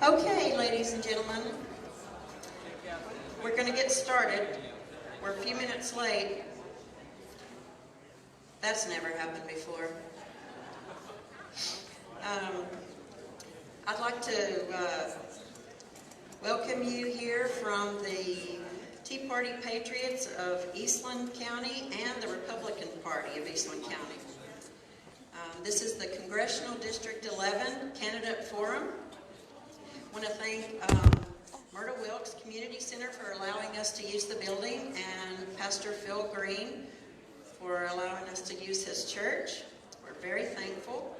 Okay, ladies and gentlemen, we're going to get started. We're a few minutes late. That's never happened before. I'd like to welcome you here from the Tea Party Patriots of Eastland County and the Republican Party of Eastland County. This is the Congressional District 11 Candidate Forum. I want to thank Myrtle Wilkes Community Center for allowing us to use the building, and Pastor Phil Green for allowing us to use his church. We're very thankful.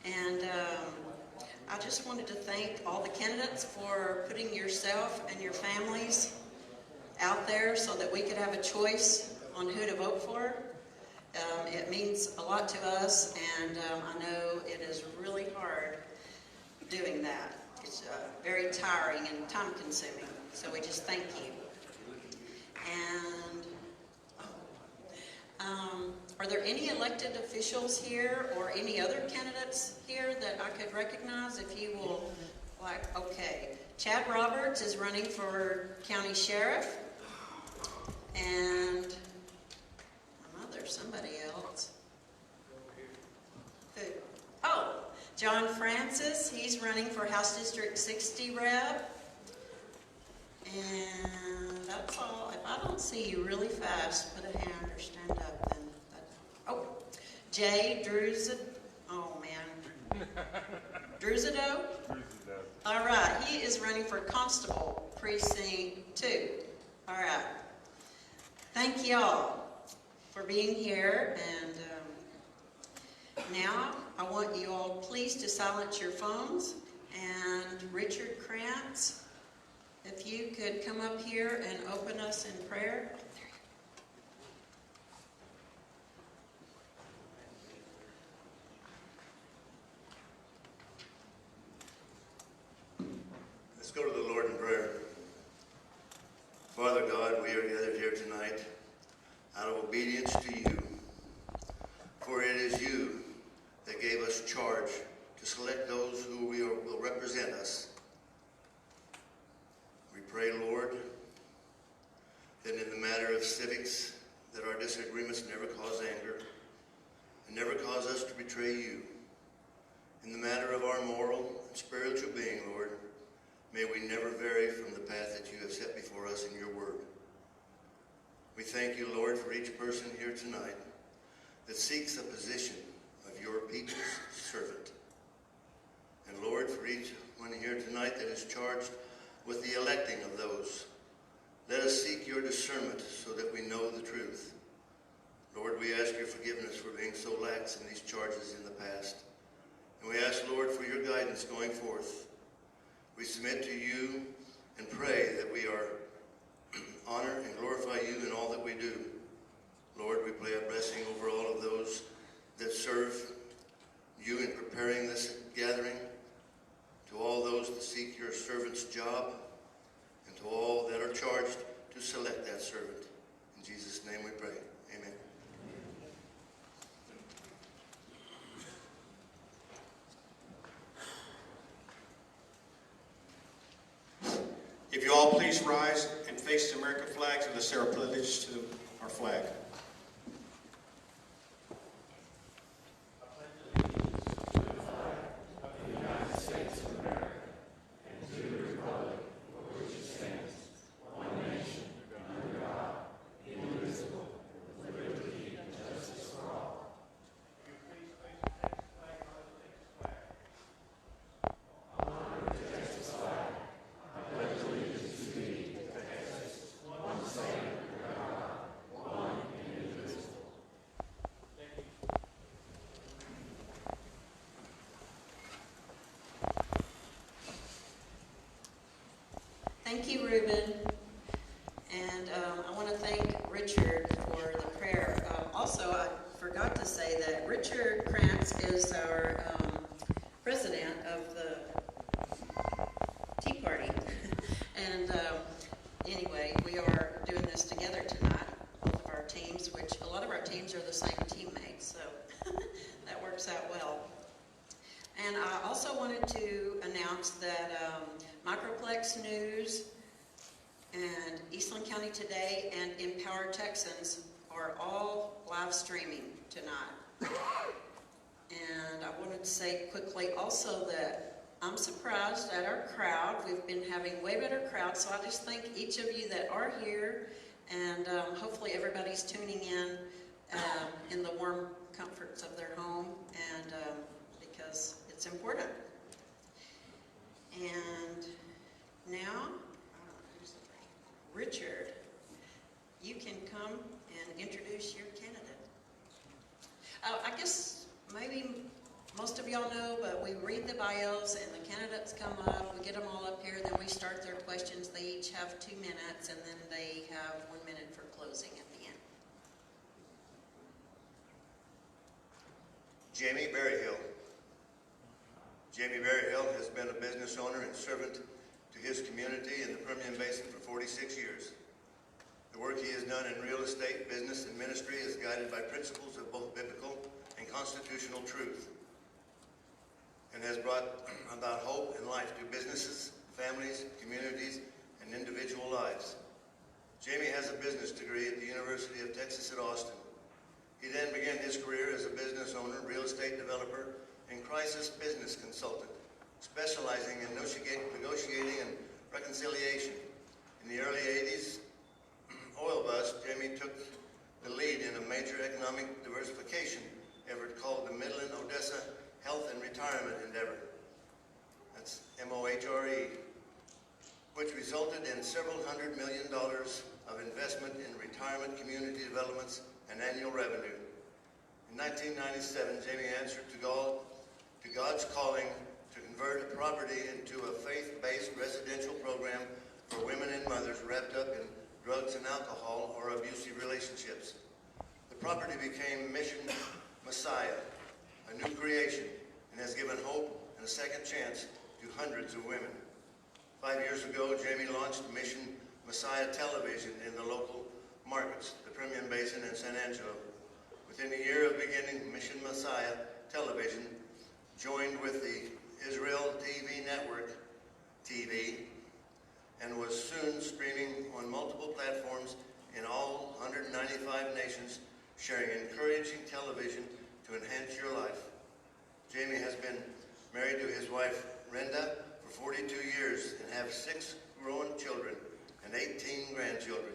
And I just wanted to thank all the candidates for putting yourself and your families out there so that we could have a choice on who to vote for. It means a lot to us, and I know it is really hard doing that. It's very tiring and time-consuming, so we just thank you. And are there any elected officials here or any other candidates here that I could recognize? If you will, okay. Chad Roberts is running for county sheriff, and there's somebody else. Who? Oh, John Francis, he's running for House District 60 rep. And that's all. If I don't see you really fast, put a hand or stand up. Then. Oh, Jay Druzado. Oh, man. Druzado? All right. He is running for Constable, Precinct 2. All right. Thank y'all for being here. And now I want you all please to silence your phones. And Richard Krantz, if you could come up here and open us in prayer. Let's go to the Lord in prayer. Father God, we are gathered here tonight out of obedience to you. For it is you that gave us charge to select those who will represent us. We pray, Lord, that in the matter of civics, that our disagreements never cause anger and never cause us to betray you. In the matter of our moral and spiritual being, Lord, may we never vary from the path that you have set before us in your word. We thank you, Lord, for each person here tonight that seeks a position of your people's servant. And Lord, for each one here tonight that is charged with the electing of those, let us seek your discernment so that we know the truth. Lord, we ask your forgiveness for being so lax in these charges in the past. And we ask, Lord, for your guidance going forth. We submit to you and pray that we are honor and glorify you in all that we do. Lord, we pray a blessing over all of those that serve you in preparing this gathering, to all those that seek your servant's job, and to all that are charged to select that servant. In Jesus' name we pray. Amen. If you all please rise and face the American flags and let's say our pledge to our flag. Thank you, Reuben. And I want to thank Richard for the prayer. Also, I forgot to say that Richard Krantz is our president of the Tea Party. And anyway, we are doing this together tonight, both of our teams, which a lot of our teams are the same teammates, so that works out well. And I also wanted to announce announce that Microplex News and Eastland County Today and Empower Texans are all live streaming tonight. And I wanted to say quickly also that I'm surprised at our crowd. We've been having way better crowds, so I just thank each of you that are here, and hopefully everybody's tuning in the warm comforts of their home, and because it's important. And now, Richard, you can come and introduce your candidate. I guess maybe most of y'all know, but we read the bios and the candidates come up, we get them all up here, then we start their questions. They each have 2 minutes, and then they have 1 minute for closing at the end. Jamie Berryhill. Jamie Berryhill has been a business owner and servant to his community in the Permian Basin for 46 years. The work he has done in real estate, business, and ministry is guided by principles of both biblical and constitutional truth, and has brought about hope and life to businesses, families, communities, and individual lives. Jamie has a business degree at the University of Texas at Austin. He then began his career as a business owner, real estate developer, and crisis business consultant, specializing in negotiating and reconciliation. In the early 80s oil bust, Jamie took the lead in a major economic diversification effort called the Midland-Odessa Health and Retirement Endeavor. That's MOHRE, which resulted in several $100 million of investment in retirement community developments and annual revenue. In 1997, Jamie answered to God's calling to convert a property into a faith-based residential program for women and mothers wrapped up in drugs and alcohol or abusive relationships. The property became Mission Messiah, a new creation, and has given hope and a second chance to hundreds of women. 5 years ago, Jamie launched Mission Messiah Television in the local markets, the Permian Basin and San Angelo. Within a year of beginning, Mission Messiah Television joined with the Israel TV network, TV, and was soon streaming on multiple platforms in all 195 nations, sharing encouraging television to enhance your life. Jamie has been married to his wife, Renda, for 42 years and have 6 grown children and 18 grandchildren.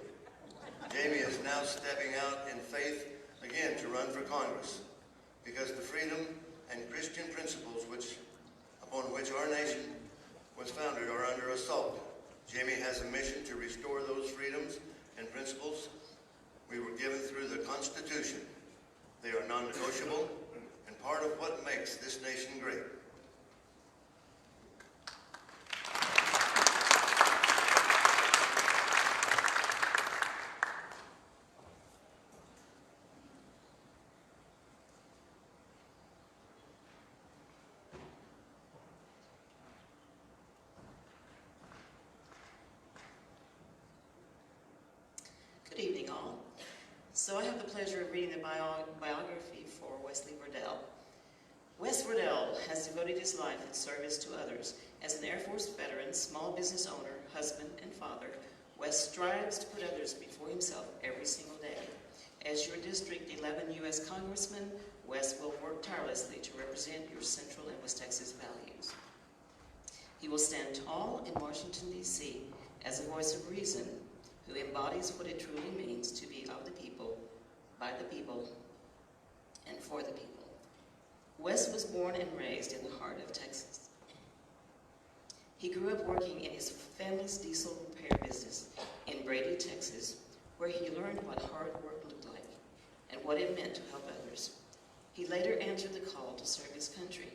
Jamie is now stepping out in faith again to run for Congress because the freedom and Christian principles upon which our nation was founded are under assault. Jamie has a mission to restore those freedoms and principles we were given through the Constitution. They are non-negotiable and part of what makes this nation great. Good evening, all. So I have the pleasure of reading the biography for Wesley Verdell. Wes Verdell has devoted his life in service to others. As an Air Force veteran, small business owner, husband, and father, Wes strives to put others before himself every single day. As your District 11 U.S. Congressman, Wes will work tirelessly to represent your Central and West Texas values. He will stand tall in Washington, D.C. as a voice of reason who embodies what it truly means to be of the people, by the people, and for the people. Wes was born and raised in the heart of Texas. He grew up working in his family's diesel repair business in Brady, Texas, where he learned what hard work looked like and what it meant to help others. He later answered the call to serve his country.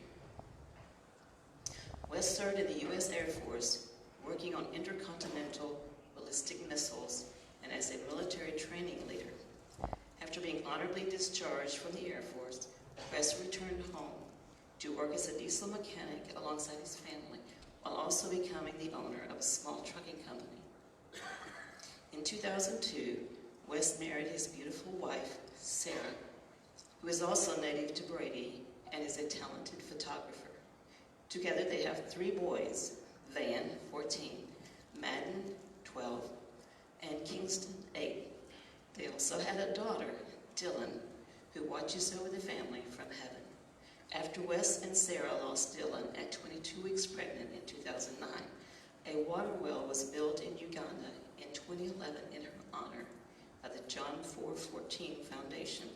Wes served in the U.S. Air Force, working on intercontinental ballistic missiles and as a military training leader. After being honorably discharged from the Air Force, Wes returned home to work as a diesel mechanic alongside his family, while also becoming the owner of a small trucking company. In 2002, Wes married his beautiful wife, Sarah, who is also native to Brady and is a talented photographer. Together they have 3 boys, Van, 14, Madden, 12, and Kingston, 8. They also had a daughter, Dylan, who watches over the family from heaven. After Wes and Sarah lost Dylan at 22 weeks pregnant in 2009, a water well was built in Uganda in 2011 in her honor by the John 4:14 Foundation.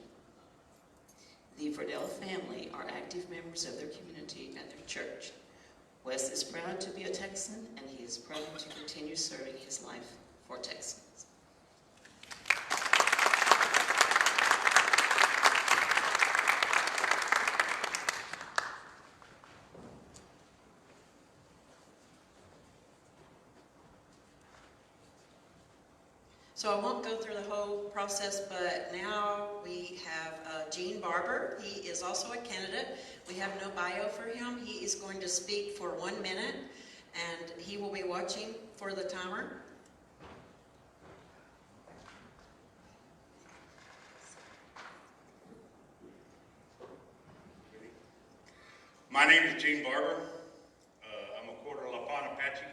The Verdell family are active members of their community and their church. Wes is proud to be a Texan, and he is proud to continue serving his life for Texans. So I won't go through the whole process, but now we have Gene Barber. He is also a candidate. We have no bio for him. He is going to speak for 1 minute, and he will be watching for the timer. My name is Gene Barber. I'm a quarter Lapon Apache.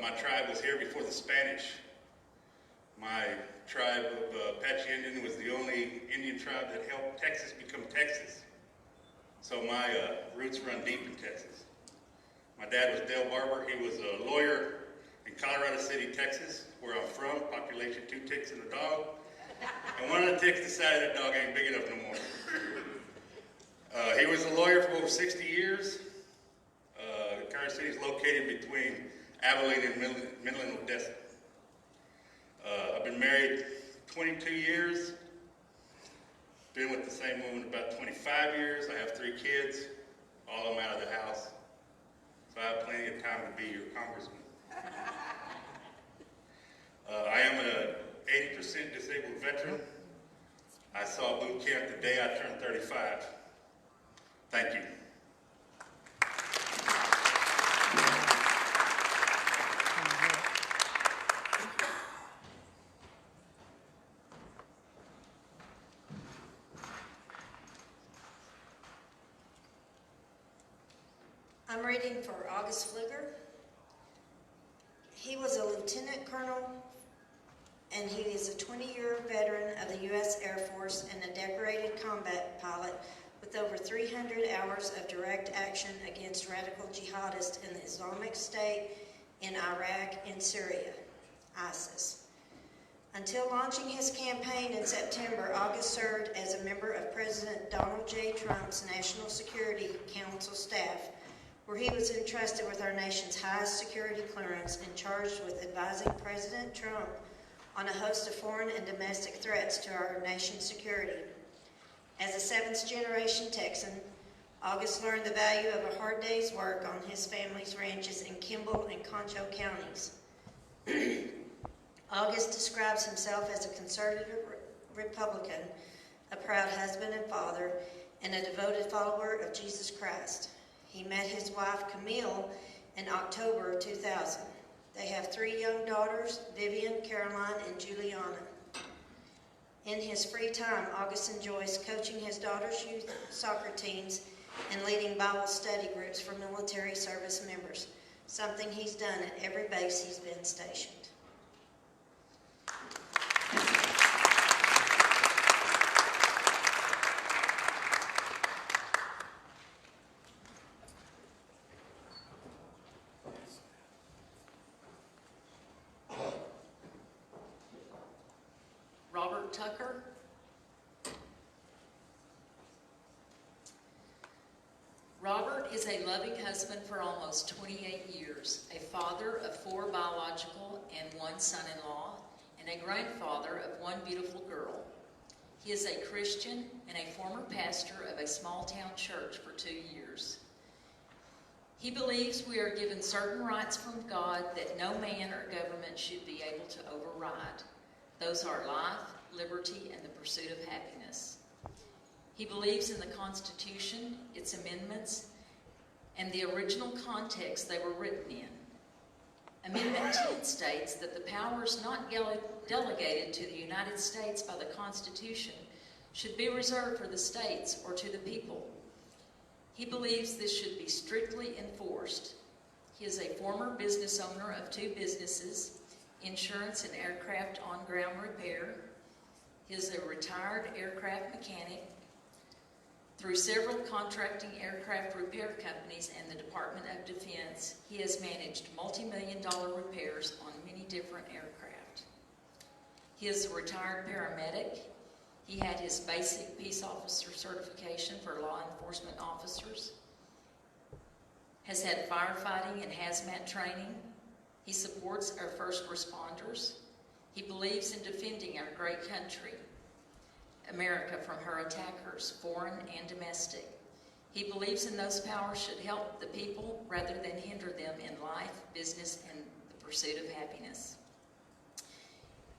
My tribe was here before the Spanish. My tribe of Apache Indian was the only Indian tribe that helped Texas become Texas. So my roots run deep in Texas. My dad was Dale Barber. He was a lawyer in Colorado City, Texas, where I'm from. Population 2 ticks and a dog. And one of the ticks decided that dog ain't big enough no more. He was a lawyer for over 60 years. Colorado City is located between Abilene and Midland, Odessa. I've been married 22 years. Been with the same woman about 25 years. I have 3 kids, all of them out of the house. So I have plenty of time to be your congressman. I am an 80% disabled veteran. I saw boot camp the day I turned 35. Thank you. I'm reading for August Fluger. He was a lieutenant colonel, and he is a 20-year veteran of the U.S. Air Force and a decorated combat pilot with over 300 hours of direct action against radical jihadists in the Islamic State in Iraq and Syria, ISIS. Until launching his campaign in September, August served as a member of President Donald J. Trump's National Security Council staff, where he was entrusted with our nation's highest security clearance and charged with advising President Trump on a host of foreign and domestic threats to our nation's security. As a 7th-generation Texan, August learned the value of a hard day's work on his family's ranches in Kimball and Concho counties. August describes himself as a conservative Republican, a proud husband and father, and a devoted follower of Jesus Christ. He met his wife, Camille, in October of 2000. They have 3 young daughters, Vivian, Caroline, and Juliana. In his free time, August enjoys coaching his daughter's youth soccer teams and leading Bible study groups for military service members, something he's done at every base he's been stationed. Robert Tucker. Robert is a loving husband for almost 28 years, a father of 4 biological and 1 son-in-law, and a grandfather of 1 beautiful girl. He is a Christian and a former pastor of a small-town church for 2 years. He believes we are given certain rights from God that no man or government should be able to override. Those are life, liberty, and the pursuit of happiness. He believes in the Constitution, its amendments, and the original context they were written in. Amendment 10 states that the powers not delegated to the United States by the Constitution should be reserved for the states or to the people. He believes this should be strictly enforced. He is a former business owner of 2 businesses, insurance and aircraft on-ground repair. He is a retired aircraft mechanic. Through several contracting aircraft repair companies and the Department of Defense, he has managed multi-million-dollar repairs on many different aircraft. He is a retired paramedic. He had his basic peace officer certification for law enforcement officers, has had firefighting and hazmat training. He supports our first responders. He believes in defending our great country, America, from her attackers, foreign and domestic. He believes in those powers should help the people rather than hinder them in life, business, and the pursuit of happiness.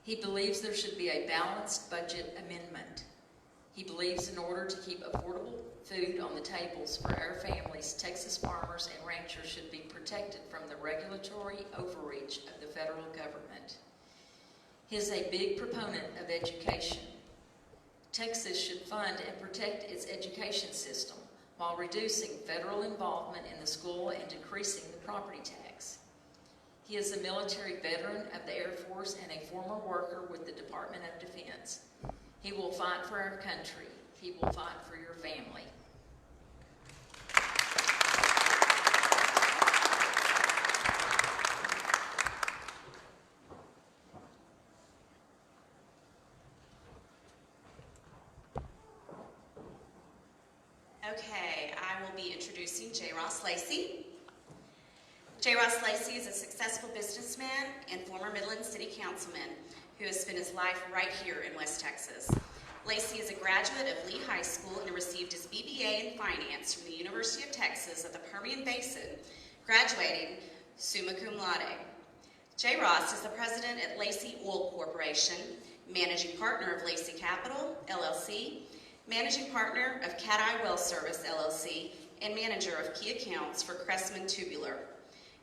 He believes there should be a balanced budget amendment. He believes in order to keep affordable food on the tables for our families, Texas farmers and ranchers should be protected from the regulatory overreach of the federal government. He is a big proponent of education. Texas should fund and protect its education system while reducing federal involvement in the school and decreasing the property tax. He is a military veteran of the Air Force and a former worker with the Department of Defense. He will fight for our country. He will fight for your family. Okay, I will be introducing J. Ross Lacey. J. Ross Lacey is a successful businessman and former Midland City Councilman who has spent his life right here in West Texas. Lacey is a graduate of Lee High School and received his BBA in Finance from the University of Texas at the Permian Basin, graduating summa cum laude. J. Ross is the president at Lacey Oil Corporation, managing partner of Lacey Capital, LLC, managing partner of Cat Eye Well Service, LLC, and manager of key accounts for Cressman Tubular.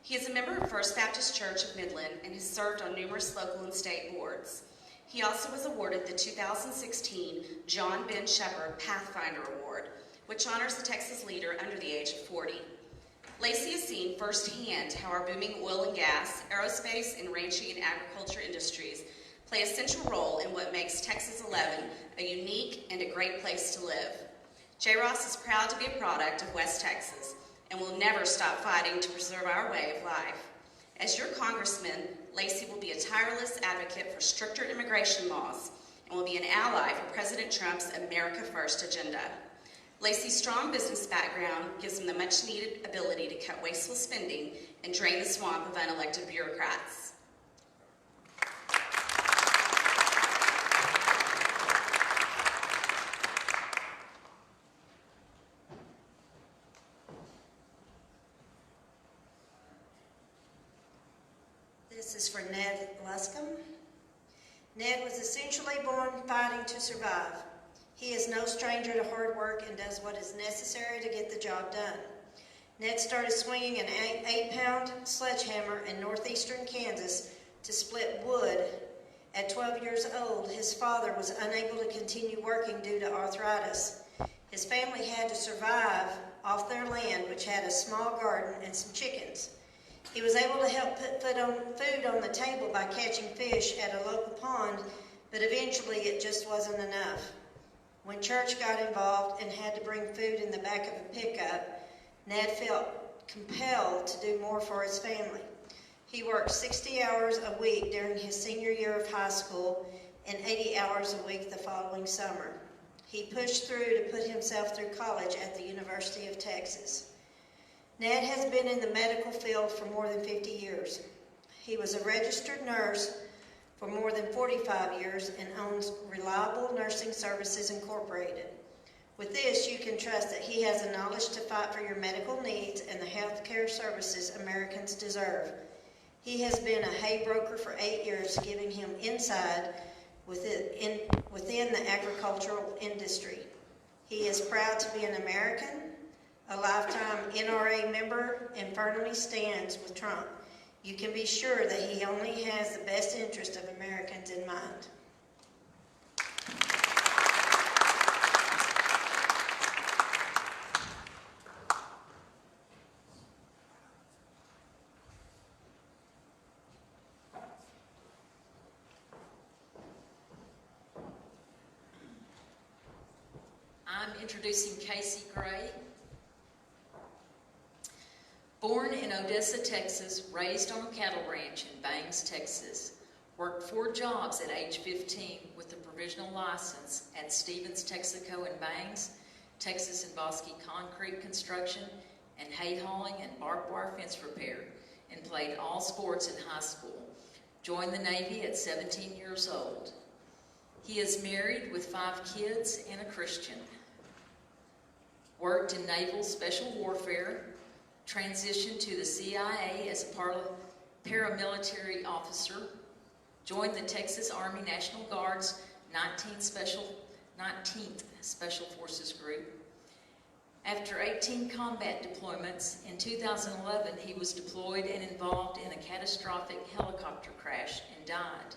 He is a member of First Baptist Church of Midland and has served on numerous local and state boards. He also was awarded the 2016 John Ben Shepherd Pathfinder Award, which honors the Texas leader under the age of 40. Lacey has seen firsthand how our booming oil and gas, aerospace, and ranching and agriculture industries play a central role in what makes Texas 11 a unique and a great place to live. J. Ross is proud to be a product of West Texas and will never stop fighting to preserve our way of life. As your congressman, Lacey will be a tireless advocate for stricter immigration laws and will be an ally for President Trump's America First agenda. Lacey's strong business background gives him the much-needed ability to cut wasteful spending and drain the swamp of unelected bureaucrats. This is for Ned Luscombe. Ned was essentially born fighting to survive. He is no stranger to hard work and does what is necessary to get the job done. Ned started swinging an 8-pound sledgehammer in northeastern Kansas to split wood. At 12 years old, his father was unable to continue working due to arthritis. His family had to survive off their land, which had a small garden and some chickens. He was able to help put food on the table by catching fish at a local pond, but eventually it just wasn't enough. When church got involved and had to bring food in the back of a pickup, Ned felt compelled to do more for his family. He worked 60 hours a week during his senior year of high school and 80 hours a week the following summer. He pushed through to put himself through college at the University of Texas. Ned has been in the medical field for more than 50 years. He was a registered nurse for more than 45 years and owns Reliable Nursing Services Incorporated. With this, you can trust that he has the knowledge to fight for your medical needs and the health care services Americans deserve. He has been a hay broker for 8 years, giving him insight within the agricultural industry. He is proud to be an American, a lifetime NRA member, and firmly stands with Trump. You can be sure that he only has the best interest of Americans in mind. introducing Casey Gray. Born in Odessa, Texas, raised on a cattle ranch in Bangs, Texas. Worked 4 jobs at age 15 with a provisional license at Stevens Texaco in Bangs, Texas and Bosque Concrete Construction, and hay hauling and barbed wire fence repair, and played all sports in high school. Joined the Navy at 17 years old. He is married with 5 kids and a Christian. Worked in naval special warfare, transitioned to the CIA as a paramilitary officer, joined the Texas Army National Guard's 19th Special Forces Group. After 18 combat deployments, in 2011 he was deployed and involved in a catastrophic helicopter crash and died.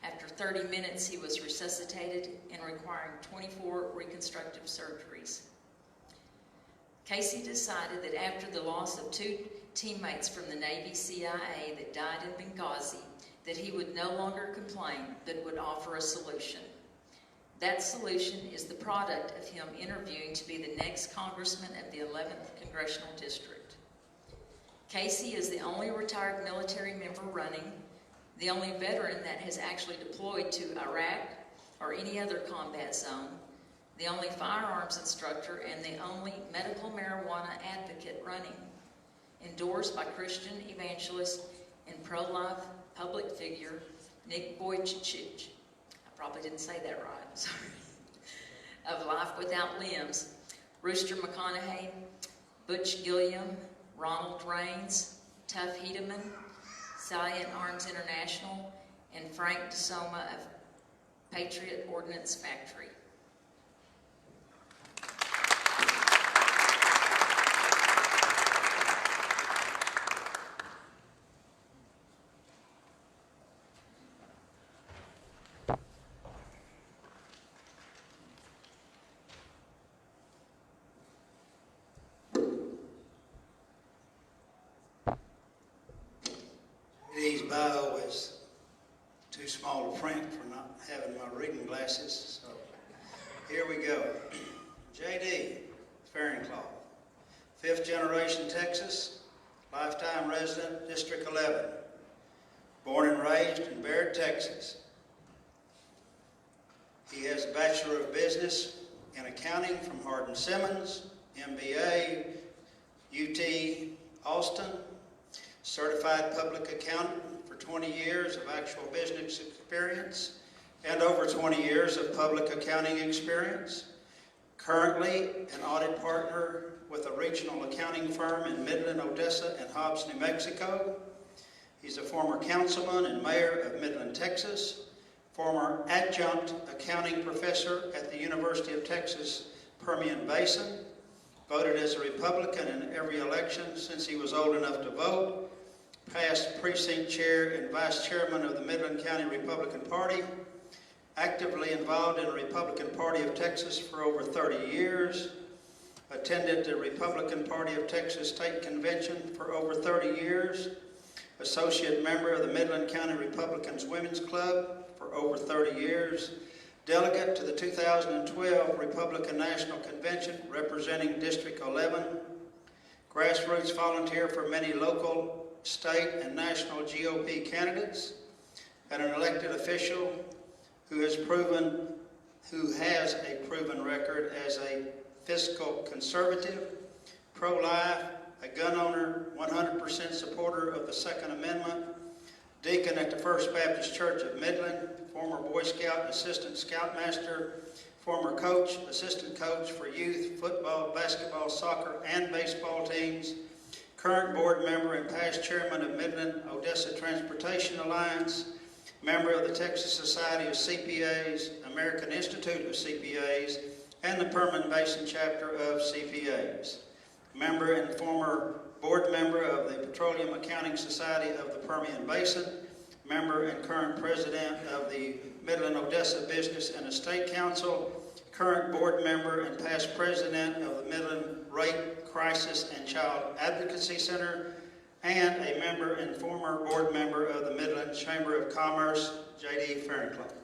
After 30 minutes he was resuscitated and requiring 24 reconstructive surgeries. Casey decided that after the loss of 2 teammates from the Navy CIA that died in Benghazi, that he would no longer complain, but would offer a solution. That solution is the product of him interviewing to be the next congressman of the 11th Congressional District. Casey is the only retired military member running, the only veteran that has actually deployed to Iraq or any other combat zone, the only firearms instructor, and the only medical marijuana advocate running. Endorsed by Christian evangelist and pro-life public figure Nick Vujicic. I probably didn't say that right, sorry. Of Life Without Limbs, Rooster McConaughey, Butch Gilliam, Ronald Raines, Tuff Hedeman, Salient Arms International, and Frank DeSoma of Patriot Ordnance Factory. JD's bio is too small to print for not having my reading glasses, so here we go. JD, Fahrencloth, 5th generation Texas, lifetime resident, District 11. Born and raised in Baird, Texas. He has a Bachelor of Business in Accounting from Hardin-Simmons, MBA, UT Austin, certified public accountant for 20 years of actual business experience and over 20 years of public accounting experience. Currently an audit partner with a regional accounting firm in Midland, Odessa, and Hobbs, New Mexico. He's a former councilman and mayor of Midland, Texas, former adjunct accounting professor at the University of Texas Permian Basin, voted as a Republican in every election since he was old enough to vote, past precinct chair and vice chairman of the Midland County Republican Party, actively involved in the Republican Party of Texas for over 30 years, attended the Republican Party of Texas State Convention for over 30 years, associate member of the Midland County Republicans Women's Club for over 30 years, delegate to the 2012 Republican National Convention representing District 11, grassroots volunteer for many local, state, and national GOP candidates, and an elected official who has a proven record as a fiscal conservative, pro-life, a gun owner, 100% supporter of the Second Amendment, deacon at the First Baptist Church of Midland, former Boy Scout and Assistant Scoutmaster, former coach, assistant coach for youth, football, basketball, soccer, and baseball teams, current board member and past chairman of Midland Odessa Transportation Alliance, member of the Texas Society of CPAs, American Institute of CPAs, and the Permian Basin chapter of CPAs. Member and former board member of the Petroleum Accounting Society of the Permian Basin, member and current president of the Midland Odessa Business and Estate Council, current board member and past president of the Midland Rape, Crisis, and Child Advocacy Center, and a member and former board member of the Midland Chamber of Commerce, JD Fahrencloth.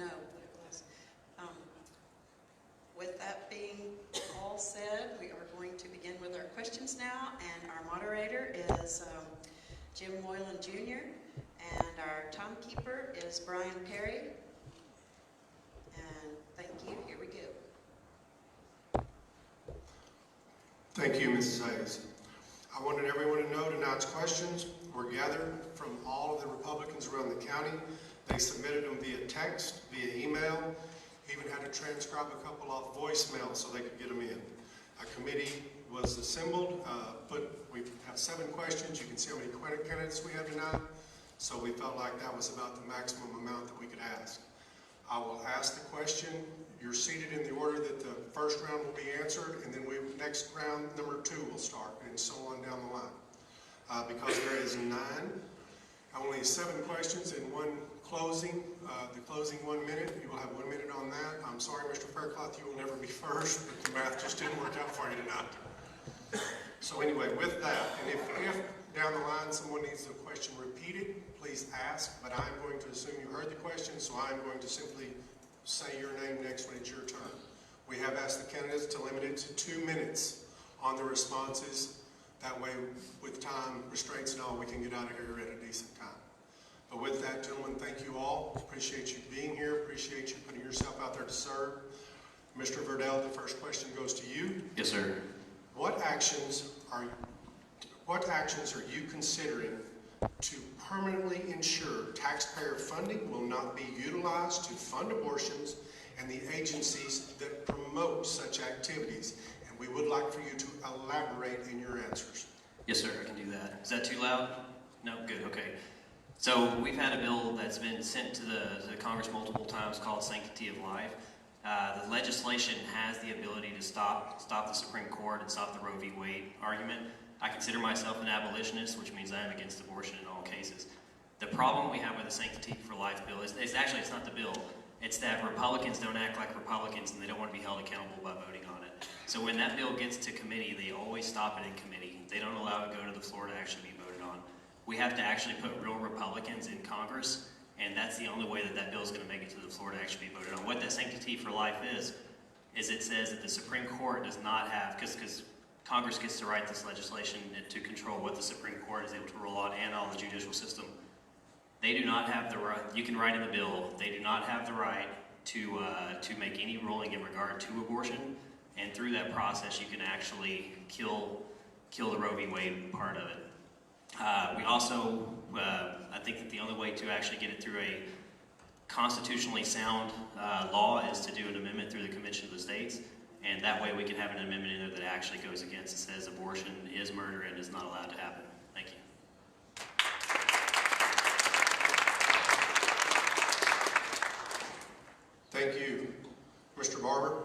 know what it was. With that being all said, we are going to begin with our questions now, and our moderator is Jim Moylan Jr., and our timekeeper is Brian Perry. And thank you. Here we go. Thank you, Mrs. Hayes. I wanted everyone to know tonight's questions were gathered from all of the Republicans around the county. They submitted them via text, via email, even had to transcribe a couple off voicemail so they could get them in. A committee was assembled, we have 7 questions. You can see how many candidates we have tonight. So we felt like that was about the maximum amount that we could ask. I will ask the question. You're seated in the order that the first round will be answered, and then next round, number 2 will start, and so on down the line. Because there is 9, only 7 questions and 1 closing. The closing 1 minute, you will have 1 minute on that. I'm sorry, Mr. Faircloth, you will never be first, but the math just didn't work out for you tonight. So anyway, with that, and if down the line someone needs the question repeated, please ask, but I'm going to assume you heard the question, so I'm going to simply say your name next when it's your turn. We have asked the candidates to limit it to 2 minutes on the responses. That way, with time restraints and all, we can get out of here at a decent time. But with that, gentlemen, thank you all. Appreciate you being here. Appreciate you putting yourself out there to serve. Mr. Verdell, the first question goes to you. Yes, sir. What actions are you considering to permanently ensure taxpayer funding will not be utilized to fund abortions and the agencies that promote such activities? And we would like for you to elaborate in your answers. Yes, sir, I can do that. Is that too loud? No? Good, okay. So we've had a bill that's been sent to the Congress multiple times called Sanctity of Life. The legislation has the ability to stop the Supreme Court and stop the Roe v. Wade argument. I consider myself an abolitionist, which means I am against abortion in all cases. The problem we have with the Sanctity for Life bill is actually it's not the bill. It's that Republicans don't act like Republicans and they don't want to be held accountable by voting on it. So when that bill gets to committee, they always stop it in committee. They don't allow it to go to the floor to actually be voted on. We have to actually put real Republicans in Congress, and that's the only way that that bill is going to make it to the floor to actually be voted on. What that Sanctity for Life is it says that the Supreme Court does not have, because Congress gets to write this legislation to control what the Supreme Court is able to rule on and all the judicial system. They do not have the right, you can write in the bill, they do not have the right to make any ruling in regard to abortion, and through that process you can actually kill the Roe v. Wade part of it. We also, I think that the only way to actually get it through a constitutionally sound law is to do an amendment through the Convention of the States, and that way we can have an amendment in there that actually goes against and says abortion is murder and is not allowed to happen. Thank you. Thank you. Mr. Barber?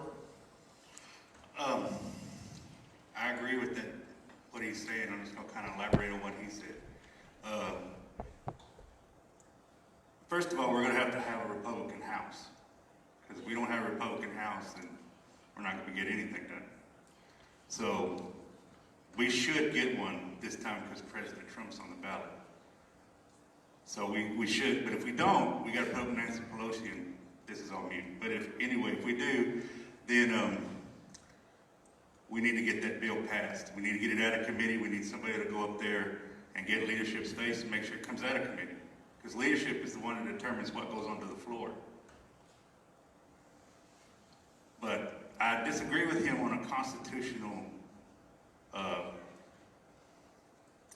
I agree with that, what he's saying. I'm just going to kind of elaborate on what he said. First of all, we're going to have a Republican House. Because if we don't have a Republican House, then we're not going to get anything done. So we should get one this time because President Trump's on the ballot. So we should, but if we don't, we got to put up Nancy Pelosi, and this is all mute. But if we do, then we need to get that bill passed. We need to get it out of committee. We need somebody to go up there and get leadership's face and make sure it comes out of committee. Because leadership is the one that determines what goes onto the floor. But I disagree with him on a constitutional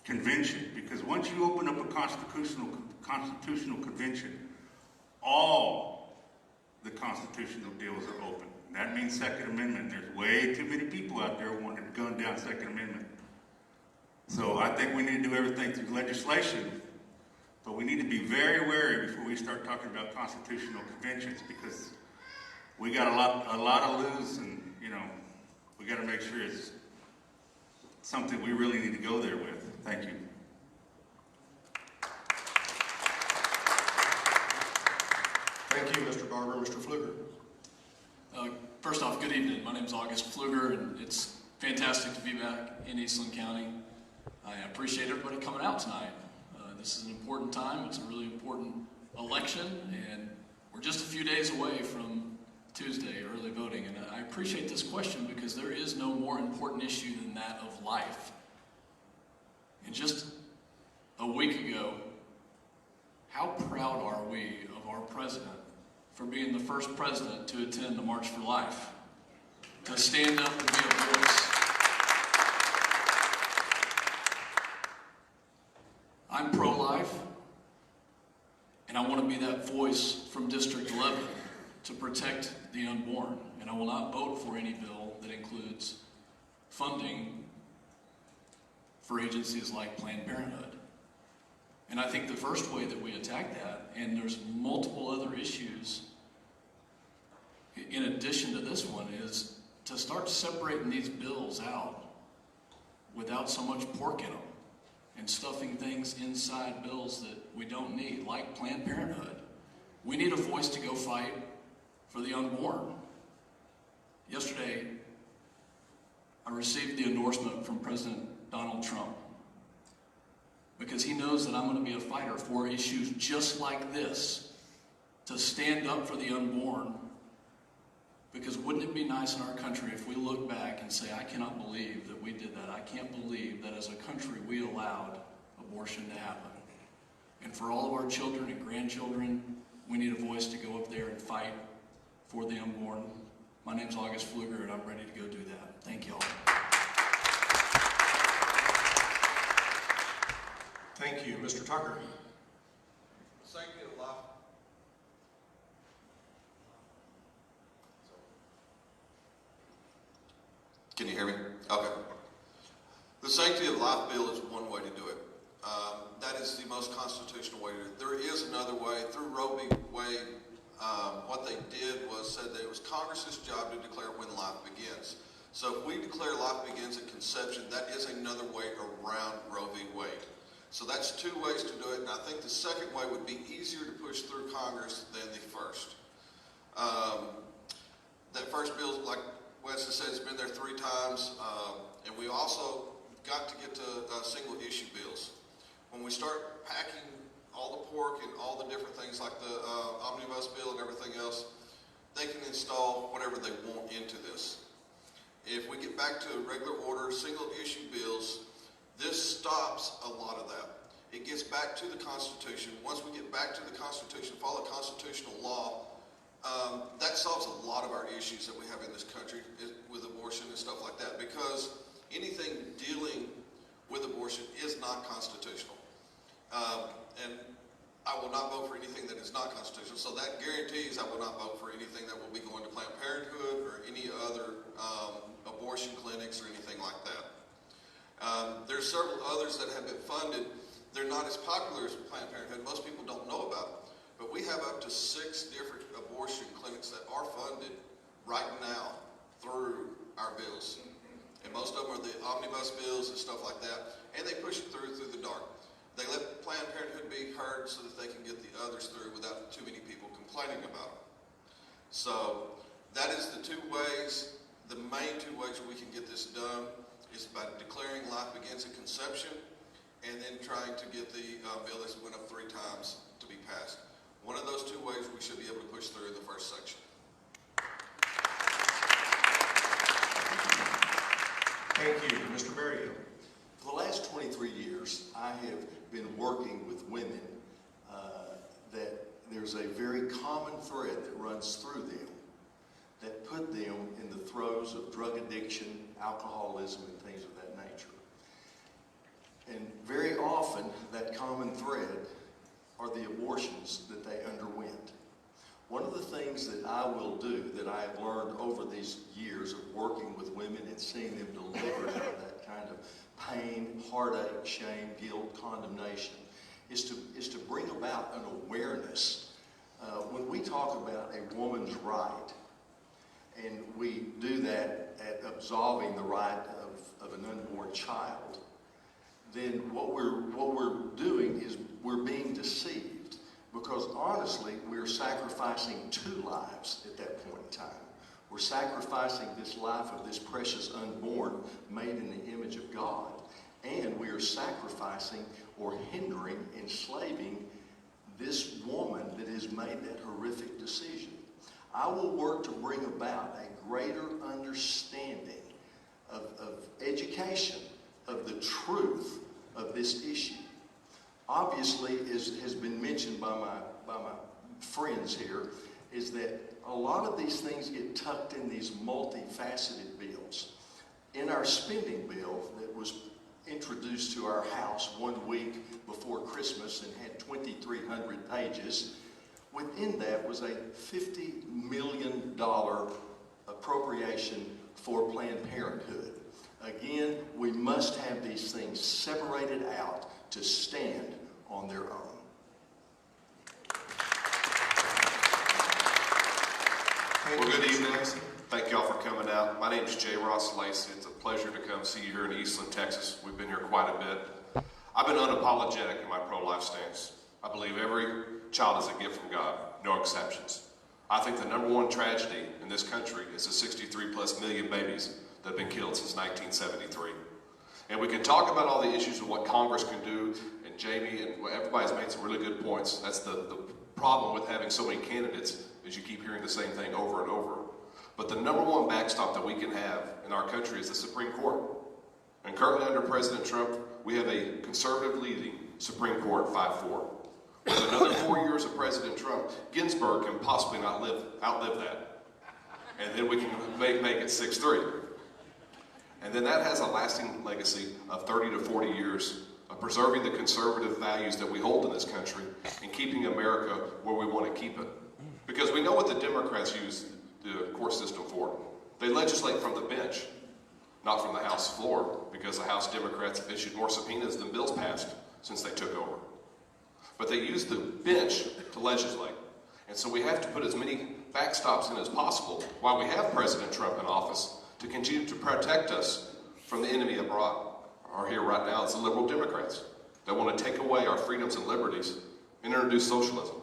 convention, because once you open up a constitutional convention, all the constitutional deals are open. And that means Second Amendment. There's way too many people out there wanting to gun down Second Amendment. So I think we need to do everything through legislation, but we need to be very wary before we start talking about constitutional conventions, because we got a lot to lose, and we got to make sure it's something we really need to go there with. Thank you. Thank you, Mr. Barber. Mr. Pfluger? First off, good evening. My name is August Pfluger, and it's fantastic to be back in Eastland County. I appreciate everybody coming out tonight. This is an important time. It's a really important election, and we're We're just a few days away from Tuesday, early voting, and I appreciate this question because there is no more important issue than that of life. And just a week ago, how proud are we of our president for being the first president to attend the March for Life, to stand up and be a voice. I'm pro-life, and I want to be that voice from District 11 to protect the unborn. And I will not vote for any bill that includes funding for agencies like Planned Parenthood. And I think the first way that we attack that, and there's multiple other issues in addition to this one, is to start separating these bills out without so much pork in them and stuffing things inside bills that we don't need, like Planned Parenthood. We need a voice to go fight for the unborn. Yesterday, I received the endorsement from President Donald Trump because he knows that I'm going to be a fighter for issues just like this, to stand up for the unborn. Because wouldn't it be nice in our country if we look back and say, I cannot believe that we did that. I can't believe that as a country we allowed abortion to happen. And for all of our children and grandchildren, we need a voice to go up there and fight for the unborn. My name's August Pfluger, and I'm ready to go do that. Thank you all. Thank you. Mr. Tucker. Sanctity of life. Can you hear me? Okay. The Sanctity of Life bill is one way to do it. That is the most constitutional way to do it. There is another way. Through Roe v. Wade, what they did was said that it was Congress's job to declare when life begins. So if we declare life begins at conception, that is another way around Roe v. Wade. So that's two ways to do it, and I think the second way would be easier to push through Congress than the first. That first bill, like Wesley said, has been there 3 times, and we also got to get to single-issue bills. When we start packing all the pork and all the different things like the omnibus bill and everything else, they can install whatever they want into this. If we get back to a regular order, single-issue bills, this stops a lot of that. It gets back to the Constitution. Once we get back to the Constitution, follow constitutional law, that solves a lot of our issues that we have in this country with abortion and stuff like that, because anything dealing with abortion is not constitutional. And I will not vote for anything that is not constitutional. So that guarantees I will not vote for anything that will be going to Planned Parenthood or any other abortion clinics or anything like that. There's several others that have been funded. They're not as popular as Planned Parenthood. Most people don't know about them. But we have up to 6 different abortion clinics that are funded right now through our bills. And most of them are the omnibus bills and stuff like that. And they push it through the dark. They let Planned Parenthood be heard so that they can get the others through without too many people complaining about them. So that is the 2 ways, the main 2 ways we can get this done is by declaring life begins at conception and then trying to get the bill that's went up 3 times to be passed. One of those 2 ways we should be able to push through in the first section. Thank you. Mr. Berrio. For the last 23 years, I have been working with women that there's a very common thread that runs through them that put them in the throes of drug addiction, alcoholism, and things of that nature. And very often, that common thread are the abortions that they underwent. One of the things that I will do, that I have learned over these years of working with women and seeing them delivered out of that kind of pain, heartache, shame, guilt, condemnation, is to bring about an awareness. When we talk about a woman's right, and we do that at absolving the right of an unborn child, then what we're doing is we're being deceived, because honestly we're sacrificing 2 lives at that point in time. We're sacrificing this life of this precious unborn made in the image of God, and we are sacrificing or hindering, enslaving this woman that has made that horrific decision. I will work to bring about a greater understanding of education, of the truth of this issue. Obviously, as has been mentioned by my friends here, is that a lot of these things get tucked in these multifaceted bills. In our spending bill that was introduced to our House 1 week before Christmas and had 2,300 pages, within that was a $50 million appropriation for Planned Parenthood. Again, we must have these things separated out to stand on their own. Well, good evening. Thank y'all for coming out. My name is J. Ross Lacey. It's a pleasure to come see you here in Eastland, Texas. We've been here quite a bit. I've been unapologetic in my pro-life stance. I believe every child is a gift from God, no exceptions. I think the #1 tragedy in this country is the 63+ million babies that have been killed since 1973. And we can talk about all the issues of what Congress can do, and Jamie and everybody's made some really good points. That's the problem with having so many candidates, is you keep hearing the same thing over and over. But the #1 backstop that we can have in our country is the Supreme Court. And currently under President Trump, we have a conservative leading Supreme Court 5-4. With another 4 years of President Trump, Ginsburg can possibly not outlive that. And then we can make it 6-3. And then that has a lasting legacy of 30 to 40 years of preserving the conservative values that we hold in this country and keeping America where we want to keep it. Because we know what the Democrats use the court system for. They legislate from the bench, not from the House floor, because the House Democrats have issued more subpoenas than bills passed since they took over. But they use the bench to legislate. And so we have to put as many backstops in as possible while we have President Trump in office to continue to protect us from the enemy abroad. Or here right now, it's the liberal Democrats that want to take away our freedoms and liberties and introduce socialism.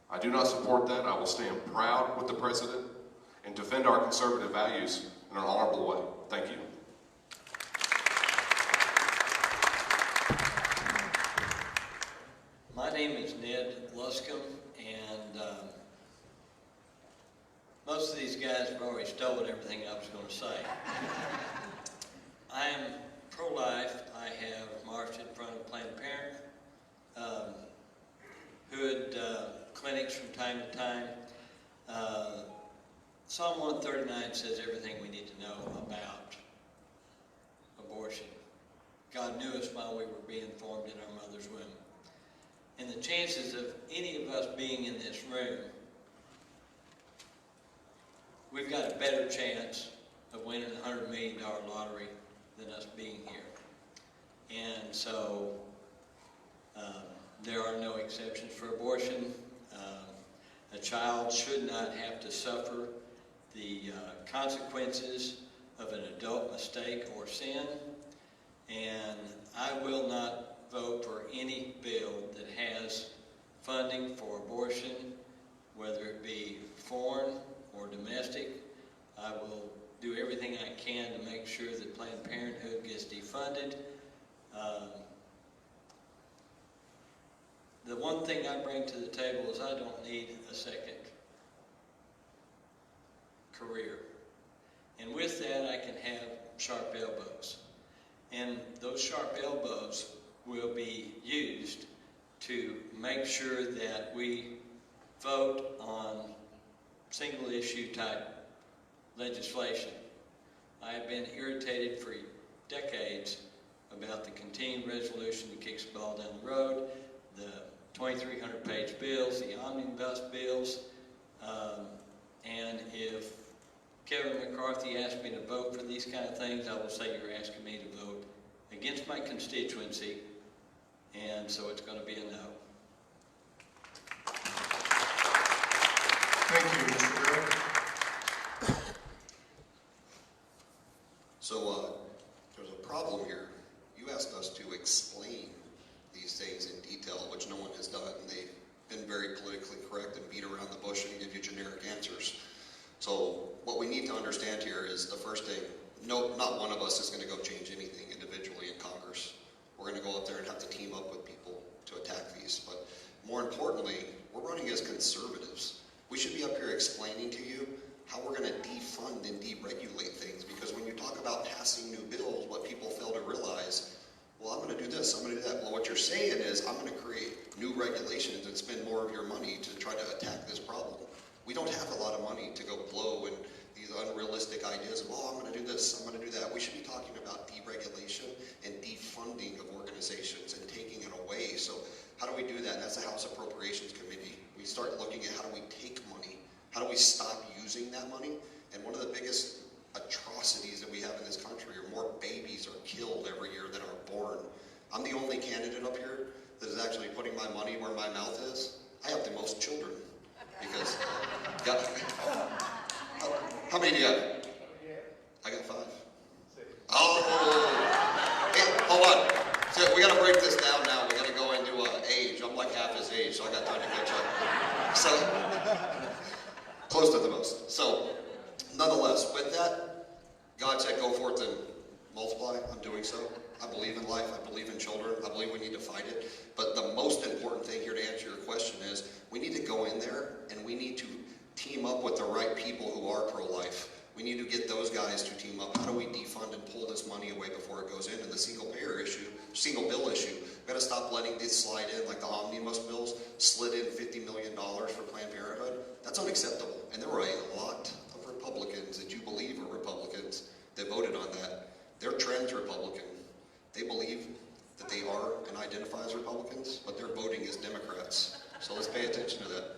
I do not support that. I will stand proud with the president and defend our conservative values in an honorable way. Thank you. My name is Ned Luscombe, and most of these guys have already stolen everything I was going to say. I am pro-life. I have marched in front of Planned Parenthood clinics from time to time. Psalm 139 says everything we need to know about abortion. God knew us while we were being formed in our mother's womb. And the chances of any of us being in this room, we've got a better chance of winning a $100 million lottery than us being here. And so there are no exceptions for abortion. A child should not have to suffer the consequences of an adult mistake or sin. And I will not vote for any bill that has funding for abortion, whether it be foreign or domestic. I will do everything I can to make sure that Planned Parenthood gets defunded. The one thing I bring to the table is I don't need a second career. And with that, I can have sharp elbows. And those sharp elbows will be used to make sure that we vote on single issue type legislation. I have been irritated for decades about the continuing resolution that kicks the ball down the road, the 2,300 page bills, the omnibus bills, and if Kevin McCarthy asked me to vote for these kind of things, I will say you're asking me to vote against my constituency, and so it's going to be a no. Thank you, Mr. Gregg. So there's a problem here. You asked us to explain these things in detail, which no one has done, and they've been very politically correct and beat around the bush and give you generic answers. So what we need to understand here is the first thing, no, not one of us is going to go change anything individually in Congress. We're going to go up there and have to team up with people to attack these. But More importantly, we're running as conservatives. We should be up here explaining to you how we're going to defund and deregulate things, because when you talk about passing new bills, what people fail to realize, well, I'm going to do this, I'm going to do that. Well, what you're saying is, I'm going to create new regulations and spend more of your money to try to attack this problem. We don't have a lot of money to go blow in these unrealistic ideas of, oh, I'm going to do this, I'm going to do that. We should be talking about deregulation and defunding of organizations and taking it away. So how do we do that? And that's the House Appropriations Committee. We start looking at how do we take money, how do we stop using that money? And one of the biggest atrocities that we have in this country are more babies are killed every year than are born. I'm the only candidate up here that is actually putting my money where my mouth is. I have the most children because, how many do you have? I got 5. Oh, hey, hold on. So we got to break this down now. We got to go into age. I'm like half his age, so I got time to catch up. So, close to the most. So, nonetheless, with that, God said, go forth and multiply. I'm doing so. I believe in life. I believe in children. I believe we need to fight it. But the most important thing here to answer your question is we need to go in there and we need to team up with the right people who are pro-life. We need to get those guys to team up. How do we defund and pull this money away before it goes in? And the single bill issue, we've got to stop letting this slide in like the omnibus bills slid in $50 million for Planned Parenthood. That's unacceptable. And there were a lot of Republicans that you believe are Republicans that voted on that. They're trans Republican. They believe that they are and identify as Republicans, but they're voting as Democrats. So let's pay attention to that.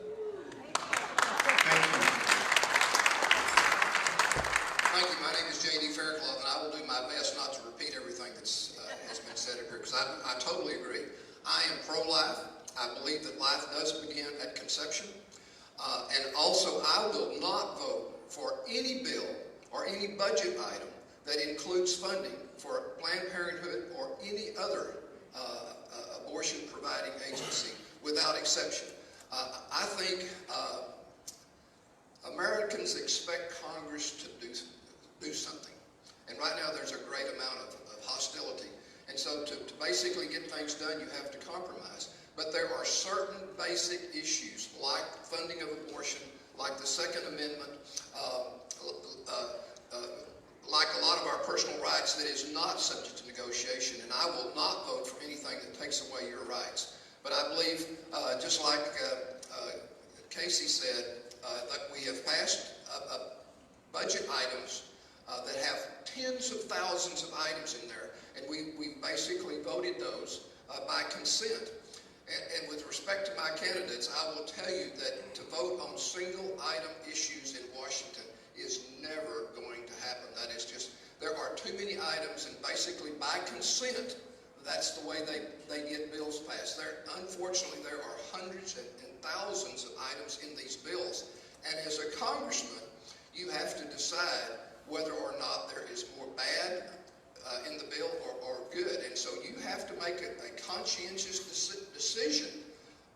Thank you. My name is J.D. Faircloth, and I will do my best not to repeat everything that's has been said up here, because I totally agree. I am pro-life. I believe that life does begin at conception. And also, I will not vote for any bill or any budget item that includes funding for Planned Parenthood or any other abortion-providing agency without exception. I think Americans expect Congress to do something. And right now there's a great amount of hostility. And so to basically get things done, you have to compromise. But there are certain basic issues, like funding of abortion, like the Second Amendment, like a lot of our personal rights, that is not subject to negotiation. And I will not vote for anything that takes away your rights. But I believe, just like Casey said, that we have passed budget items that have tens of thousands of items in there, and we basically voted those by consent. And with respect to my candidates, I will tell you that to vote on single item issues in Washington is never going to happen. That is just, there are too many items, and basically by consent, that's the way they get bills passed. Unfortunately, there are hundreds and thousands of items in these bills. And as a congressman, you have to decide whether or not there is more bad in the bill or good. And so you have to make a conscientious decision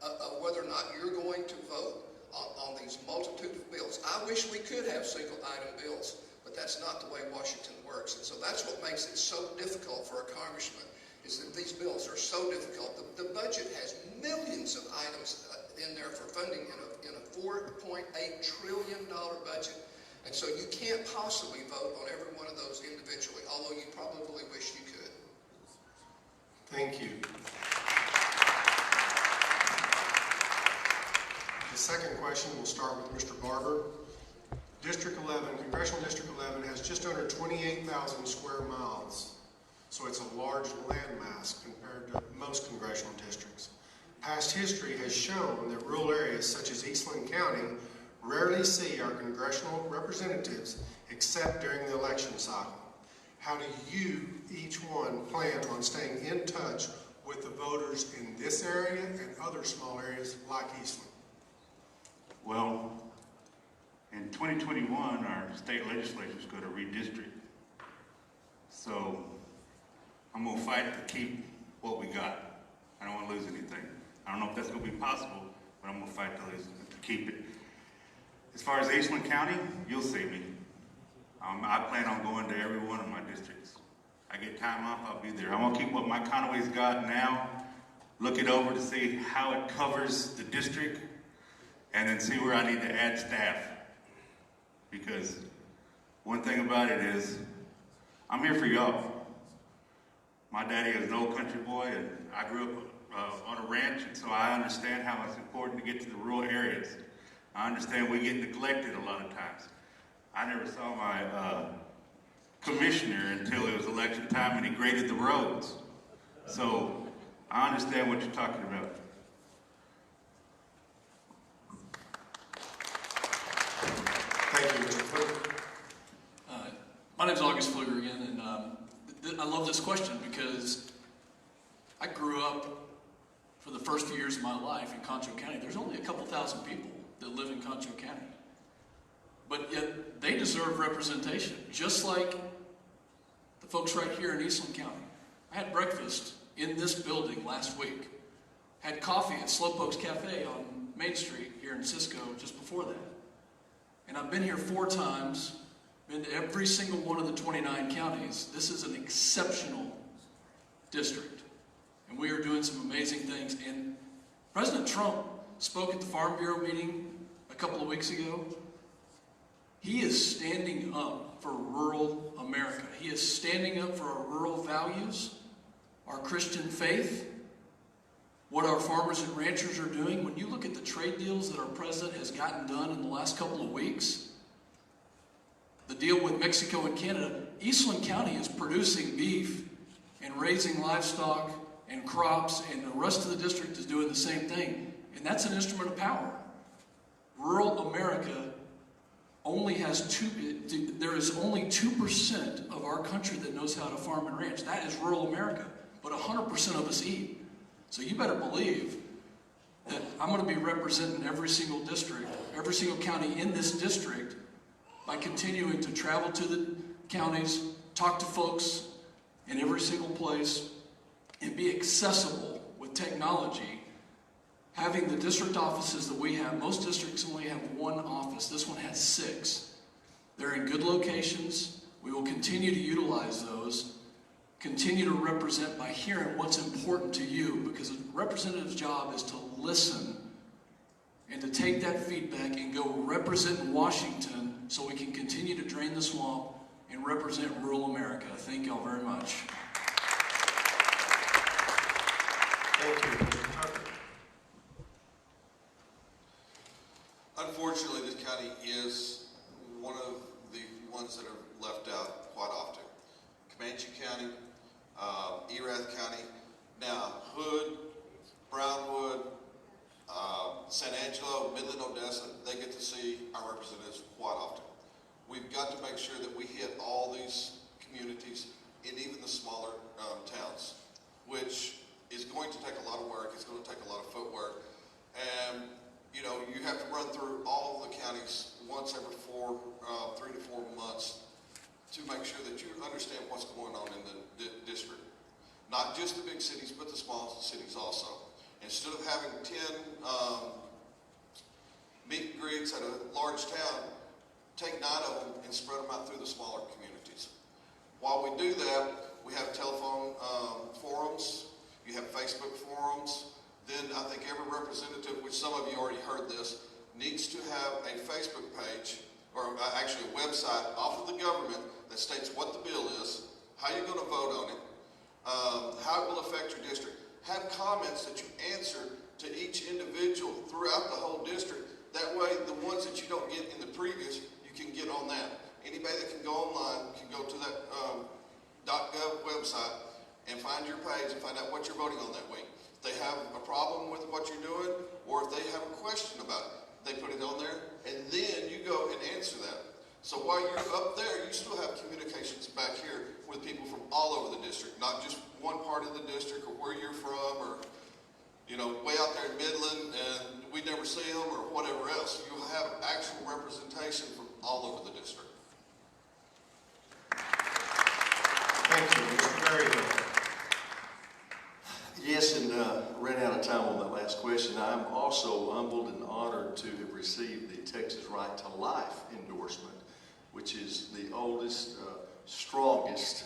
of whether or not you're going to vote on these multitude of bills. I wish we could have single item bills, but that's not the way Washington works. And so that's what makes it so difficult for a congressman, is that these bills are so difficult. The budget has millions of items in there for funding in a $4.8 trillion budget. And so you can't possibly vote on every one of those individually, although you probably wish you could. Thank you. The second question will start with Mr. Barber. District 11, Congressional District 11 has just under 28,000 square miles. So it's a large landmass compared to most congressional districts. Past history has shown that rural areas such as Eastland County rarely see our congressional representatives except during the election cycle. How do you, each one, plan on staying in touch with the voters in this area and other small areas like Eastland? Well, in 2021, our state legislature is going to redistrict. So I'm going to fight to keep what we got. I don't want to lose anything. I don't know if that's going to be possible, but I'm going to fight to keep it. As far as Eastland County, you'll see me. I plan on going to every one of my districts. I get time off, I'll be there. I'm going to keep what my Conway's got now, look it over to see how it covers the district, and then see where I need to add staff. Because one thing about it is, I'm here for y'all. My daddy is an old country boy, and I grew up on a ranch, and so I understand how it's important to get to the rural areas. I understand we get neglected a lot of times. I never saw my commissioner until it was election time and he graded the roads. So I understand what you're talking about. Thank you, Mr. Clerk. My name's August Pfluger again, and I love this question because I grew up for the first few years of my life in Concho County. There's only a couple thousand people that live in Concho County. But yet they deserve representation, just like the folks right here in Eastland County. I had breakfast in this building last week. Had coffee at Slowpokes Cafe on Main Street here in Cisco just before that. And I've been here 4 times, been to every single one of the 29 counties. This is an exceptional district. And we are doing some amazing things. And President Trump spoke at the Farm Bureau meeting a couple of weeks ago. He is standing up for rural America. He is standing up for our rural values, our Christian faith, what our farmers and ranchers are doing. When you look at the trade deals that our president has gotten done in the last couple of weeks, the deal with Mexico and Canada, Eastland County is producing beef and raising livestock and crops, and the rest of the district is doing the same thing. And that's an instrument of power. Rural America only has there is only 2% of our country that knows how to farm and ranch. That is rural America. But 100% of us eat. So you better believe that I'm going to be representing every single district, every single county in this district by continuing to travel to the counties, talk to folks in every single place, and be accessible with technology. Having the district offices that we have, most districts only have 1 office. This one has 6. They're in good locations. We will continue to utilize those. Continue to represent by hearing what's important to you, because a representative's job is to listen and to take that feedback and go represent Washington so we can continue to drain the swamp and represent rural America. Thank y'all very much. Thank you, Mr. Tucker. Unfortunately, this county is one of the ones that are left out quite often. Comanche County, Erath County, now Hood, Brownwood, San Angelo, Midland, Odessa, they get to see our representatives quite often. We've got to make sure that we hit all these communities and even the smaller towns, which is going to take a lot of work. It's going to take a lot of footwork. And, you know, you have to run through all of the counties once every 3 to 4 months to make sure that you understand what's going on in the district. Not just the big cities, but the small cities also. Instead of having 10 meet and greets at a large town, take 9 of them and spread them out through the smaller communities. While we do that, we have telephone forums, you have Facebook forums. Then I think every representative, which some of you already heard this, needs to have a Facebook page, or actually a website off of the government that states what the bill is, how you're going to vote on it, how it will affect your district. Have comments that you answer to each individual throughout the whole district. That way, the ones that you don't get in the previous, you can get on that. Anybody that can go online can go to that .gov website and find your page and find out what you're voting on that week. If they have a problem with what you're doing, or if they have a question about it, they put it on there, and then you go and answer that. So while you're up there, you still have communications back here with people from all over the district, not just one part of the district or where you're from, or, you know, way out there in Midland and we never see them, or whatever else. You'll have actual representation from all over the district. Thank you, Mr. Berryhill. Yes, and ran out of time on that last question. I'm also humbled and honored to have received the Texas Right to Life endorsement, which is the oldest, strongest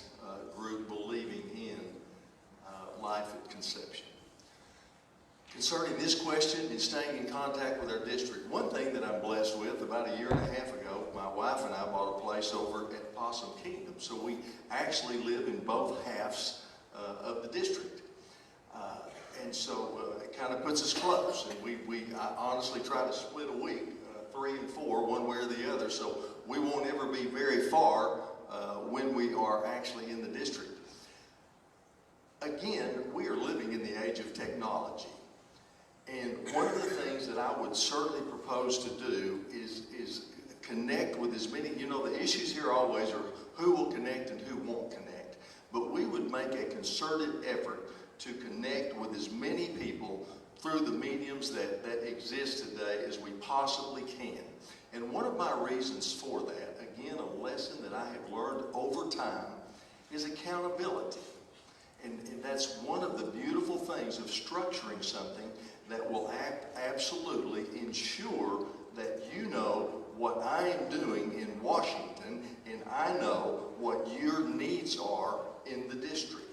group believing in life at conception. concerning this question and staying in contact with our district. One thing that I'm blessed with, about a year and a half ago, my wife and I bought a place over at Possum Kingdom. So we actually live in both halves of the district. And so it kind of puts us close. And I honestly try to split a week, 3 and 4, one way or the other. So we won't ever be very far when we are actually in the district. Again, we are living in the age of technology. And one of the things that I would certainly propose to do is connect with as many, the issues here always are who will connect and who won't connect. But we would make a concerted effort to connect with as many people through the mediums that exist today as we possibly can. And one of my reasons for that, again, a lesson that I have learned over time, is accountability. And that's one of the beautiful things of structuring something that will absolutely ensure that you know what I am doing in Washington, and I know what your needs are in the district.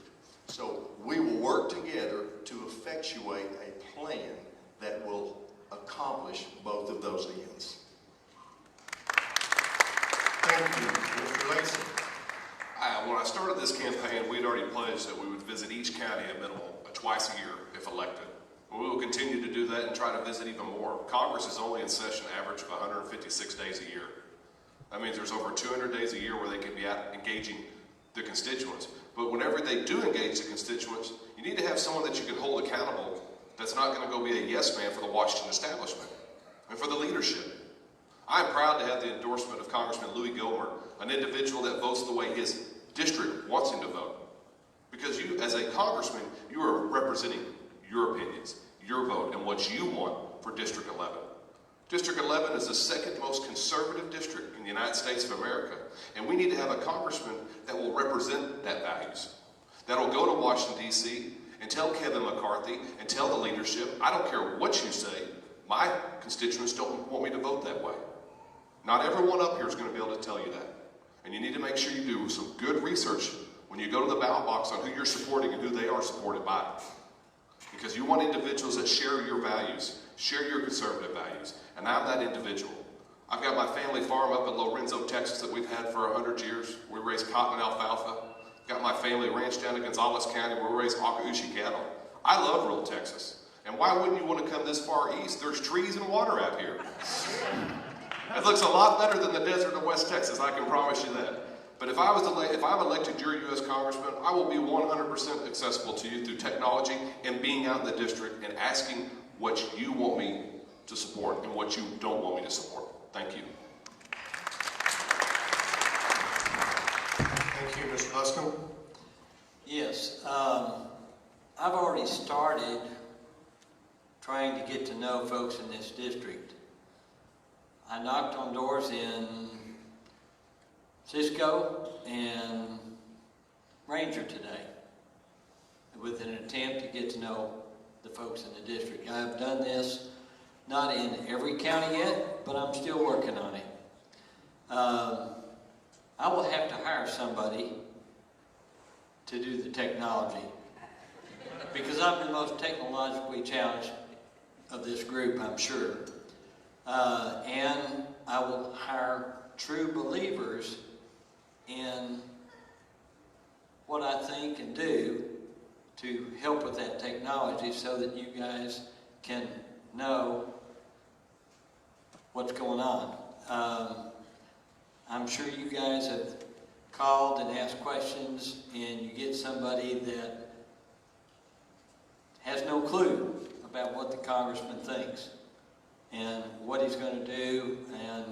So we will work together to effectuate a plan that will accomplish both of those ends. Thank you. Mr. Lacy. When I started this campaign, we'd already pledged that we would visit each county a minimum twice a year if elected. We will continue to do that and try to visit even more. Congress is only in session average of 156 days a year. That means there's over 200 days a year where they can be out engaging the constituents. But whenever they do engage the constituents, you need to have someone that you can hold accountable that's not going to go be a yes man for the Washington establishment and for the leadership. I'm proud to have the endorsement of Congressman Louis Gilmer, an individual that votes the way his district wants him to vote. Because you, as a congressman, you are representing your opinions, your vote, and what you want for District 11. District 11 is the second most conservative district in the United States of America, and we need to have a congressman that will represent that values, that will go to Washington, D.C., and tell Kevin McCarthy and tell the leadership, I don't care what you say, my constituents don't want me to vote that way. Not everyone up here is going to be able to tell you that. And you need to make sure you do some good research when you go to the ballot box on who you're supporting and who they are supported by. Because you want individuals that share your values, share your conservative values. And I'm that individual. I've got my family farm up in Lorenzo, Texas that we've had for 100 years. We raise cotton and alfalfa. Got my family ranch down in Gonzales County where we raise Akaushi cattle. I love rural Texas. And why wouldn't you want to come this far east? There's trees and water out here. It looks a lot better than the desert of West Texas, I can promise you that. But if I'm elected your U.S. Congressman, I will be 100% accessible to you through technology and being out in the district and asking what you want me to support and what you don't want me to support. Thank you. Thank you, Mr. Luscombe. Yes, I've already started trying to get to know folks in this district. I knocked on doors in Cisco and Ranger today with an attempt to get to know the folks in the district. I've done this not in every county yet, but I'm still working on it. I will have to hire somebody to do the technology because I'm the most technologically challenged of this group, I'm sure. And I will hire true believers in what I think and do to help with that technology so that you guys can know what's going on. I'm sure you guys have called and asked questions and you get somebody that has no clue about what the congressman thinks and what he's going to do, and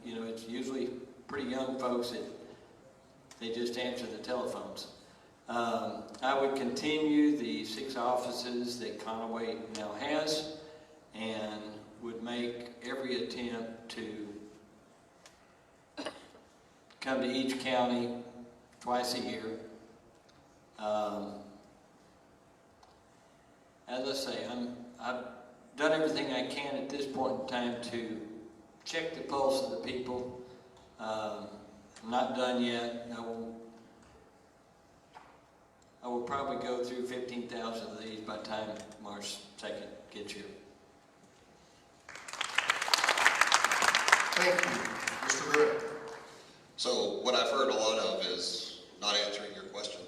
you know, it's usually pretty young folks that they just answer the telephones. I would continue the 6 offices that Conway now has and would make every attempt to come to each county twice a year. As I say, I've done everything I can at this point in time to check the pulse of the people. I'm not done yet. I will probably go through 15,000 of these by the time March 2nd get you. Thank you. Mr. Britt. So what I've heard a lot of is not answering your question.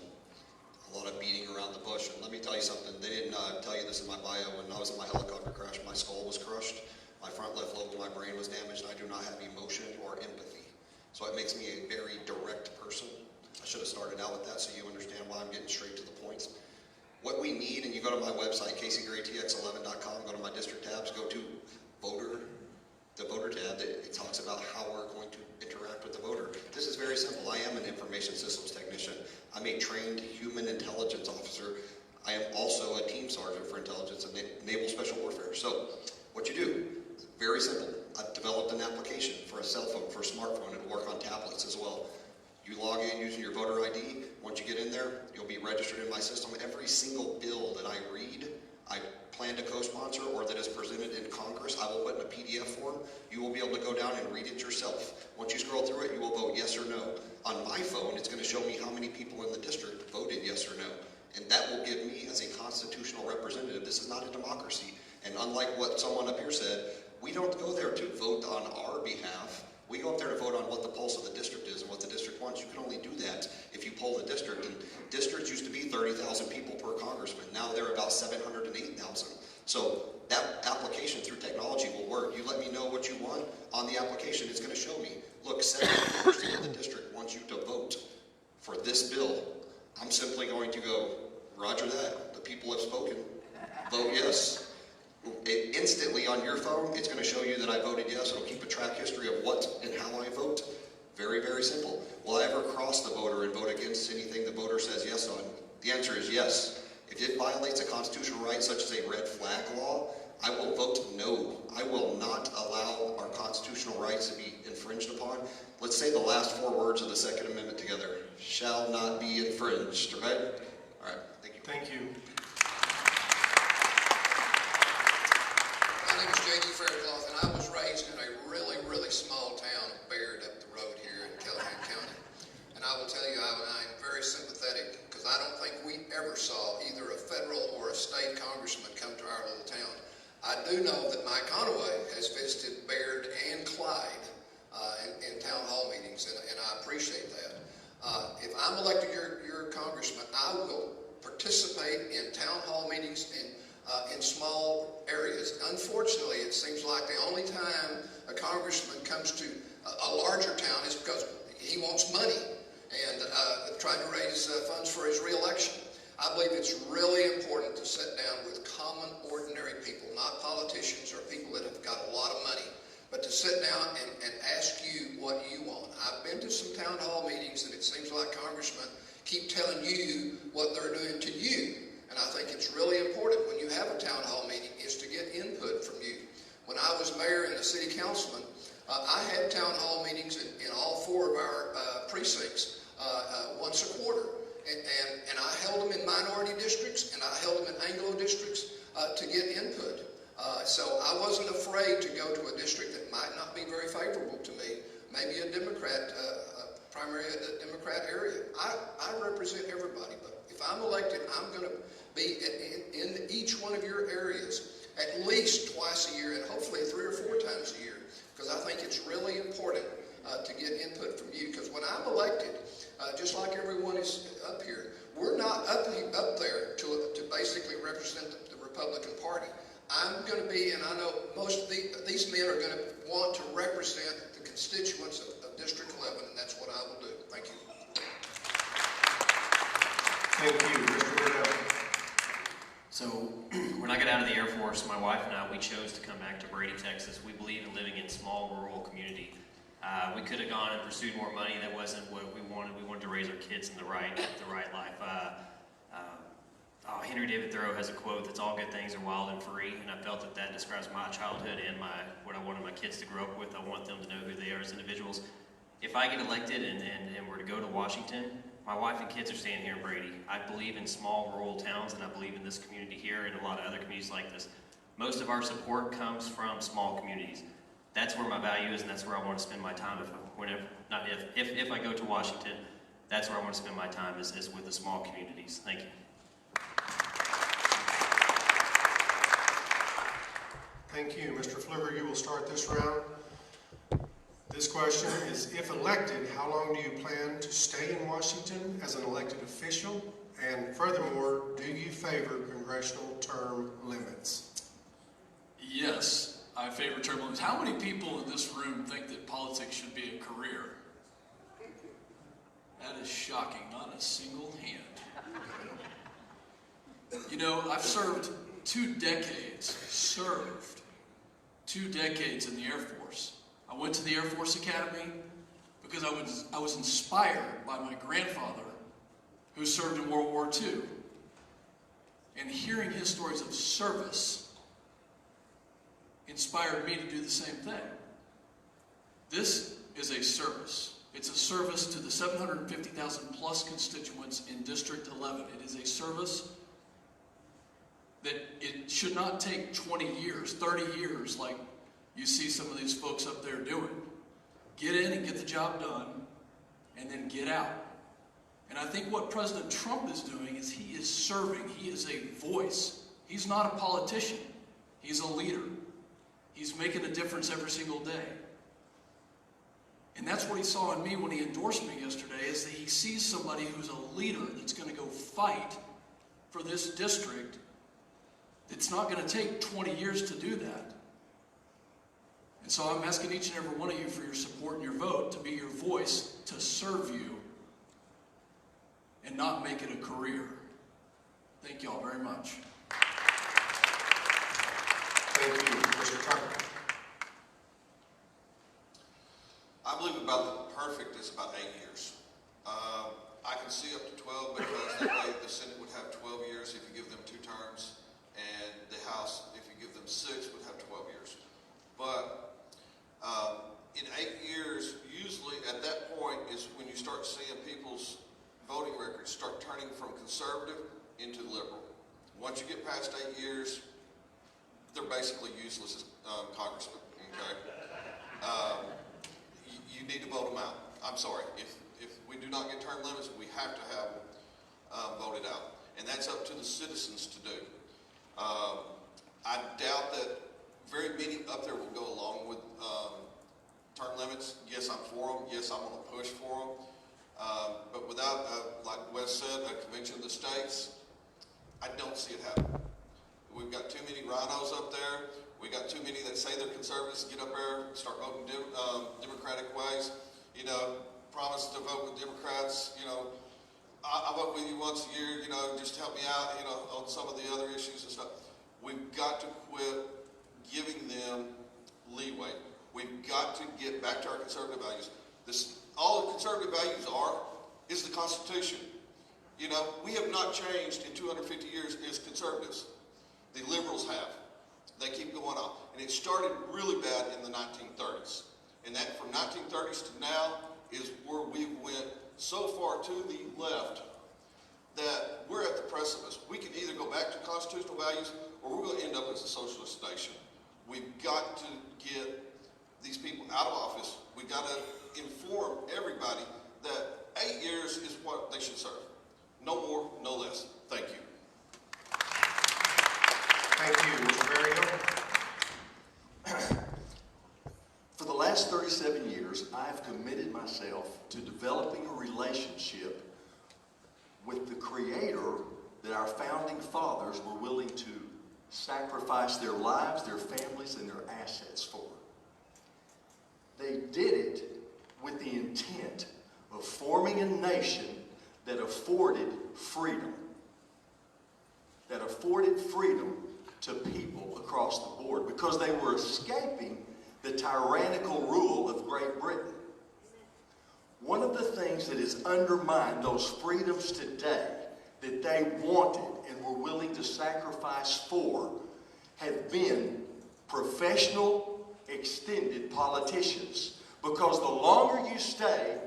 A lot of beating around the bush. And let me tell you something. They didn't tell you this in my bio. When I was in my helicopter crash, my skull was crushed. My front left lobe of my brain was damaged. And I do not have emotion or empathy. So it makes me a very direct person. I should have started out with that so you understand why I'm getting straight to the points. What we need, and you go to my website, CaseyGrayTX11.com, go to my district tabs, go to the voter tab, it talks about how we're going to interact with the voter. This is very simple. I am an information systems technician. I'm a trained human intelligence officer. I am also a team sergeant for intelligence and naval special warfare. So what you do, very simple. I've developed an application for a cell phone, for a smartphone. It'll work on tablets as well. You log in using your voter ID. Once you get in there, you'll be registered in my system. Every single bill that I read, I plan to co-sponsor, or that is presented in Congress, I will put in a PDF form. You will be able to go down and read it yourself. Once you scroll through it, you will vote yes or no. On my phone, it's going to show me how many people in the district voted yes or no. And that will give me, as a constitutional representative, this is not a democracy. And unlike what someone up here said, we don't go there to vote on our behalf. We go up there to vote on what the pulse of the district is and what the district wants. You can only do that if you poll the district. And districts used to be 30,000 people per congressman. Now they're about 708,000. So that application through technology will work. You let me know what you want on the application. It's going to show me, look, 70% of the district wants you to vote for this bill. I'm simply going to go, roger that. The people have spoken. Vote yes. Instantly on your phone, it's going to show you that I voted yes. It'll keep a track history of what and how I vote. Very, very simple. Will I ever cross the voter and vote against anything the voter says yes on? The answer is yes. If it violates a constitutional right, such as a red flag law, I will vote no. I will not allow our constitutional rights to be infringed upon. Let's say the last 4 words of the Second Amendment together. Shall not be infringed, right? All right, thank you. Thank you. My name is J.D. Faircloth, and I was raised in a really, really small town of Baird up the road here in Callahan County. And I will tell you, I am very sympathetic, because I don't think we ever saw either a federal or a state congressman come to our little town. I do know that Mike Conaway has visited Baird and Clyde in town hall meetings, and I appreciate that. If I'm elected your congressman, I will participate in town hall meetings in small areas. Unfortunately, it seems like the only time a congressman comes to a larger town is because he wants money and trying to raise funds for his reelection. I believe it's really important to sit down with common, ordinary people, not politicians or people that have got a lot of money, but to sit down and ask you what you want. I've been to some town hall meetings, and it seems like congressmen keep telling you what they're doing to you. And I think it's really important when you have a town hall meeting is to get input from you. When I was mayor and a city councilman, I had town hall meetings in all 4 of our precincts once a quarter. And I held them in minority districts, and I held them in Anglo districts to get input. So I wasn't afraid to go to a district that might not be very favorable to me, maybe a Democrat, primarily a Democrat area. I represent everybody, but if I'm elected, I'm going to be in each one of your areas at least twice a year, and hopefully 3 or 4 times a year, because I think it's really important to get input from you. Because when I'm elected, just like everyone is up here, we're not up there to basically represent the Republican Party. I'm going to be, and I know most of these men are going to want to represent the constituents of District 11, and that's what I will do. Thank you. Thank you. Mr. Riddell. So when I got out of the Air Force, my wife and I, we chose to come back to Brady, Texas. We believe in living in small rural community. We could have gone and pursued more money. That wasn't what we wanted. We wanted to raise our kids in the right life. Henry David Thoreau has a quote that's all good things are wild and free, and I felt that describes my childhood and what I wanted my kids to grow up with. I want them to know who they are as individuals. If I get elected and were to go to Washington, my wife and kids are staying here in Brady. I believe in small rural towns, and I believe in this community here and a lot of other communities like this. Most of our support comes from small communities. That's where my value is, and that's where I want to spend my time. If I go to Washington, that's where I want to spend my time is with the small communities. Thank you. Thank you. Mr. Pfluger, you will start this round. This question is, if elected, how long do you plan to stay in Washington as an elected official? And furthermore, do you favor congressional term limits? Yes, I favor term limits. How many people in this room think that politics should be a career? That is shocking. Not a single hand. You know, I've served 2 decades in the Air Force. I went to the Air Force Academy because I was inspired by my grandfather who served in World War II. And hearing his stories of service inspired me to do the same thing. This is a service. It's a service to the 750,000 plus constituents in District 11. It is a service that it should not take 20 years, 30 years like you see some of these folks up there doing. Get in and get the job done, and then get out. And I think what President Trump is doing is he is serving. He is a voice. He's not a politician. He's a leader. He's making a difference every single day. And that's what he saw in me when he endorsed me yesterday, is that he sees somebody who's a leader that's going to go fight for this district. It's not going to take 20 years to do that. And so I'm asking each and every one of you for your support and your vote to be your voice, to serve you, and not make it a career. Thank you all very much. Thank you. Mr. Tucker. I believe about the perfect is about 8 years. I can see up to 12 because that way the Senate would have 12 years if you give them 2 terms, and the House, if you give them 6, would have 12 years. But in 8 years, usually at that point is when you start seeing people's voting records start turning from conservative into liberal. Once you get past 8 years, they're basically useless as congressmen, okay? You need to vote them out. I'm sorry. If we do not get term limits, we have to have them voted out. And that's up to the citizens to do. I doubt that very many up there will go along with term limits. Yes, I'm for them. Yes, I'm going to push for them. But without, like Wes said, a convention of the states, I don't see it happen. We've got too many rhinos up there. We got too many that say they're conservatives, get up there, start voting Democratic ways. You know, promise to vote with Democrats. You know, I vote with you once a year. You know, just help me out. You know, on some of the other issues and stuff. We've got to quit giving them leeway. We've got to get back to our conservative values. All the conservative values is the Constitution. You know, we have not changed in 250 years as conservatives. The liberals have. They keep going on. And it started really bad in the 1930s. And that from 1930s to now is where we went so far to the left that we're at the precipice. We can either go back to constitutional values or we're going to end up as a socialist nation. We've got to get these people out of office. We've got to inform everybody that 8 years is what they should serve. No more, no less. Thank you. Thank you. Mr. Berryhill. For the last 37 years, I've committed myself to developing a relationship with the Creator that our founding fathers were willing to sacrifice their lives, their families, and their assets for. They did it with the intent of forming a nation that afforded freedom. That afforded freedom to people across the board because they were escaping the tyrannical rule of Great Britain. One of the things that has undermined those freedoms today that they wanted and were willing to sacrifice for have been professional, extended politicians. Because the longer you stay,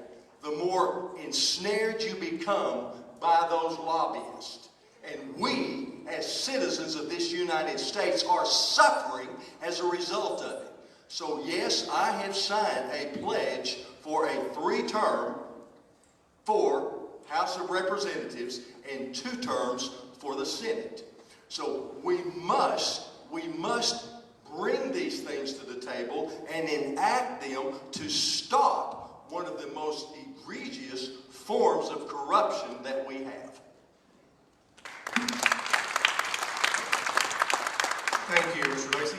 the more ensnared you become by those lobbyists. And we, as citizens of this United States, are suffering as a result of it. So yes, I have signed a pledge for a 3-term for House of Representatives and 2 terms for the Senate. So we must bring these things to the table and enact them to stop one of the most egregious forms of corruption that we have. Thank you, Mr. Lacey.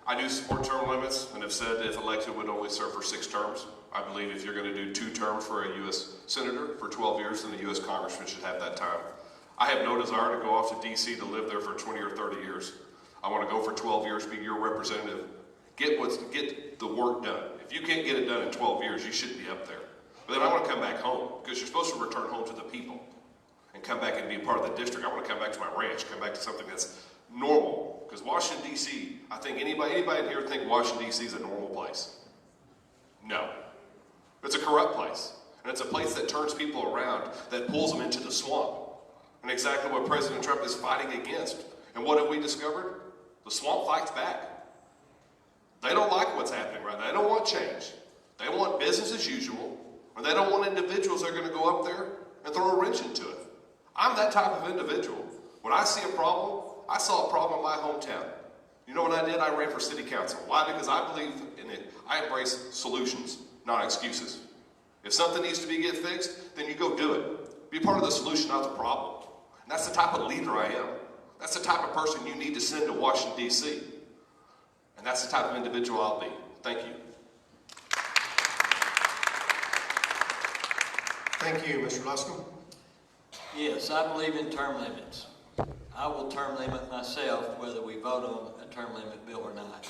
I do support term limits and have said that if elected would only serve for 6 terms. I believe if you're going to do 2 terms for a U.S. Senator for 12 years, then a U.S. Congressman should have that time. I have no desire to go off to D.C. to live there for 20 or 30 years. I want to go for 12 years, be your representative, get the work done. If you can't get it done in 12 years, you shouldn't be up there. But then I want to come back home, because you're supposed to return home to the people and come back and be a part of the district. I want to come back to my ranch, come back to something that's normal. Because Washington, D.C., I think anybody in here think Washington, D.C. is a normal place? No. It's a corrupt place. And it's a place that turns people around, that pulls them into the swamp. And exactly what President Trump is fighting against. And what have we discovered? The swamp fights back. They don't like what's happening right now. They don't want change. They want business as usual. And they don't want individuals that are going to go up there and throw a wrench into it. I'm that type of individual. When I see a problem, I saw a problem in my hometown. You know what I did? I ran for city council. Why? Because I believe in it. I embrace solutions, not excuses. If something needs to get fixed, then you go do it. Be part of the solution, not the problem. And that's the type of leader I am. That's the type of person you need to send to Washington, D.C. And that's the type of individual I'll be. Thank you. Thank you, Mr. Luscombe. Yes, I believe in term limits. I will term limit myself whether we vote on a term limit bill or not.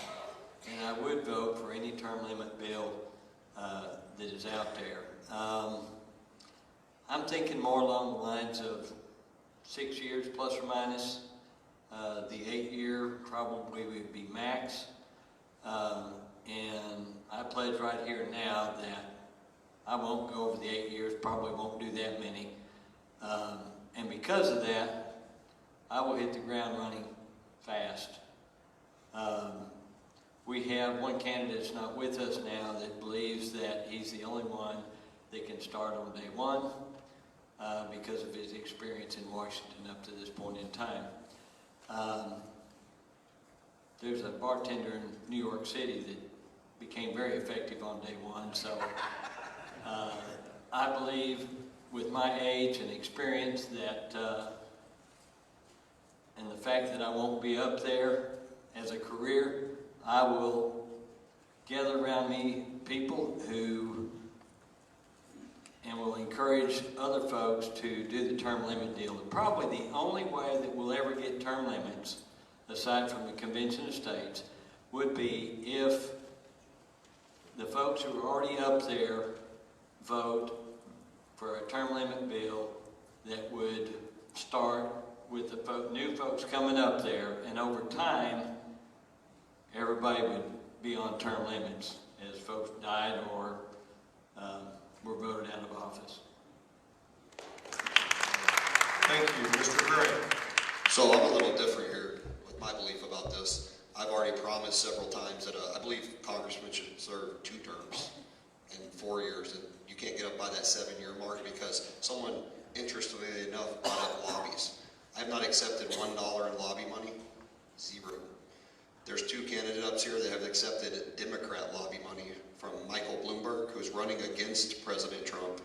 And I would vote for any term limit bill that is out there. I'm thinking more along the lines of 6 years plus or minus. The 8-year probably would be max. And I pledge right here now that I won't go over the 8 years, probably won't do that many. And because of that, I will hit the ground running fast. We have one candidate that's not with us now that believes that he's the only one that can start on day one because of his experience in Washington up to this point in time. There's a bartender in New York City that became very effective on day one, so I believe with my age and experience that and the fact that I won't be up there as a career, I will gather around me people who and will encourage other folks to do the term limit deal. Probably the only way that we'll ever get term limits, aside from the Convention of States, would be if the folks who are already up there vote for a term limit bill that would start with the new folks coming up there, and over time, everybody would be on term limits as folks died or were voted out of office. Thank you, Mr. Gray. So I'm a little different here with my belief about this. I've already promised several times that I believe congressmen should serve 2 terms in 4 years, and you can't get up by that 7-year mark because someone, interestingly enough, brought up lobbies. I have not accepted $1 in lobby money, 0. There's 2 candidates here that have accepted Democrat lobby money, from Michael Bloomberg, who's running against President Trump,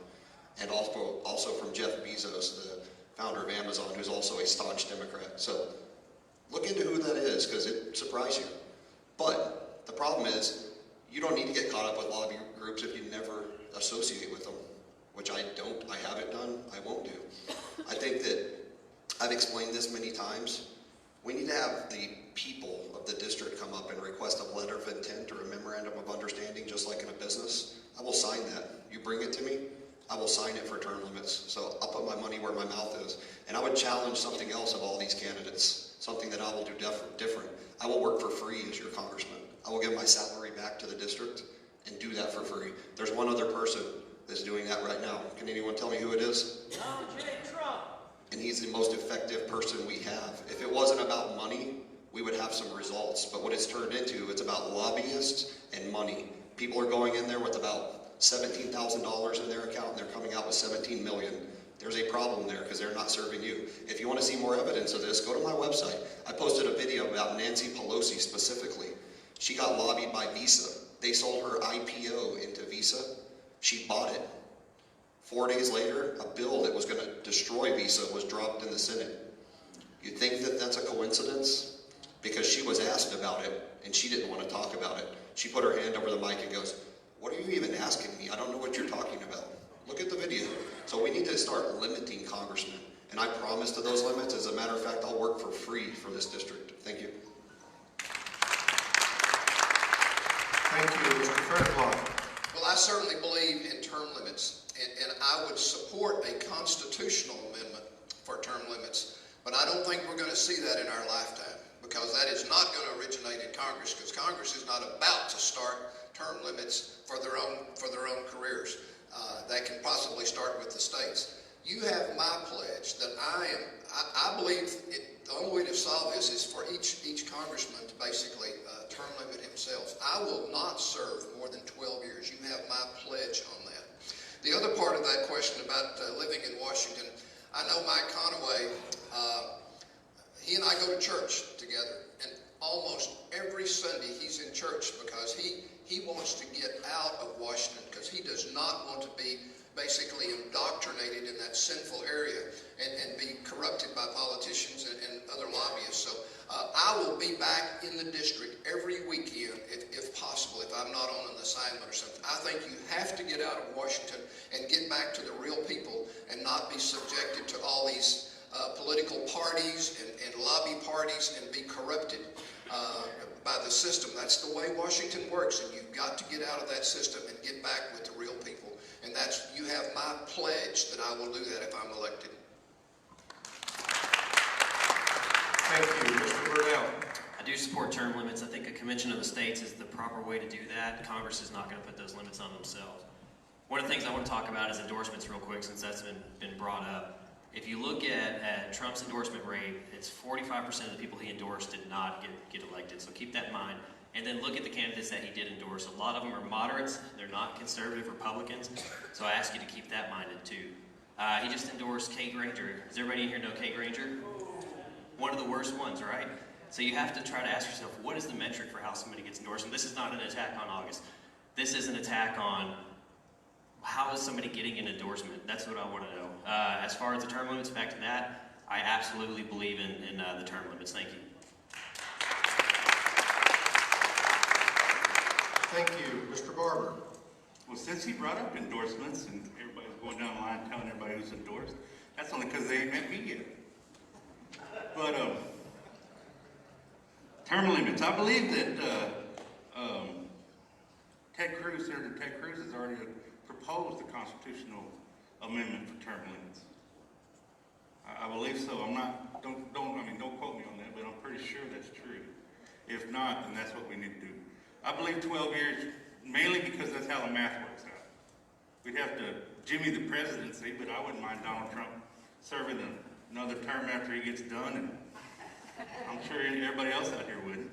and also from Jeff Bezos, the founder of Amazon, who's also a staunch Democrat. So look into who that is, because it surprised you. But the problem is, you don't need to get caught up with lobby groups if you never associate with them, which I don't. I haven't done. I won't do. I think that I've explained this many times. We need to have the people of the district come up and request a letter of intent or a memorandum of understanding, just like in a business. I will sign that. You bring it to me, I will sign it for term limits. So I'll put my money where my mouth is. And I would challenge something else of all these candidates, something that I will do different. I will work for free as your congressman. I will give my salary back to the district and do that for free. There's one other person that's doing that right now. Can anyone tell me who it is? Donald J. Trump. And he's the most effective person we have. If it wasn't about money, we would have some results. But what it's turned into, it's about lobbyists and money. People are going in there with about $17,000 in their account, and they're coming out with $17 million. There's a problem there because they're not serving you. If you want to see more evidence of this, go to my website. I posted a video about Nancy Pelosi specifically. She got lobbied by Visa. They sold her IPO into Visa. She bought it. 4 days later, a bill that was going to destroy Visa was dropped in the Senate. You think that that's a coincidence? Because she was asked about it, and she didn't want to talk about it. She put her hand over the mic and goes, "What are you even asking me? I don't know what you're talking about. Look at the video." So we need to start limiting congressmen. And I promise to those limits. As a matter of fact, I'll work for free for this district. Thank you. Thank you, Mr. Fairclough. Well, I certainly believe in term limits, and I would support a constitutional amendment for term limits. But I don't think we're going to see that in our lifetime, because that is not going to originate in Congress, because Congress is not about to start term limits for their own careers. That can possibly start with the states. You have my pledge that I believe the only way to solve this is for each congressman to basically term limit himself. I will not serve more than 12 years. You have my pledge on that. The other part of that question about living in Washington, I know Mike Conaway, he and I go to church together, and almost every Sunday he's in church because he wants to get out of Washington, because he does not want to be basically indoctrinated in that sinful area and be corrupted by politicians and other lobbyists. So I will be back in the district every weekend if possible, if I'm not on an assignment or something. I think you have to get out of Washington and get back to the real people and not be subjected to all these political parties and lobby parties and be corrupted by the system. That's the way Washington works, and you've got to get out of that system and get back with the real people. And you have my pledge that I will do that if I'm elected. Thank you, Mr. Burdell. I do support term limits. I think a convention of the states is the proper way to do that. Congress is not going to put those limits on themselves. One of the things I want to talk about is endorsements real quick, since that's been brought up. If you look at Trump's endorsement rate, it's 45% of the people he endorsed did not get elected. So keep that in mind. And then look at the candidates that he did endorse. A lot of them are moderates. They're not conservative Republicans. So I ask you to keep that minded too. He just endorsed Kate Granger. Does everybody in here know Kate Granger? One of the worst ones, right? So you have to try to ask yourself, what is the metric for how somebody gets endorsed? And this is not an attack on August. This is an attack on how is somebody getting an endorsement. That's what I want to know. As far as the term limits, back to that, I absolutely believe in the term limits. Thank you. Thank you. Mr. Barber. Well, since he brought up endorsements and everybody's going down the line telling everybody who's endorsed, that's only because they ain't met me yet. But term limits. I believe that Senator Ted Cruz has already proposed a constitutional amendment for term limits. I believe so. I'm not. Don't quote me on that, but I'm pretty sure that's true. If not, then that's what we need to do. I believe 12 years, mainly because that's how the math works out. We'd have to jimmy the presidency, but I wouldn't mind Donald Trump serving another term after he gets done, and I'm sure everybody else out here would.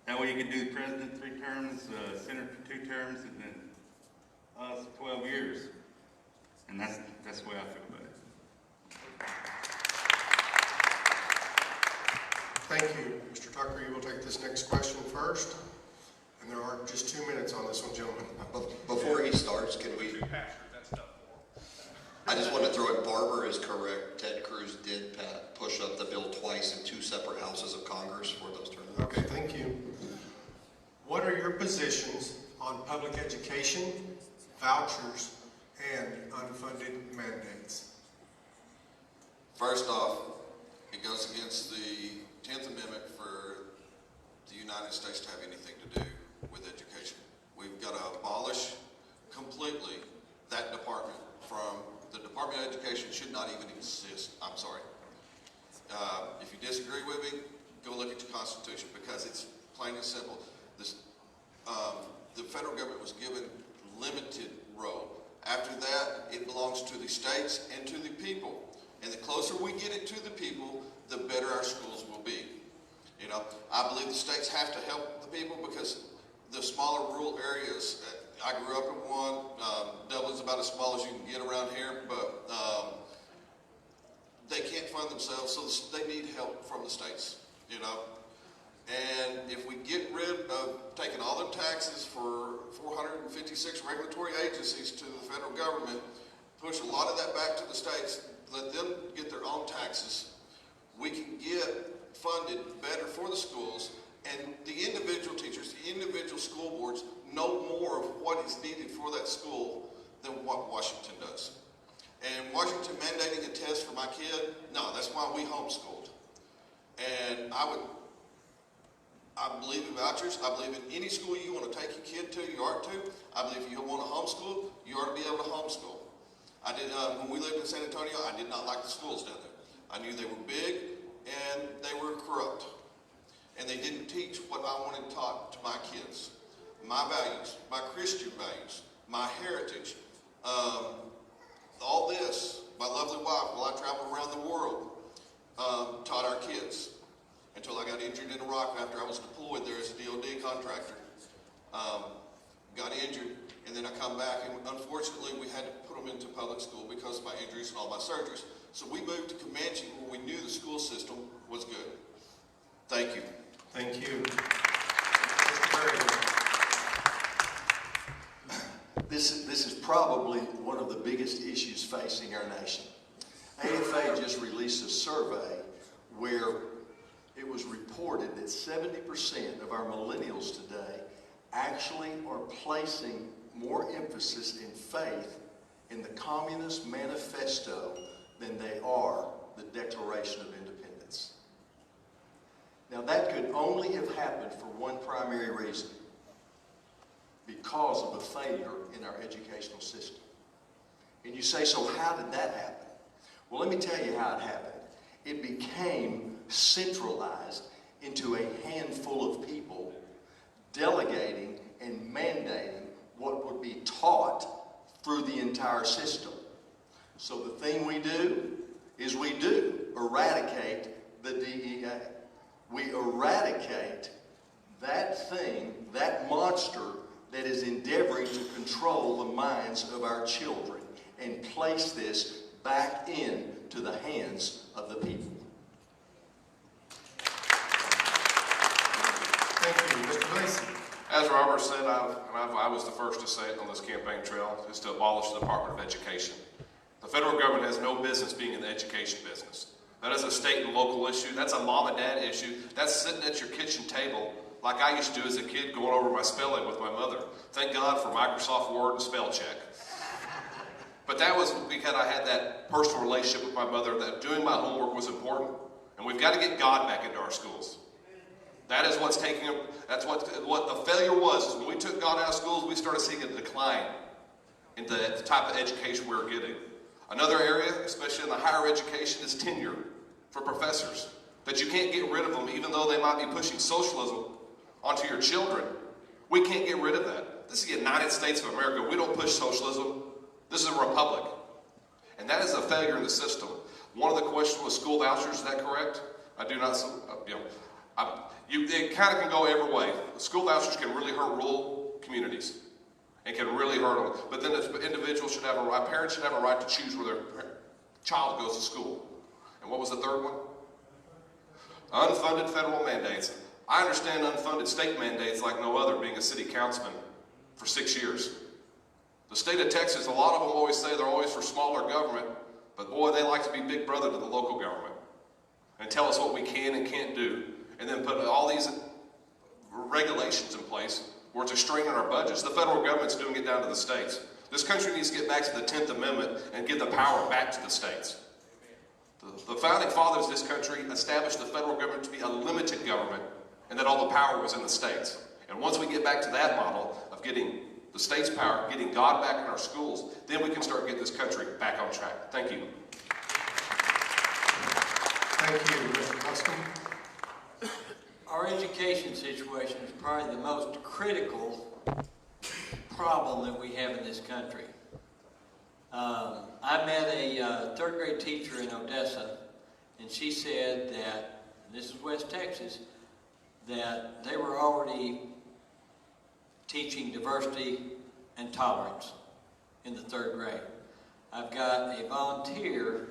That way you could do the president 3 terms, senator 2 terms, and then us 12 years. And that's the way I feel about it. Thank you. Mr. Tucker, you will take this next question first. And there are just 2 minutes on this one, gentlemen. Before he starts, can we... I just want to throw it. Barber is correct. Ted Cruz did push up the bill twice in 2 separate houses of Congress for those terms. Okay, thank you. What are your positions on public education, vouchers, and unfunded mandates? First off, it goes against the 10th Amendment for the United States to have anything to do with education. We've got to abolish completely that department. The Department of Education should not even exist. I'm sorry. If you disagree with me, go look at your Constitution, because it's plain and simple. The federal government was given limited role. After that, it belongs to the states and to the people. And the closer we get it to the people, the better our schools will be. You know, I believe the states have to help the people, because the smaller rural areas, I grew up in one, Dublin's about as small as you can get around here, but they can't fund themselves, so they need help from the states, you know. And if we get rid of taking all them taxes for 456 regulatory agencies to the federal government, push a lot of that back to the states, let them get their own taxes, we can get funded better for the schools, and the individual teachers, the individual school boards know more of what is needed for that school than what Washington does. And Washington mandating a test for my kid, no, that's why we homeschooled. And I believe in vouchers. I believe in any school you want to take your kid to, you ought to. I believe if you want to homeschool, you ought to be able to homeschool. I did, when we lived in San Antonio, I did not like the schools down there. I knew they were big and they were corrupt. And they didn't teach what I wanted taught to my kids. My values, my Christian values, my heritage, all this, my lovely wife, while I traveled around the world, taught our kids. Until I got injured in Iraq after I was deployed there as a DOD contractor. Got injured, and then I come back, and unfortunately we had to put them into public school because of my injuries and all my surgeries. So we moved to Comanche where we knew the school system was good. Thank you. Thank you. Mr. Berry. This is probably one of the biggest issues facing our nation. AFA just released a survey where it was reported that 70% of our millennials today actually are placing more emphasis in faith in the Communist Manifesto than they are the Declaration of Independence. Now that could only have happened for one primary reason: because of a failure in our educational system. And you say, so how did that happen? Well, let me tell you how it happened. It became centralized into a handful of people delegating and mandating what would be taught through the entire system. So the thing we do is we do eradicate the DEA. We eradicate that thing, that monster that is endeavoring to control the minds of our children and place this back into the hands of the people. Thank you. Mr. Lacey. As Robert said, I was the first to say it on this campaign trail, is to abolish the Department of Education. The federal government has no business being in the education business. That is a state and local issue. That's a mom and dad issue. That's sitting at your kitchen table like I used to do as a kid, going over my spelling with my mother. Thank God for Microsoft Word and spell check. But that was because I had that personal relationship with my mother, that doing my homework was important. And we've got to get God back into our schools. That is what's taking them. That's what the failure was. Is when we took God out of schools, we started seeing a decline in the type of education we were getting. Another area, especially in the higher education, is tenure for professors. That you can't get rid of them, even though they might be pushing socialism onto your children. We can't get rid of that. This is the United States of America. We don't push socialism. This is a republic. And that is a failure in the system. One of the questions was school vouchers. Is that correct? I do not. It kind of can go every way. School vouchers can really hurt rural communities. It can really hurt them. But then individuals should have a right, parents should have a right to choose where their child goes to school. And what was the third one? Unfunded federal mandates. I understand unfunded state mandates like no other, being a city councilman for 6 years. The state of Texas, a lot of them always say they're always for smaller government, but boy, they like to be big brother to the local government and tell us what we can and can't do, and then put all these regulations in place where it's a strain on our budgets. The federal government's doing it down to the states. This country needs to get back to the 10th Amendment and give the power back to the states. The founding fathers of this country established the federal government to be a limited government, and that all the power was in the states. And once we get back to that model of getting the state's power, getting God back in our schools, then we can start getting this country back on track. Thank you. Thank you, Mr. Custom. Our education situation is probably the most critical problem that we have in this country. I met a third grade teacher in Odessa, and she said that, and this is West Texas, that they were already teaching diversity and tolerance in the third grade. I've got a volunteer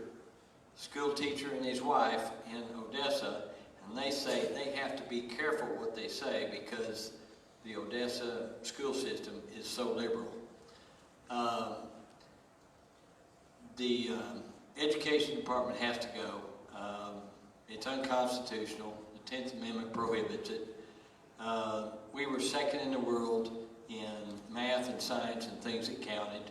school teacher and his wife in Odessa. And they say they have to be careful what they say because the Odessa school system is so liberal. The education department has to go. It's unconstitutional. The 10th Amendment prohibits it. We were second in the world in math and science and things that counted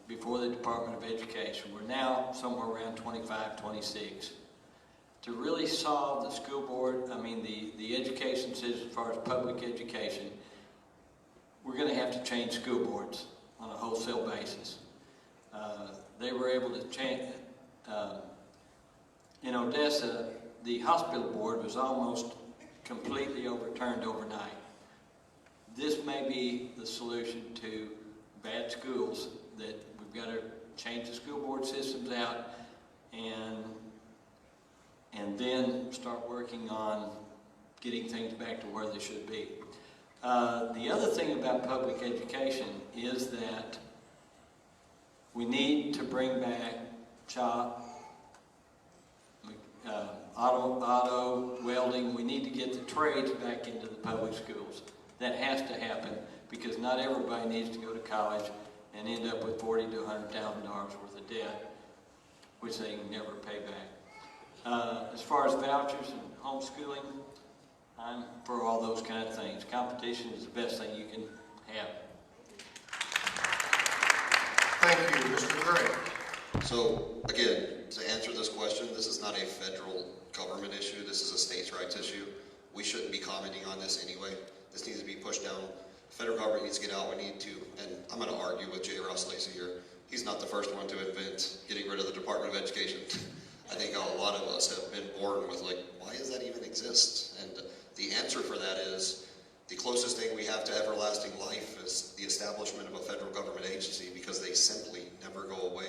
before the Department of Education. We're now somewhere around 25, 26. To really solve the school board, the education system as far as public education, we're going to have to change school boards on a wholesale basis. They were able to change. In Odessa, the hospital board was almost completely overturned overnight. This may be the solution to bad schools, that we've got to change the school board systems out and then start working on getting things back to where they should be. The other thing about public education is that we need to bring back CHOP, auto, welding. We need to get the trades back into the public schools. That has to happen because not everybody needs to go to college and end up with $40,000 to $100,000 worth of debt, which they can never pay back. As far as vouchers and homeschooling, I'm for all those kind of things. Competition is the best thing you can have. Thank you, Mr. Gray. So, again, to answer this question, this is not a federal government issue. This is a states' rights issue. We shouldn't be commenting on this anyway. This needs to be pushed down. The federal government needs to get out. We need to, and I'm going to argue with J. Ross Lacey here. He's not the first one to invent getting rid of the Department of Education. I think a lot of us have been born with, like, why does that even exist? And the answer for that is the closest thing we have to everlasting life is the establishment of a federal government agency, because they simply never go away.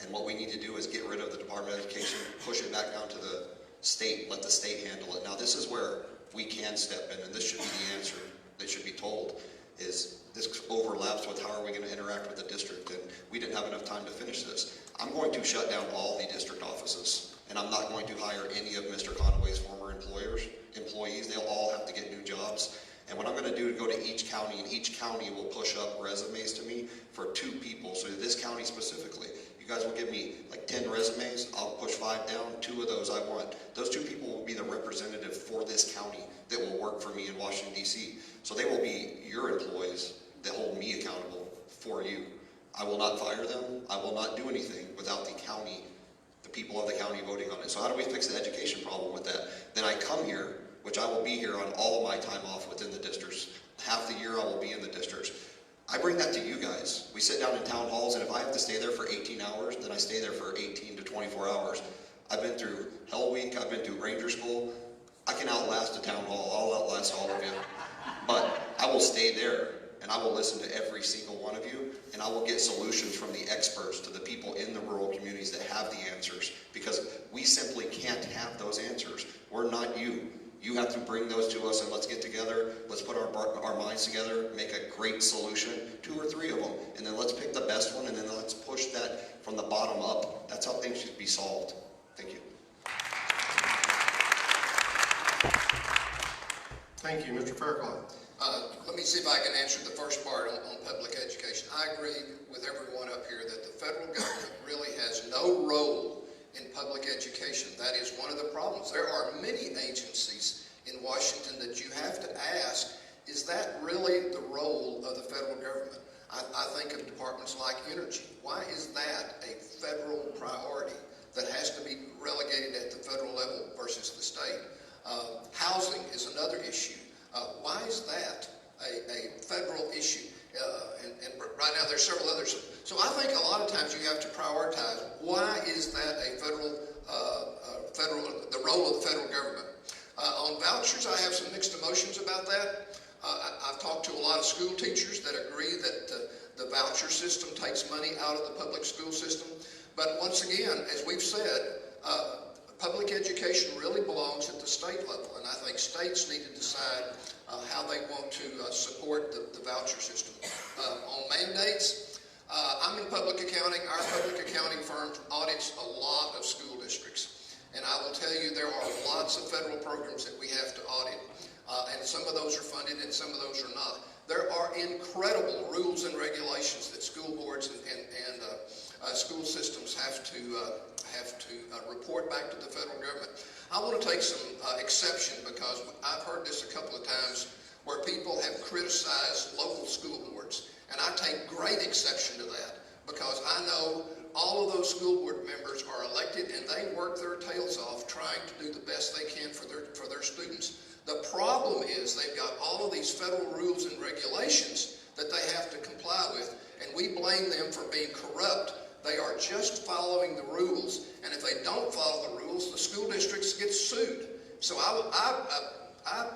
And what we need to do is get rid of the Department of Education, push it back down to the state, let the state handle it. Now, this is where we can step in, and this should be the answer that should be told, is this overlaps with how are we going to interact with the district, and we didn't have enough time to finish this. I'm going to shut down all the district offices, and I'm not going to hire any of Mr. Conaway's former employees. They'll all have to get new jobs. And what I'm going to do is go to each county, and each county will push up resumes to me for 2 people. So this county specifically, you guys will give me like 10 resumes. I'll push 5 down. 2 of those I want. Those 2 people will be the representative for this county that will work for me in Washington, D.C. So they will be your employees that hold me accountable for you. I will not fire them. I will not do anything without the county, the people of the county voting on it. So how do we fix the education problem with that? Then I come here, which I will be here on all of my time off within the districts. Half the year I will be in the districts. I bring that to you guys. We sit down in town halls, and if I have to stay there for 18 hours, then I stay there for 18 to 24 hours. I've been through Hell Week. I've been through Ranger School. I can outlast a town hall. I'll outlast all of you. But I will stay there, and I will listen to every single one of you, and I will get solutions from the experts to the people in the rural communities that have the answers, because we simply can't have those answers. We're not you. You have to bring those to us, and let's get together. Let's put our minds together, make a great solution, 2 or 3 of them, and then let's pick the best one, and then let's push that from the bottom up. That's how things should be solved. Thank you. Thank you, Mr. Fairclough. Let me see if I can answer the first part on public education. I agree with everyone up here that the federal government really has no role in public education. That is one of the problems. There are many agencies in Washington that you have to ask, is that really the role of the federal government? I think of departments like energy. Why is that a federal priority that has to be relegated at the federal level versus the state? Housing is another issue. Why is that a federal issue? And right now there's several others. So I think a lot of times you have to prioritize, why is that a the role of the federal government? On vouchers, I have some mixed emotions about that. I've talked to a lot of school teachers that agree that the voucher system takes money out of the public school system. But once again, as we've said, public education really belongs at the state level, and I think states need to decide how they want to support the voucher system. On mandates, I'm in public accounting. Our public accounting firm audits a lot of school districts. and I will tell you there are lots of federal programs that we have to audit, and some of those are funded and some of those are not. There are incredible rules and regulations that school boards and school systems have to report back to the federal government. I want to take some exception because I've heard this a couple of times where people have criticized local school boards, and I take great exception to that because I know all of those school board members are elected and they work their tails off trying to do the best they can for their students. The problem is they've got all of these federal rules and regulations that they have to comply with, and we blame them for being corrupt. They are just following the rules, and if they don't follow the rules, the school districts get sued. So I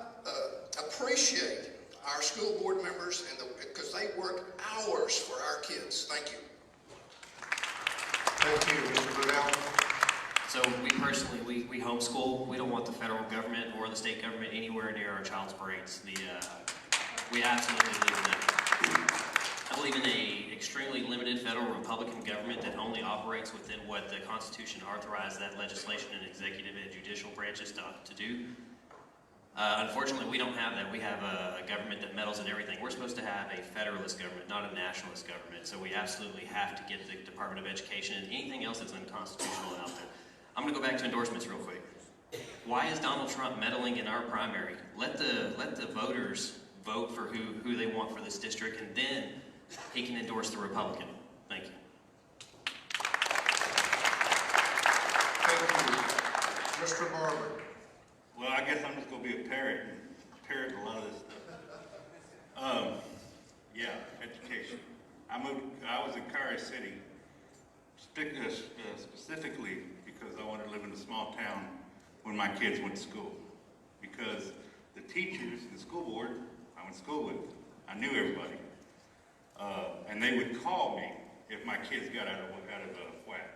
appreciate our school board members because they work hours for our kids. Thank you. Thank you, Mr. Brunel. So we personally, we homeschool. We don't want the federal government or the state government anywhere near our child's brains. We absolutely believe in that. I believe in an extremely limited federal Republican government that only operates within what the Constitution authorized that legislation and executive and judicial branches to do. Unfortunately, we don't have that. We have a government that meddles in everything. We're supposed to have a federalist government, not a nationalist government. So we absolutely have to get the Department of Education and anything else that's unconstitutional out there. I'm going to go back to endorsements real quick. Why is Donald Trump meddling in our primary? Let the voters vote for who they want for this district, and then he can endorse the Republican. Thank you. Thank you. Mr. Barber. Well, I guess I'm just going to be a parrot and parrot a lot of this stuff. Yeah, education. I was in Kara City specifically because I wanted to live in a small town when my kids went to school. Because the teachers, the school board I went to school with, I knew everybody. And they would call me if my kids got out of whack.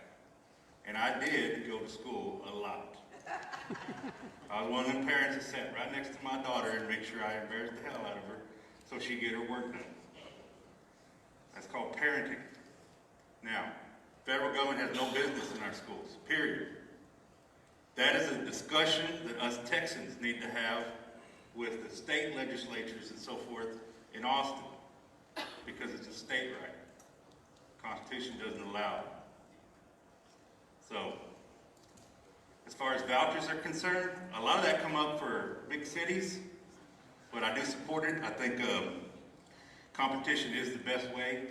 And I did go to school a lot. I was one of them parents that sat right next to my daughter and make sure I embarrassed the hell out of her so she'd get her work done. That's called parenting. Now, federal government has no business in our schools, period. That is a discussion that us Texans need to have with the state legislatures and so forth in Austin, because it's a state right. The Constitution doesn't allow it. So, as far as vouchers are concerned, a lot of that come up for big cities, but I do support it. I think competition is the best way.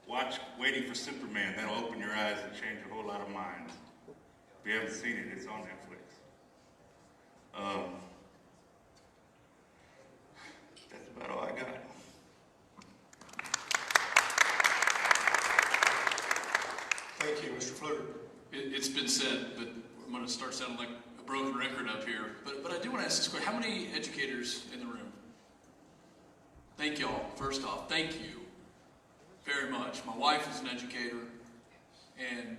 Watch Waiting for Superman. That'll open your eyes and change a whole lot of minds. If you haven't seen it, it's on Netflix. That's about all I got. Thank you, Mr. Fluter. It's been said, but I'm going to start sounding like a broken record up here. But I do want to ask this question. How many educators in the room? Thank y'all. First off, thank you very much. My wife is an educator, and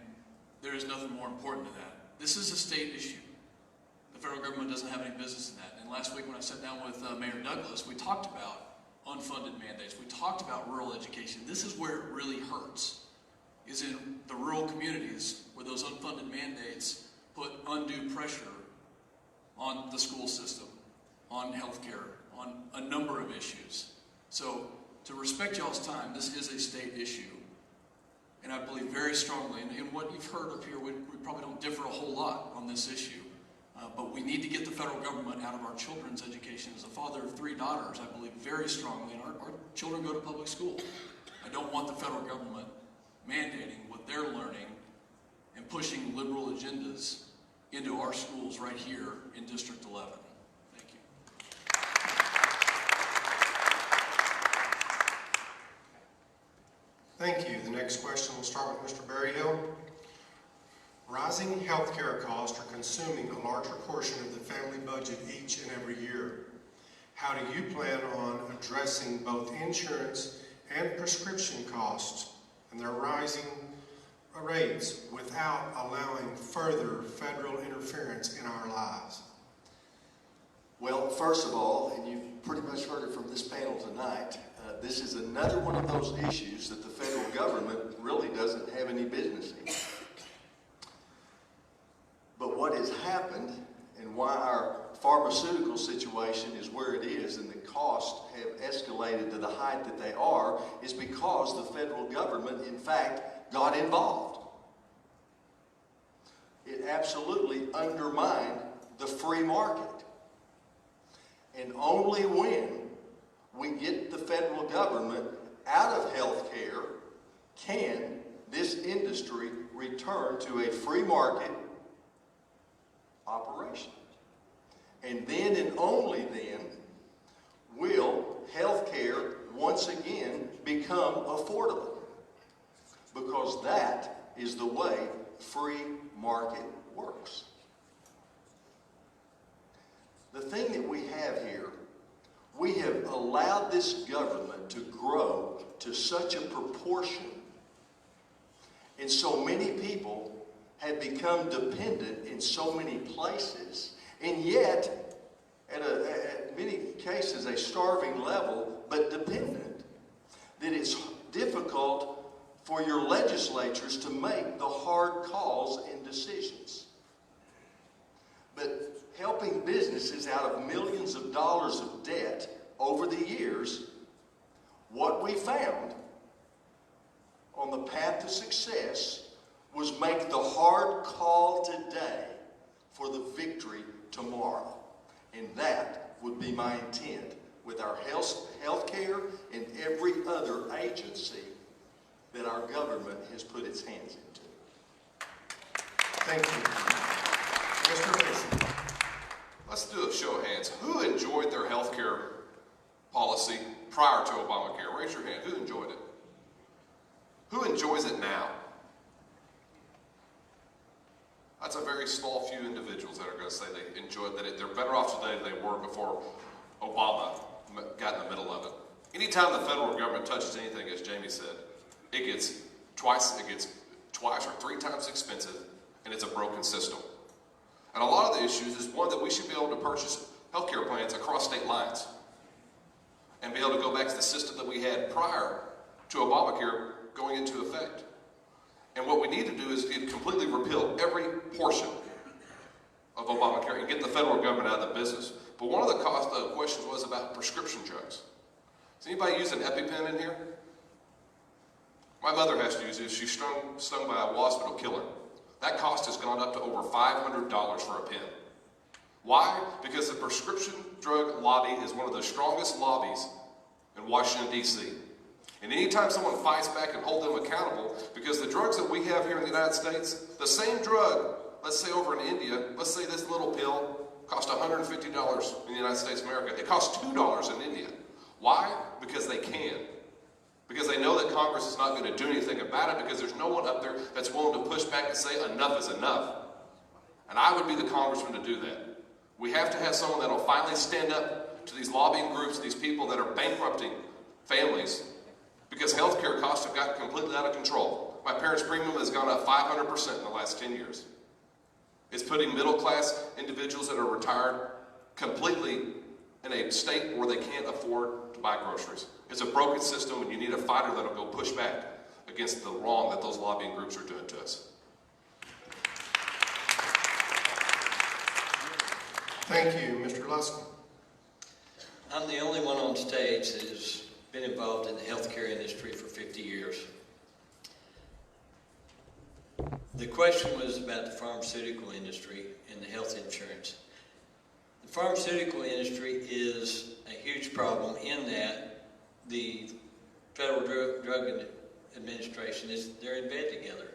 there is nothing more important to that. This is a state issue. The federal government doesn't have any business in that. And last week when I sat down with Mayor Douglas, we talked about unfunded mandates. We talked about rural education. This is where it really hurts, is in the rural communities where those unfunded mandates put undue pressure on the school system, on healthcare, on a number of issues. So to respect y'all's time, this is a state issue. And I believe very strongly, in what you've heard up here, we probably don't differ a whole lot on this issue. But we need to get the federal government out of our children's education. As a father of 3 daughters, I believe very strongly, and our children go to public school. I don't want the federal government mandating what they're learning and pushing liberal agendas into our schools right here in District 11. Thank you. Thank you. The next question will start with Mr. Berryhill. Rising healthcare costs are consuming a larger portion of the family budget each and every year. How do you plan on addressing both insurance and prescription costs and their rising rates without allowing further federal interference in our lives? Well, first of all, and you've pretty much heard it from this panel tonight, this is another one of those issues that the federal government really doesn't have any business in. But what has happened and why our pharmaceutical situation is where it is and the costs have escalated to the height that they are is because the federal government, in fact, got involved. It absolutely undermined the free market. And only when we get the federal government out of health care can this industry return to a free market operation. And then and only then will health care once again become affordable. Because that is the way free market works. The thing that we have here, we have allowed this government to grow to such a proportion, and so many people have become dependent in so many places, and yet, at many cases, a starving level, but dependent, that it's difficult for your legislatures to make the hard calls and decisions. But helping businesses out of millions of dollars of debt over the years, what we found on the path to success was make the hard call today for the victory tomorrow. And that would be my intent with our health care and every other agency that our government has put its hands into. Thank you. Mr. Mason. Let's do a show of hands. Who enjoyed their health care policy prior to Obamacare? Raise your hand. Who enjoyed it? Who enjoys it now? That's a very small few individuals that are going to say they enjoyed that. They're better off today than they were before Obama got in the middle of it. Anytime the federal government touches anything, as Jamie said, it gets twice or three times expensive, and it's a broken system. And a lot of the issues is one that we should be able to purchase healthcare plans across state lines and be able to go back to the system that we had prior to Obamacare going into effect. And what we need to do is completely repeal every portion of Obamacare and get the federal government out of the business. But one of the questions was about prescription drugs. Does anybody use an EpiPen in here? My mother has to use it. She's stung by a wasp, it'll kill her. That cost has gone up to over $500 for a pen. Why? Because the prescription drug lobby is one of the strongest lobbies in Washington, D.C. And anytime someone fights back and hold them accountable, because the drugs that we have here in the United States, the same drug, let's say over in India, let's say this little pill cost $150 in the United States of America. It costs $2 in India. Why? Because they can. Because they know that Congress is not going to do anything about it, because there's no one up there that's willing to push back and say enough is enough. And I would be the congressman to do that. We have to have someone that will finally stand up to these lobbying groups, these people that are bankrupting families, because healthcare costs have gotten completely out of control. My parents' premium has gone up 500% in the last 10 years. It's putting middle-class individuals that are retired completely in a state where they can't afford to buy groceries. It's a broken system, and you need a fighter that will go push back against the wrong that those lobbying groups are doing to us. Thank you. Mr. Luskin. I'm the only one on stage that has been involved in the healthcare industry for 50 years. The question was about the pharmaceutical industry and the health insurance. The pharmaceutical industry is a huge problem in that the Federal Drug Administration they're in bed together.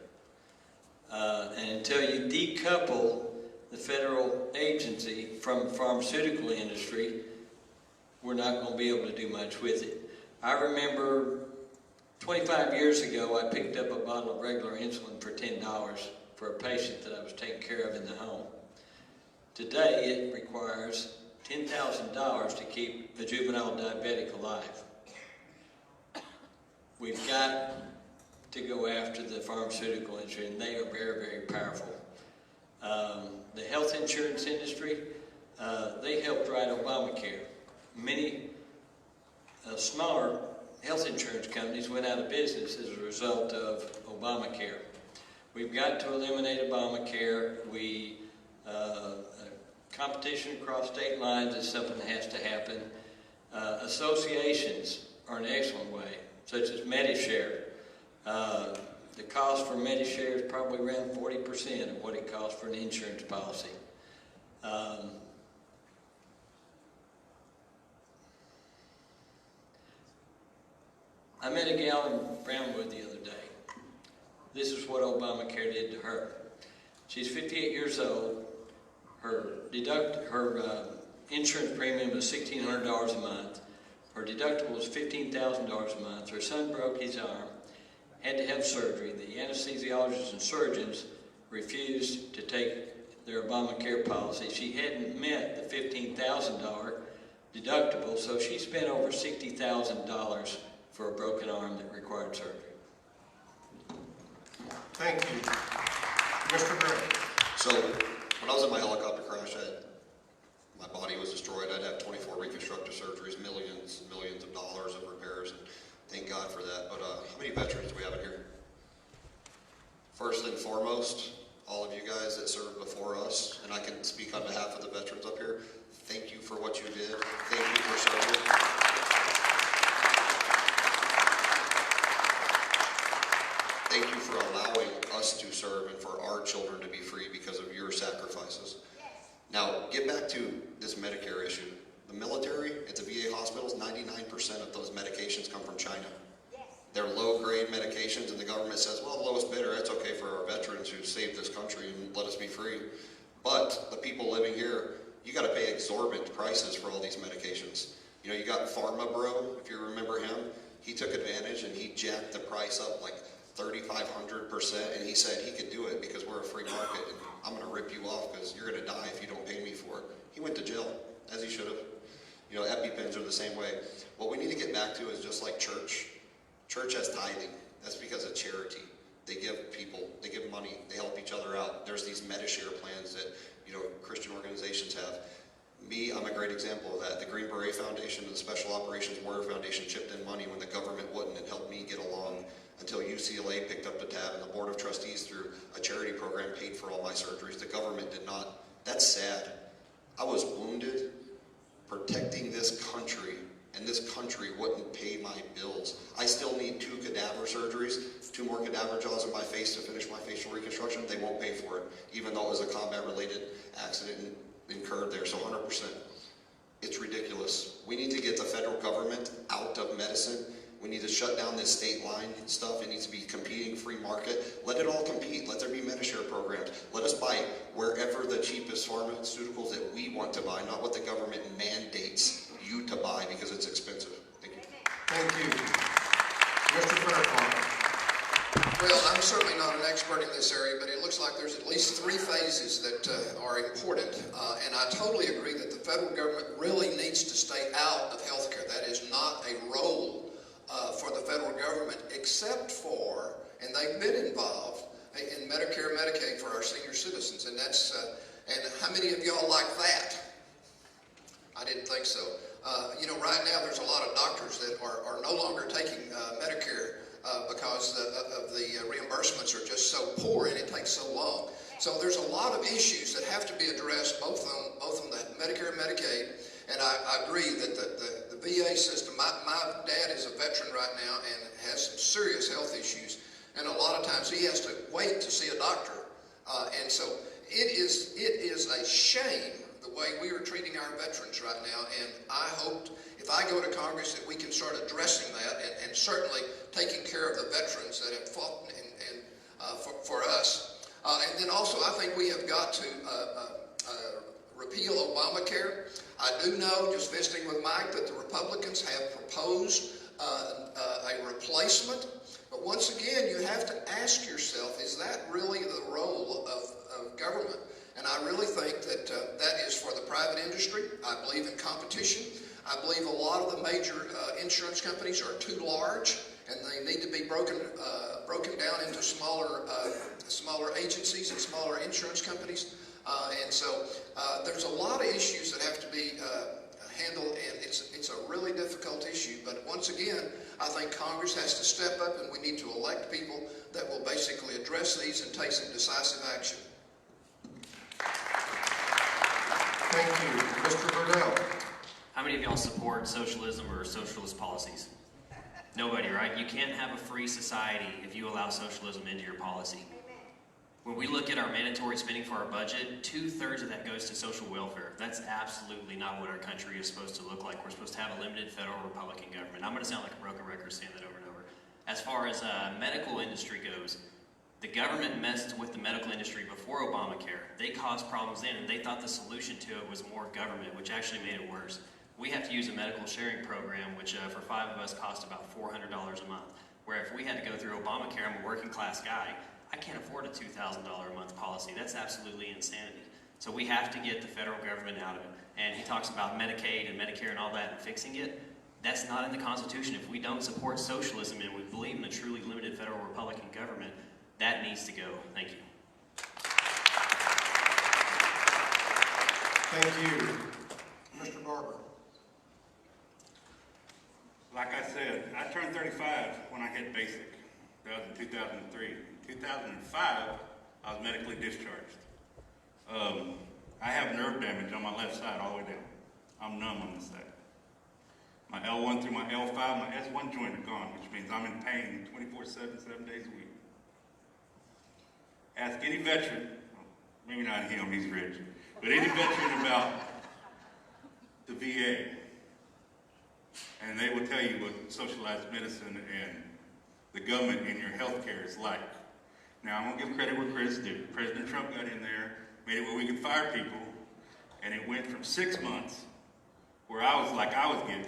And until you decouple the federal agency from the pharmaceutical industry, we're not going to be able to do much with it. I remember 25 years ago, I picked up a bottle of regular insulin for $10 for a patient that I was taking care of in the home. Today, it requires $10,000 to keep a juvenile diabetic alive. We've got to go after the pharmaceutical industry, and they are very, very powerful. The health insurance industry, they helped write Obamacare. Many smaller health insurance companies went out of business as a result of Obamacare. We've got to eliminate Obamacare. We Competition across state lines is something that has to happen. Associations are an excellent way, such as MediShare. The cost for MediShare is probably around 40% of what it costs for an insurance policy. I met a gal in Brownwood the other day. This is what Obamacare did to her. She's 58 years old. Her insurance premium was $1,600 a month. Her deductible was $15,000 a month. Her son broke his arm, had to have surgery. The anesthesiologists and surgeons refused to take their Obamacare policy. She hadn't met the $15,000 deductible, so she spent over $60,000 for a broken arm that required surgery. Thank you. Mr. Gray. So, when I was in my helicopter crash, my body was destroyed. I'd have 24 reconstructive surgeries, millions and millions of dollars of repairs, and thank God for that. But how many veterans do we have in here? First and foremost, all of you guys that served before us, and I can speak on behalf of the veterans up here, thank you for what you did. Thank you for serving. Thank you for allowing us to serve and for our children to be free because of your sacrifices. Now, get back to this Medicare issue. The military at the VA hospitals, 99% of those medications come from China. They're low-grade medications, and the government says, well, the lowest bidder, that's okay for our veterans who saved this country and let us be free. But the people living here, you got to pay exorbitant prices for all these medications. You know, you got Pharma Bro, if you remember him. He took advantage, and he jacked the price up like 3,500%, and he said he could do it because we're a free market, and I'm going to rip you off because you're going to die if you don't pay me for it. He went to jail, as he should have. You know, EpiPens are the same way. What we need to get back to is just like church. Church has tithing. That's because of charity. They give people, they give money, they help each other out. There's these MediShare plans that, you know, Christian organizations have. Me, I'm a great example of that. The Green Beret Foundation and the Special Operations Warrior Foundation chipped in money when the government wouldn't and helped me get along until UCLA picked up the tab and the Board of Trustees through a charity program paid for all my surgeries. The government did not. That's sad. I was wounded protecting this country, and this country wouldn't pay my bills. I still need 2 cadaver surgeries, 2 more cadaver jaws in my face to finish my facial reconstruction. They won't pay for it, even though it was a combat-related accident incurred there, so 100%. It's ridiculous. We need to get the federal government out of medicine. We need to shut down this state line stuff. It needs to be competing free market. Let it all compete. Let there be MediShare programs. Let us buy wherever the cheapest pharmaceuticals that we want to buy, not what the government mandates you to buy because it's expensive. Thank you. Thank you. Mr. Fairclough. Well, I'm certainly not an expert in this area, but it looks like there's at least 3 phases that are important. And I totally agree that the federal government really needs to stay out of health care. That is not a role for the federal government, except for, and they've been involved in Medicare and Medicaid for our senior citizens. And that's, and how many of y'all like that? I didn't think so. You know, right now there's a lot of doctors that are no longer taking Medicare because of the reimbursements are just so poor and it takes so long. So there's a lot of issues that have to be addressed, both on the Medicare and Medicaid. And I agree that the VA system, my dad is a veteran right now and has some serious health issues. And a lot of times he has to wait to see a doctor. And so it is a shame the way we are treating our veterans right now. And I hope if I go to Congress that we can start addressing that and certainly taking care of the veterans that have fought for us. And then also I think we have got to repeal Obamacare. I do know, just visiting with Mike, that the Republicans have proposed a replacement. But once again, you have to ask yourself, is that really the role of government? And I really think that that is for the private industry. I believe in competition. I believe a lot of the major insurance companies are too large, and they need to be broken down into smaller agencies and smaller insurance companies. And so there's a lot of issues that have to be handled, and it's a really difficult issue. But once again, I think Congress has to step up, and we need to elect people that will basically address these and take some decisive action. all support socialism or socialist policies? Nobody, right? You can't have a free society if you allow socialism into your policy. When we look at our mandatory spending for our budget, 2/3 of that goes to social welfare. That's absolutely not what our country is supposed to look like. We're supposed to have a limited federal Republican government. I'm going to sound like a broken record saying that over and over. As far as medical industry goes, the government messed with the medical industry before Obamacare. They caused problems then, and they thought the solution to it was more government, which actually made it worse. We have to use a medical sharing program, which for 5 of us costs about $400 a month. Where if we had to go through Obamacare, I'm a working class guy, I can't afford a $2,000 a month policy. That's absolutely insanity. So we have to get the federal government out of it. And he talks about Medicaid and Medicare and all that and fixing it. That's not in the Constitution. If we don't support socialism and we believe in a truly limited federal Republican government, that needs to go. Thank you. Thank you. Mr. Barber. Like I said, I turned 35 when I hit basic. That was in 2003. In 2005, I was medically discharged. I have nerve damage on my left side all the way down. I'm numb on this side. My L1 through my L5, my S1 joint are gone, which means I'm in pain 24/7, 7 days a week. Ask any veteran, maybe not him, he's rich, but any veteran about the VA, and they will tell you what socialized medicine and the government in your health care is like. Now, I'm going to give credit where credit's due. President Trump got in there, made it where we could fire people, and it went from 6 months, where I was getting,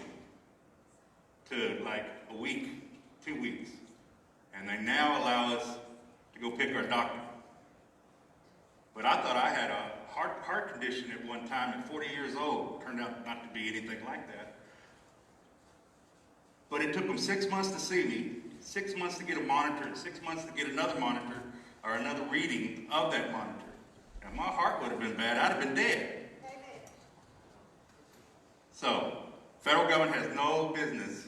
to like a week, 2 weeks. And they now allow us to go pick our doctor. But I thought I had a heart condition at one time at 40 years old. Turned out not to be anything like that. But it took them 6 months to see me, 6 months to get a monitor, 6 months to get another monitor or another reading of that monitor. If my heart would have been bad, I'd have been dead. So, federal government has no business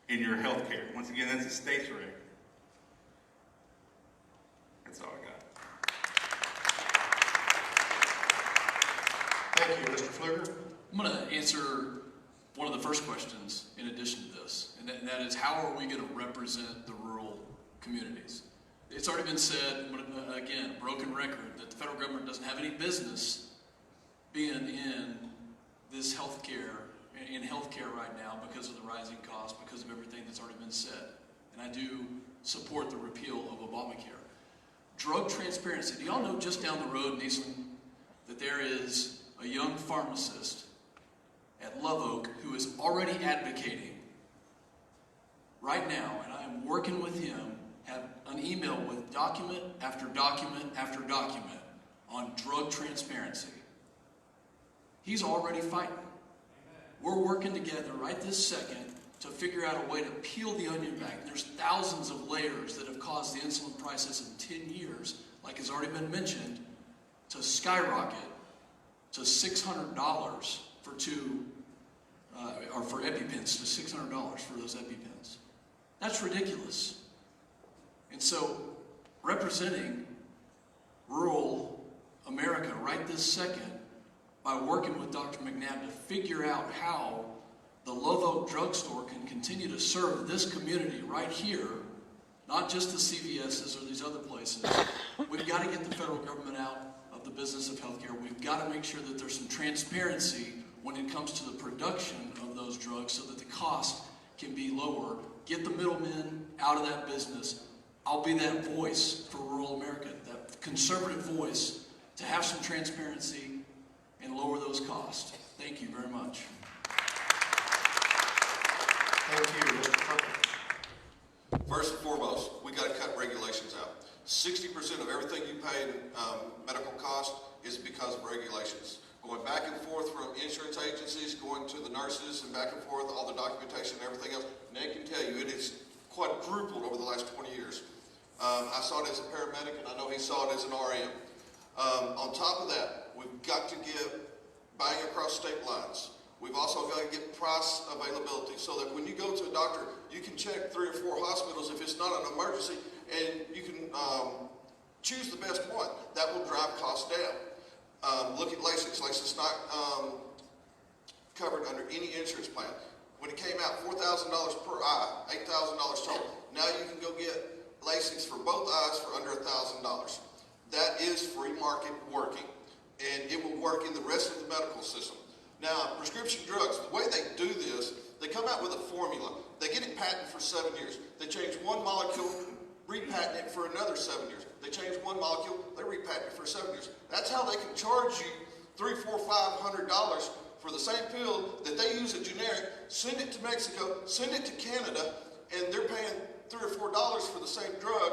in your health care. Once again, that's a state's right. That's all I got. Thank you, Mr. Pfluger. I'm going to answer one of the first questions in addition to this, and that is, how are we going to represent the rural communities? It's already been said, again, broken record, that the federal government doesn't have any business being in this healthcare right now because of the rising costs, because of everything that's already been said. And I do support the repeal of Obamacare. Drug transparency. Do y'all know just down the road in Eastland that there is a young pharmacist at Love Oak who is already advocating right now, and I am working with him, have an email with document after document after document on drug transparency. He's already fighting. We're working together right this second to figure out a way to peel the onion back. There's thousands of layers that have caused the insulin prices in 10 years, like has already been mentioned, to skyrocket to $600 for for EpiPens, to $600 for those EpiPens. That's ridiculous. And so, representing rural America right this second, by working with Dr. McNabb to figure out how the Love Oak drugstore can continue to serve this community right here, not just the CVS's or these other places. We've got to get the federal government out of the business of healthcare. We've got to make sure that there's some transparency when it comes to the production of those drugs so that the cost can be lower. Get the middlemen out of that business. I'll be that voice for rural America, that conservative voice, to have some transparency and lower those costs. Thank you very much. Thank you, Mr. Parker. First and foremost, we got to cut regulations out. 60% of everything you pay in medical cost is because of regulations. Going back and forth from insurance agencies, going to the nurses, and back and forth, all the documentation and everything else. Nate can tell you it is quadrupled over the last 20 years. I saw it as a paramedic, and I know he saw it as an RM. On top of that, we've got to get buying across state lines. We've also got to get price availability so that when you go to a doctor, you can check 3 or 4 hospitals if it's not an emergency, and you can choose the best one. That will drive costs down. Look at LASIK. LASIK's not covered under any insurance plan. When it came out, $4,000 per eye, $8,000 total. Now you can go get lacings for both eyes for under $1,000. That is free market working, and it will work in the rest of the medical system. Now, prescription drugs, the way they do this, they come out with a formula. They get it patented for 7 years. They change one molecule, repatent it for another 7 years. They change one molecule, they repatent it for 7 years. That's how they can charge you $300, $400, $500 for the same pill that they use a generic, send it to Mexico, send it to Canada, and they're paying $3 or $4 for the same drug.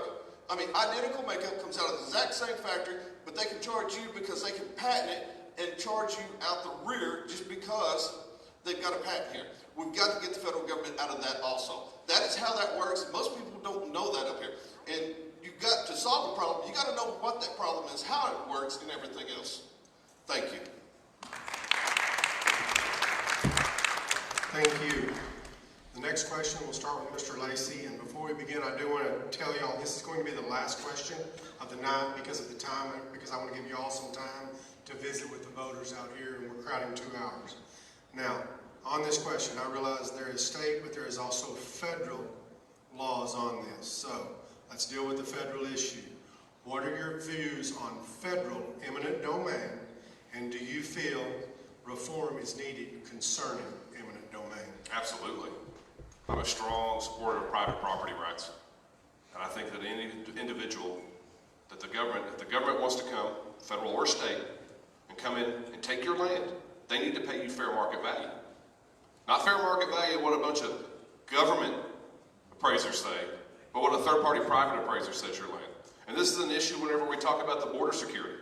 I mean, identical makeup comes out of the exact same factory, but they can charge you because they can patent it and charge you out the rear just because they've got a patent here. We've got to get the federal government out of that also. That is how that works. Most people don't know that up here. And you've got to solve a problem. You got to know what that problem is, how it works, and everything else. Thank you. Thank you. The next question will start with Mr. Lacey, and before we begin, I do want to tell y'all this is going to be the last question of the night because of the time, because I want to give you all some time to visit with the voters out here, and we're crowding 2 hours. Now, on this question, I realize there is state, but there is also federal laws on this. So, let's deal with the federal issue. What are your views on federal eminent domain, and do you feel reform is needed concerning eminent domain? Absolutely. I'm a strong supporter of private property rights. And I think that any individual, that if the government wants to come, federal or state, and come in and take your land, they need to pay you fair market value. Not fair market value of what a bunch of government appraisers say, but what a third-party private appraiser says your land. And this is an issue whenever we talk about the border security.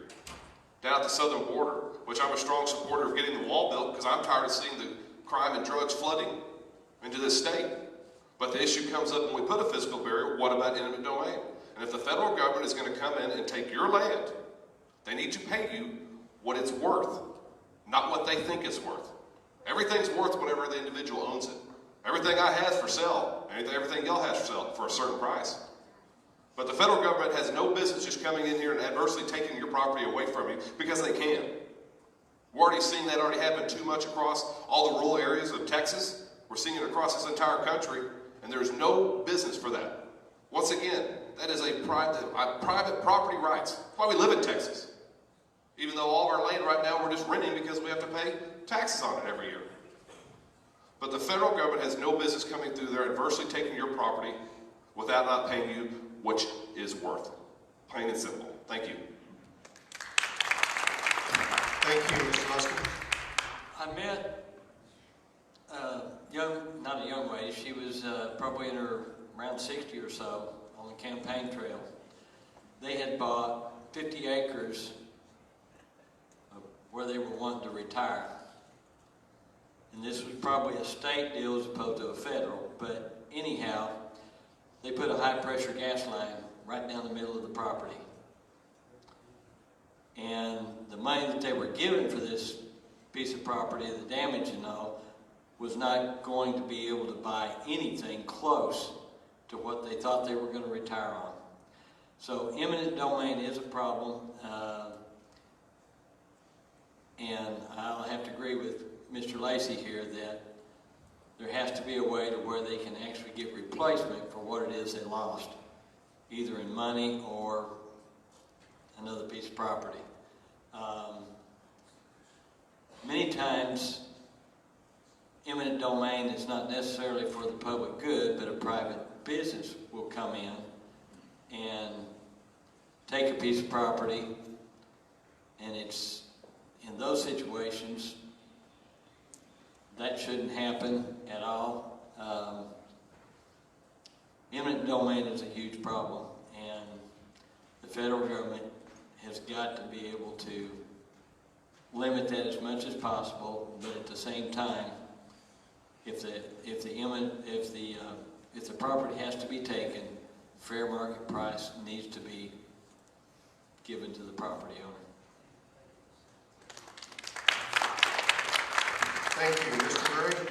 Down at the southern border, which I'm a strong supporter of getting the wall built because I'm tired of seeing the crime and drugs flooding into this state. But the issue comes up when we put a physical barrier, what about eminent domain? And if the federal government is going to come in and take your land, they need to pay you what it's worth, not what they think it's worth. Everything's worth whatever the individual owns it. Everything I has for sale, everything y'all has for sale for a certain price. But the federal government has no business just coming in here and adversely taking your property away from you because they can. We're already seeing that already happen too much across all the rural areas of Texas. We're seeing it across this entire country, and there's no business for that. Once again, that is a private property rights. That's why we live in Texas. Even though all of our land right now we're just renting because we have to pay taxes on it every year. But the federal government has no business coming through there adversely taking your property without not paying you what is worth. Plain and simple. Thank you. Thank you, Mr. Luskin. I met not a young lady, she was probably in her around 60 or so on the campaign trail. They had bought 50 acres where they were wanting to retire. And this was probably a state deal as opposed to a federal, but anyhow, they put a high pressure gas line right down the middle of the property. And the money that they were given for this piece of property, the damage and all, was not going to be able to buy anything close to what they thought they were going to retire on. So eminent domain is a problem, and I'll have to agree with Mr. Lacey here that there has to be a way to where they can actually get replacement for what it is they lost, either in money or another piece of property. Many times, eminent domain is not necessarily for the public good, but a private business will come in and take a piece of property, and it's in those situations that shouldn't happen at all. Eminent domain is a huge problem, and the federal government has got to be able to limit that as much as possible, but at the same time, if the property has to be taken, fair market price needs to be given to the property owner. Thank you. Mr. Murray?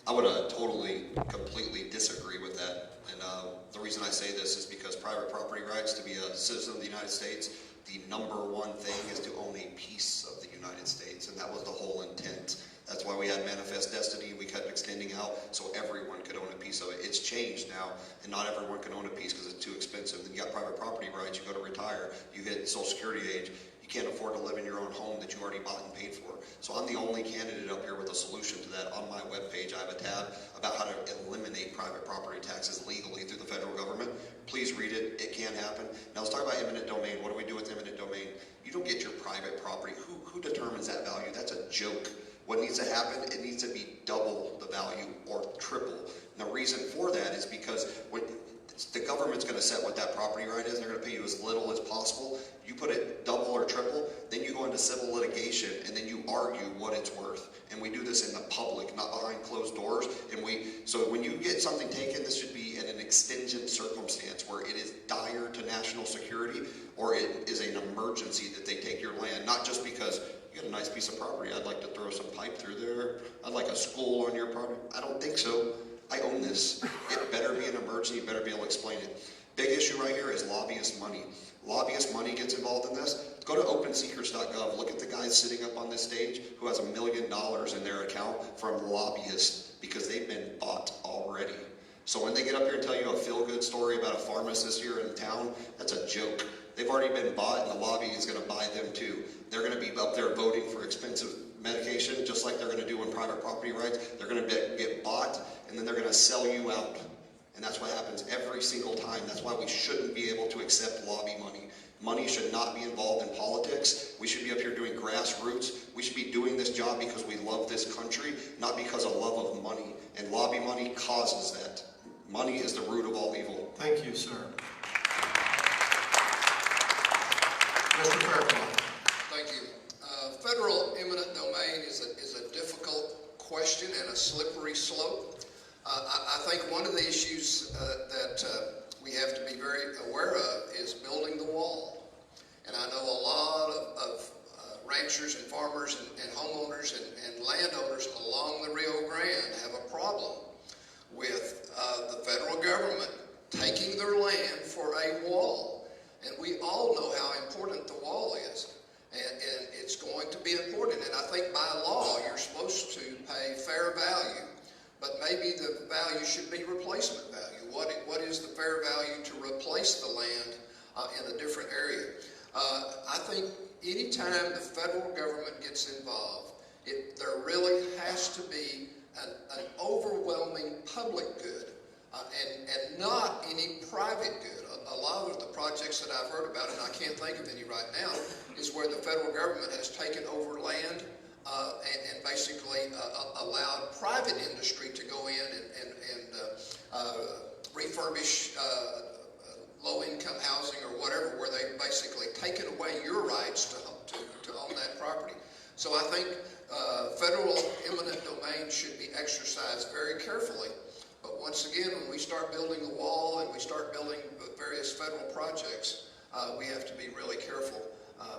I would totally, completely disagree with that. And the reason I say this is because private property rights, to be a citizen of the United States, the number one thing is to own a piece of the United States. And that was the whole intent That's why we had Manifest Destiny. We kept extending out so everyone could own a piece of it. It's changed now, and not everyone can own a piece because it's too expensive. Then you got private property rights. You go to retire. You hit Social Security age. You can't afford to live in your own home that you already bought and paid for. So I'm the only candidate up here with a solution to that. On my webpage, I have a tab about how to eliminate private property taxes legally through the federal government. Please read it. It can happen. Now let's talk about eminent domain. What do we do with eminent domain? You don't get your private property. Who determines that value? That's a joke. What needs to happen, it needs to be double the value or triple. And the reason for that is because when the government's going to set what that property right is, they're going to pay you as little as possible. You put it double or triple, then you go into civil litigation, and then you argue what it's worth. And we do this in the public, not behind closed doors. So when you get something taken, this should be in an extingent circumstance where it is dire to national security, or it is an emergency that they take your land, not just because you got a nice piece of property, I'd like to throw some pipe through there, I'd like a school on your property. I don't think so. I own this. It better be an emergency, you better be able to explain it. Big issue right here is lobbyist money. Lobbyist money gets involved in this. Go to opensecrets.gov, look at the guys sitting up on this stage who has $1 million in their account from lobbyists because they've been bought already. So when they get up here and tell you a feel-good story about a pharmacist here in town, that's a joke. They've already been bought, and the lobby is going to buy them too. They're going to be up there voting for expensive medication, just like they're going to do in private property rights. They're going to get bought, and then they're going to sell you out. And that's what happens every single time. That's why we shouldn't be able to accept lobby money. Money should not be involved in politics. We should be up here doing grassroots. We should be doing this job because we love this country, not because of love of money. And lobby money causes that. Money is the root of all evil. Thank you, sir. Mr. Fairclough. Thank you. Federal eminent domain is a difficult question and a slippery slope. I think one of the issues that we have to be very aware of is building the wall. And I know a lot of ranchers and farmers and homeowners and landowners along the Rio Grande have a problem with the federal government taking their land for a wall. And we all know how important the wall is. And it's going to be important. And I think by law, you're supposed to pay fair value. But maybe the value should be replacement value. What is the fair value to replace the land in a different area? I think anytime the federal government gets involved, there really has to be an overwhelming public good and not any private good. A lot of the projects that I've heard about, and I can't think of any right now, is where the federal government has taken over land and basically allowed private industry to go in and refurbish low-income housing or whatever, where they've basically taken away your rights to own that property. So I think federal eminent domain should be exercised very carefully. But once again, when we start building the wall and we start building various federal projects, we have to be really careful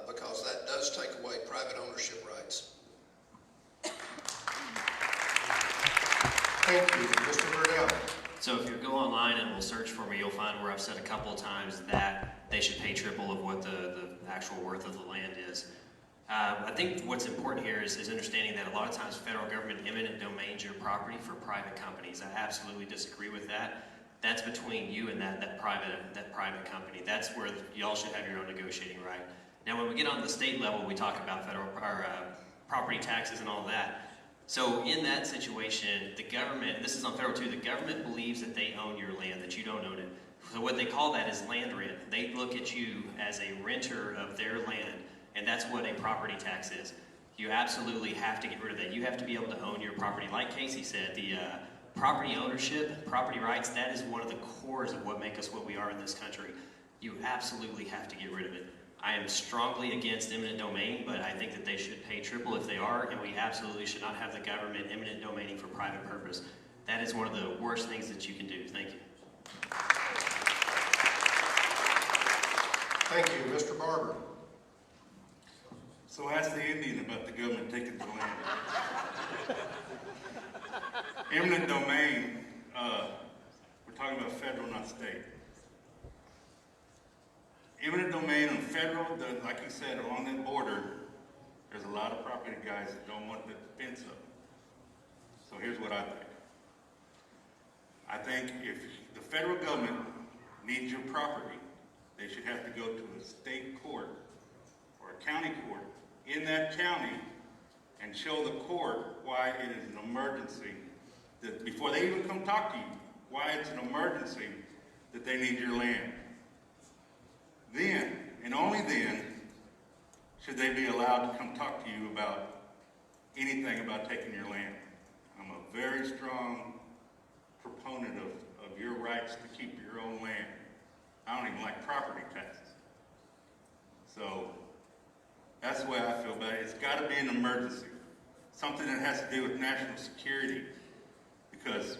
because that does take away private ownership rights. Thank you. Mr. Burdell. So if you go online and will search for me, you'll find where I've said a couple of times that they should pay triple of what the actual worth of the land is. I think what's important here is understanding that a lot of times federal government eminent domains your property for private companies. I absolutely disagree with that. That's between you and that private company. That's where y'all should have your own negotiating right. Now, when we get on the state level, we talk about federal property taxes and all that. So in that situation, the government, this is on federal too, the government believes that they own your land, that you don't own it. So what they call that is land rent. They look at you as a renter of their land, and that's what a property tax is. You absolutely have to get rid of that. You have to be able to own your property. Like Casey said, the property ownership, property rights, that is one of the cores of what make us what we are in this country. You absolutely have to get rid of it. I am strongly against eminent domain, but I think that they should pay triple if they are, and we absolutely should not have the government eminent domaining for private purpose. That is one of the worst things that you can do. Thank you. Thank you. Mr. Barber. So ask the Indian about the government taking the land. Eminent domain, we're talking about federal, not state. Eminent domain on federal, like you said, along that border, there's a lot of property guys that don't want the fence up. So here's what I think. I think if the federal government needs your property, they should have to go to a state court or a county court in that county and show the court why it is an emergency, that before they even come talk to you, why it's an emergency that they need your land. Then, and only then, should they be allowed to come talk to you about anything about taking your land. I'm a very strong proponent of your rights to keep your own land. I don't even like property taxes. So that's the way I feel about it. It's got to be an emergency, something that has to do with national security, because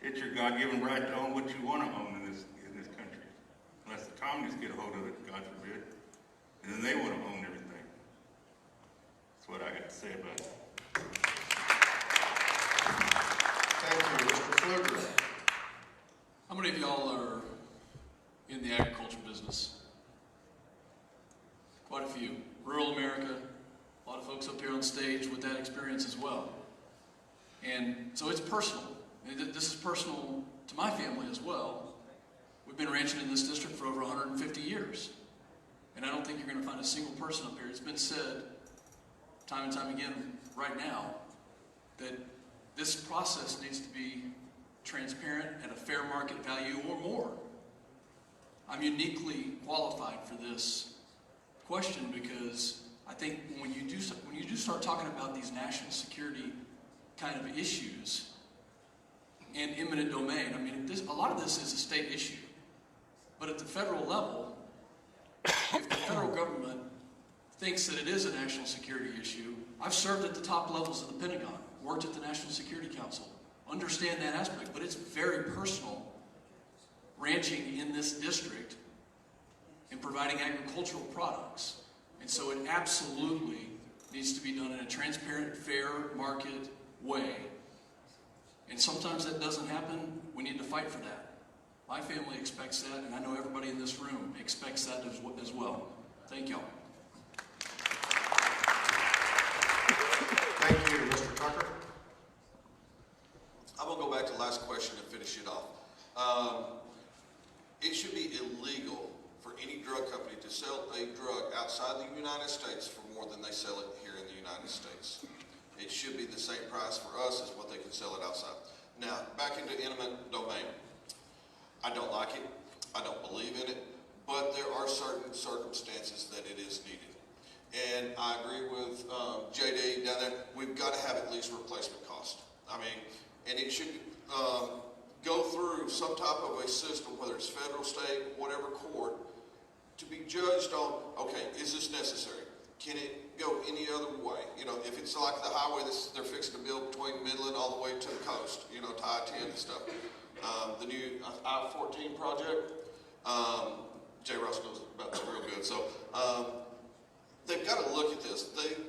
it's your God-given right to own what you want to own in this country, unless the communists get a hold of it, God forbid, and then they want to own everything. That's what I got to say about it. Thank you, Mr. Pfluger. How many of y'all are in the agriculture business? Quite a few. Rural America, a lot of folks up here on stage with that experience as well. And so it's personal. And this is personal to my family as well. We've been ranching in this district for over 150 years. And I don't think you're going to find a single person up here. It's been said time and time again right now that this process needs to be transparent at a fair market value or more. I'm uniquely qualified for this question because I think when you do start talking about these national security kind of issues and eminent domain, I mean, a lot of this is a state issue. But at the federal level, if the federal government thinks that it is a national security issue, I've served at the top levels of the Pentagon, worked at the National Security Council, understand that aspect, but it's very personal ranching in this district and providing agricultural products. And so it absolutely needs to be done in a transparent, fair market way. And sometimes that doesn't happen. We need to fight for that. My family expects that, and I know everybody in this room expects that as well. Thank y'all. Thank you, Mr. Tucker. I'm going to go back to the last question and finish it off. It should be illegal for any drug company to sell a drug outside the United States for more than they sell it here in the United States. It should be the same price for us as what they can sell it outside. Now, back into eminent domain. I don't like it. I don't believe in it. But there are certain circumstances that it is needed. And I agree with JD down there. We've got to have at least replacement cost. I mean, and it should go through some type of a system, whether it's federal, state, whatever court, to be judged on, okay, is this necessary? Can it go any other way? You know, if it's like the highway they're fixing to build between Midland all the way to the coast, you know, to I-10 and stuff. The new I-14 project, J. Ross knows about that real good. So they've got to look at this. They've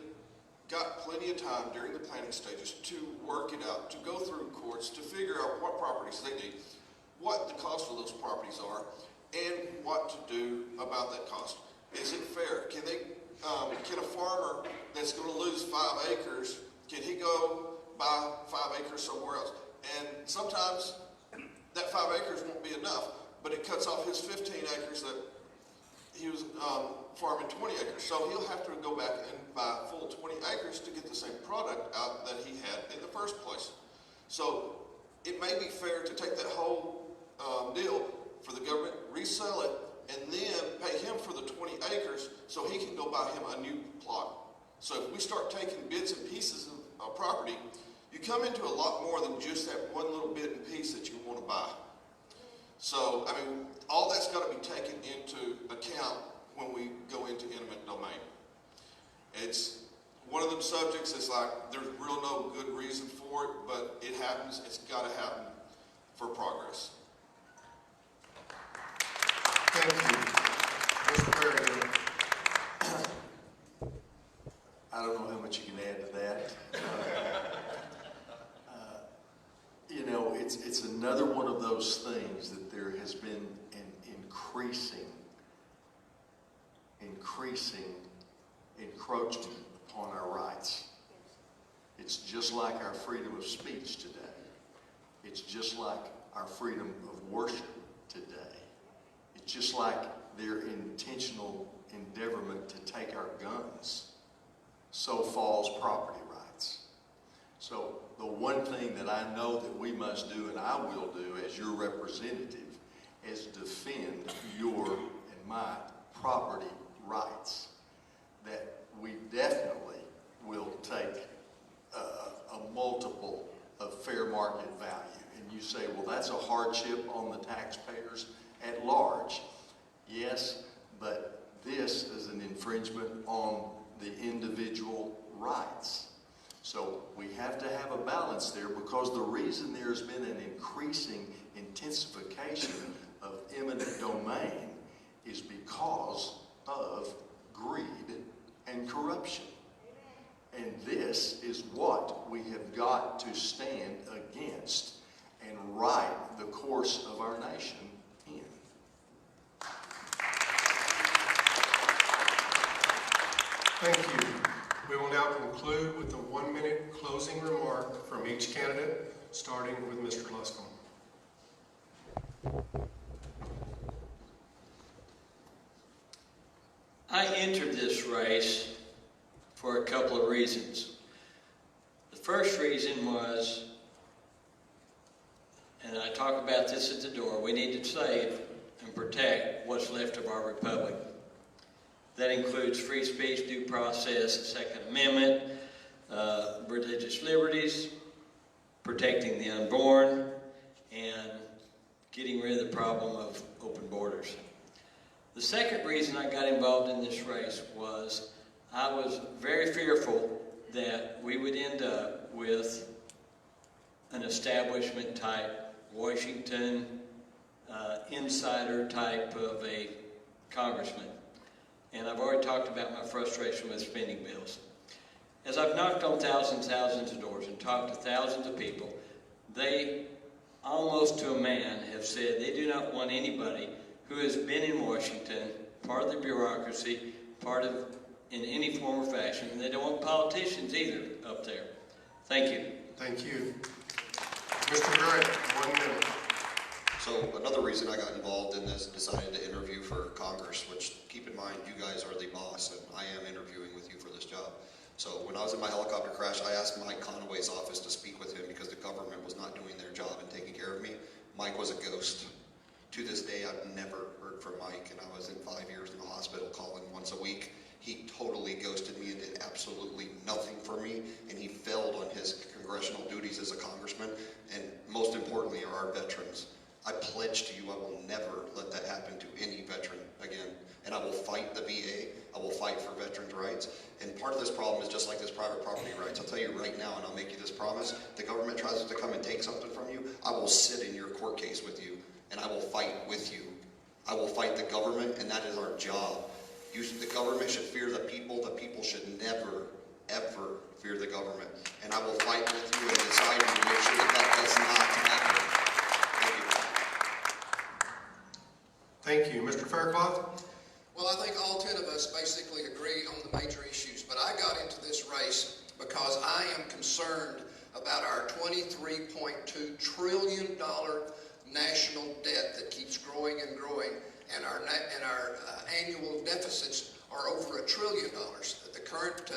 got plenty of time during the planning stages to work it out, to go through courts, to figure out what properties they need, what the cost of those properties are, and what to do about that cost. Is it fair? Can a farmer that's going to lose 5 acres, can he go buy 5 acres somewhere else? And sometimes that 5 acres won't be enough, but it cuts off his 15 acres that he was farming 20 acres. So he'll have to go back and buy a full 20 acres to get the same product out that he had in the first place. So it may be fair to take that whole deal for the government, resell it, and then pay him for the 20 acres so he can go buy him a new plot. So if we start taking bits and pieces of property, you come into a lot more than just that one little bit and piece that you want to buy. So, I mean, all that's got to be taken into account when we go into eminent domain. It's one of them subjects that's like, there's real no good reason for it, but it happens. It's got to happen for progress. Thank you. Mr. Perry. I don't know how much you can add to that. You know, it's another one of those things that there has been an increasing encroachment upon our rights. It's just like our freedom of speech today. It's just like our freedom of worship today. It's just like their intentional endeavorment to take our guns. So falls property rights. So the one thing that I know that we must do, and I will do as your representative, is defend your and my property rights. That we definitely will take a multiple of fair market value. And you say, well, that's a hardship on the taxpayers at large. Yes, but this is an infringement on the individual rights. So we have to have a balance there, because the reason there's been an increasing intensification of eminent domain is because of greed and corruption. And this is what we have got to stand against and right the course of our nation in. Thank you. We will now conclude with a 1-minute closing remark from each candidate, starting with Mr. Luscombe. I entered this race for a couple of reasons. The first reason was, and I talk about this at the door, we need to save and protect what's left of our republic. That includes free speech, due process, the Second Amendment, religious liberties, protecting the unborn, and getting rid of the problem of open borders. The second reason I got involved in this race was I was very fearful that we would end up with an establishment type, Washington insider type of a congressman. And I've already talked about my frustration with spending bills. As I've knocked on thousands of doors and talked to thousands of people, they, almost to a man, have said they do not want anybody who has been in Washington, part of the bureaucracy, in any form or fashion, and they don't want politicians either up there. Thank you. Thank you. Mr. Gray, 1 minute. So another reason I got involved in this, decided to interview for Congress, which keep in mind, you guys are the boss, and I am interviewing with you for this job. So when I was in my helicopter crash, I asked Mike Conaway's office to speak with him because the government was not doing their job and taking care of me. Mike was a ghost. To this day, I've never heard from Mike, and I was in 5 years in the hospital calling once a week. He totally ghosted me and did absolutely nothing for me, and he failed on his congressional duties as a congressman, and most importantly are our veterans. I pledge to you I will never let that happen to any veteran again, and I will fight the VA. I will fight for veterans' rights, and part of this problem is just like this private property rights. I'll tell you right now, and I'll make you this promise, the government tries to come and take something from you, I will sit in your court case with you, and I will fight with you. I will fight the government, and that is our job. The government should fear the people should never, ever fear the government. And I will fight with you and decide to make sure that does not happen. Thank you. Thank you. Mr. Faircloth? Well, I think all 10 of us basically agree on the major issues, but I got into this race because I am concerned about our $23.2 trillion national debt that keeps growing and growing, and our annual deficits are over $1 trillion. The current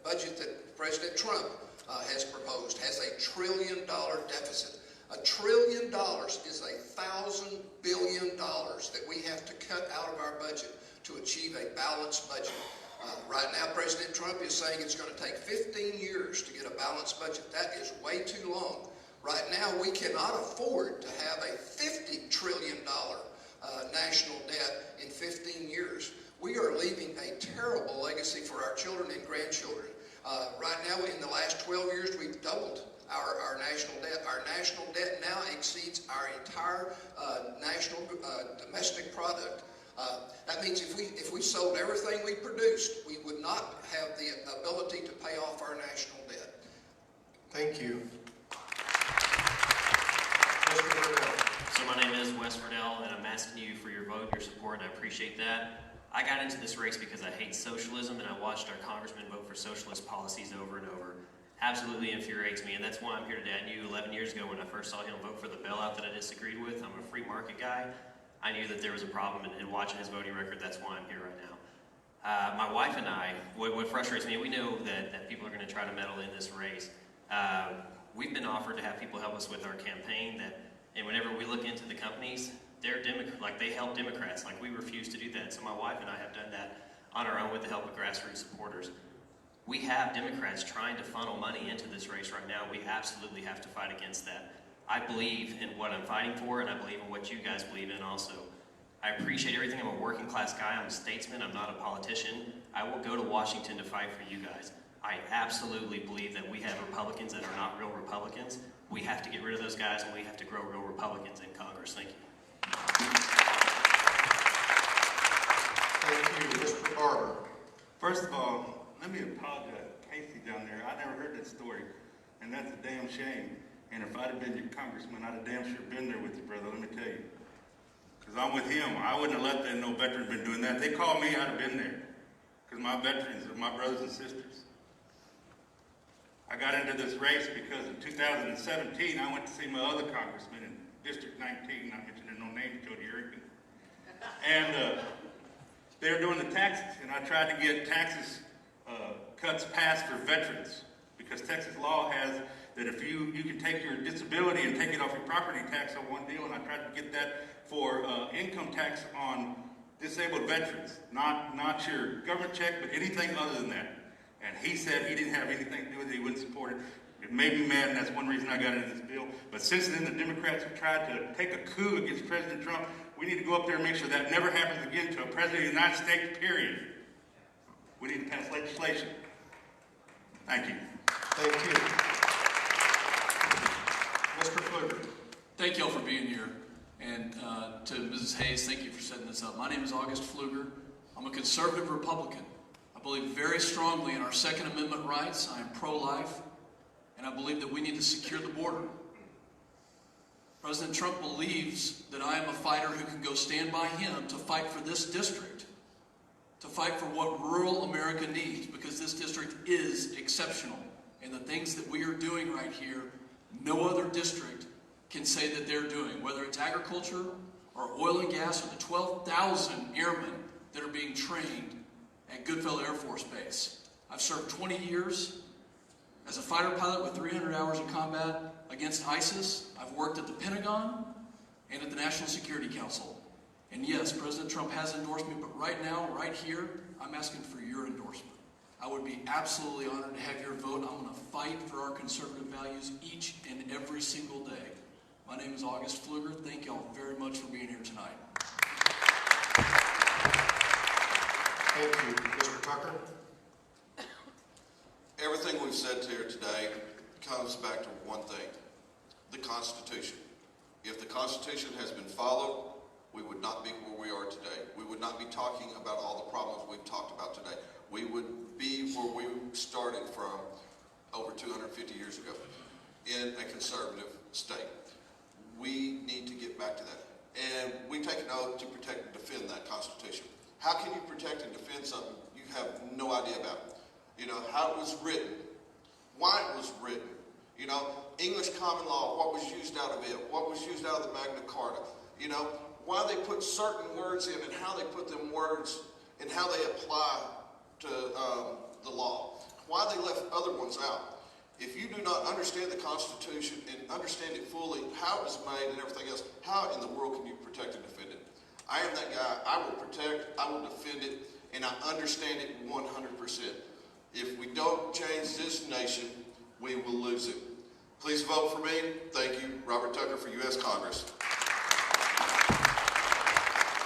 budget that President Trump has proposed has $1 trillion deficit. $1 trillion is $1,000 billion that we have to cut out of our budget to achieve a balanced budget. Right now, President Trump is saying it's going to take 15 years to get a balanced budget. That is way too long. Right now, we cannot afford to have a $50 trillion national debt in 15 years. We are leaving a terrible legacy for our children and grandchildren. Right now, in the last 12 years, we've doubled our national debt. Our national debt now exceeds our entire national domestic product. That means if we sold everything we produced, we would not have the ability to pay off our national debt. Thank you. So my name is Wes Riddell, and I'm asking you for your vote, your support, and I appreciate that. I got into this race because I hate socialism, and I watched our congressmen vote for socialist policies over and over. absolutely infuriates me, and that's why I'm here today. I knew 11 years ago when I first saw him vote for the bailout that I disagreed with. I'm a free market guy. I knew that there was a problem, and watching his voting record, that's why I'm here right now. My wife and I, what frustrates me, we know that people are going to try to meddle in this race. We've been offered to have people help us with our campaign, and whenever we look into the companies, they're they help Democrats. Like, we refuse to do that. So my wife and I have done that on our own with the help of grassroots supporters. We have Democrats trying to funnel money into this race right now. We absolutely have to fight against that. I believe in what I'm fighting for, and I believe in what you guys believe in also. I appreciate everything. I'm a working class guy. I'm a statesman. I'm not a politician. I will go to Washington to fight for you guys. I absolutely believe that we have Republicans that are not real Republicans. We have to get rid of those guys, and we have to grow real Republicans in Congress. Thank you. Thank you, Mr. Barber. First of all, let me apologize to Casey down there. I never heard that story, and that's a damn shame. And if I'd have been your congressman, I'd have damn sure been there with you, brother, let me tell you. Because I'm with him. I wouldn't have let that no veteran been doing that. If they called me, I'd have been there. Because my veterans are my brothers and sisters. I got into this race because in 2017, I went to see my other congressman in District 19, not mentioning no names, Jody Erickson. And they were doing the taxes, and I tried to get taxes cuts passed for veterans. Because Texas law has that if you can take your disability and take it off your property tax on one deal, and I tried to get that for income tax on disabled veterans, not your government check, but anything other than that. And he said he didn't have anything to do with it, he wouldn't support it. It made me mad, and that's one reason I got into this bill. But since then, the Democrats have tried to take a coup against President Trump. We need to go up there and make sure that never happens again to a president of the United States, period. We need to pass legislation. Thank you. Thank you. Mr. Pfluger. Thank y'all for being here. And to Mrs. Hayes, thank you for setting this up. My name is August Pfluger. I'm a conservative Republican. I believe very strongly in our Second Amendment rights. I am pro-life. And I believe that we need to secure the border. President Trump believes that I am a fighter who can go stand by him to fight for this district, to fight for what rural America needs, because this district is exceptional. And the things that we are doing right here, no other district can say that they're doing, whether it's agriculture or oil and gas or the 12,000 airmen that are being trained at Goodfellow Air Force Base. I've served 20 years as a fighter pilot with 300 hours of combat against ISIS. I've worked at the Pentagon and at the National Security Council. And yes, President Trump has endorsed me, but right now, right here, I'm asking for your endorsement. I would be absolutely honored to have your vote. I'm going to fight for our conservative values each and every single day. My name is August Pfluger. Thank y'all very much for being here tonight. Thank you. Mr. Tucker. Everything we've said here today comes back to one thing, the Constitution. If the Constitution has been followed, we would not be where we are today. We would not be talking about all the problems we've talked about today. We would be where we started from over 250 years ago in a conservative state. We need to get back to that. And we take an oath to protect and defend that Constitution. How can you protect and defend something you have no idea about? You know, how it was written, why it was written. You know, English common law, what was used out of it, what was used out of the Magna Carta. You know, why they put certain words in and how they put them words and how they apply to the law. Why they left other ones out. If you do not understand the Constitution and understand it fully, how it was made and everything else, how in the world can you protect and defend it? I am that guy. I will protect, I will defend it, and I understand it 100%. If we don't change this nation, we will lose it. Please vote for me. Thank you, Robert Tucker for U.S. Congress.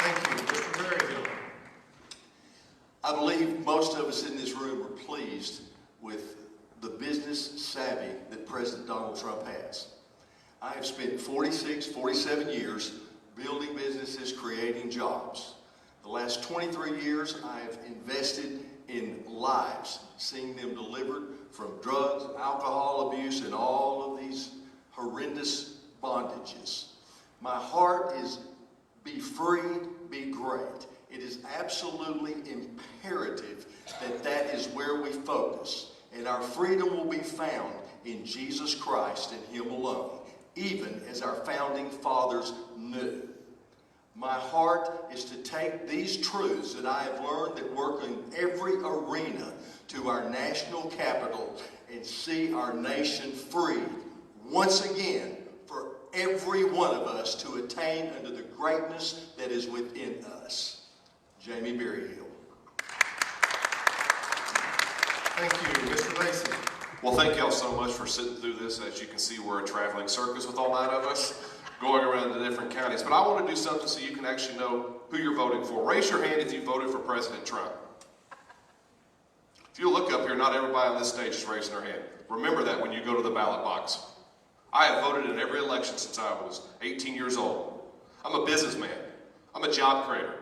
Thank you. Mr. Berryhill. I believe most of us in this room are pleased with the business savvy that President Donald Trump has. I have spent 47 years building businesses, creating jobs. The last 23 years, I have invested in lives, seeing them delivered from drugs, alcohol abuse, and all of these horrendous bondages. My heart is be free, be great. It is absolutely imperative that that is where we focus. and our freedom will be found in Jesus Christ and Him alone, even as our founding fathers knew. My heart is to take these truths that I have learned that work in every arena to our national capital and see our nation freed once again for every one of us to attain unto the greatness that is within us. Jamie Berryhill. Thank you. Mr. Lacey. Well, thank y'all so much for sitting through this. As you can see, we're a traveling circus with all 9 of us going around the different counties. But I want to do something so you can actually know who you're voting for. Raise your hand if you voted for President Trump. If you look up here, not everybody on this stage is raising their hand. Remember that when you go to the ballot box. I have voted in every election since I was 18 years old. I'm a businessman. I'm a job creator.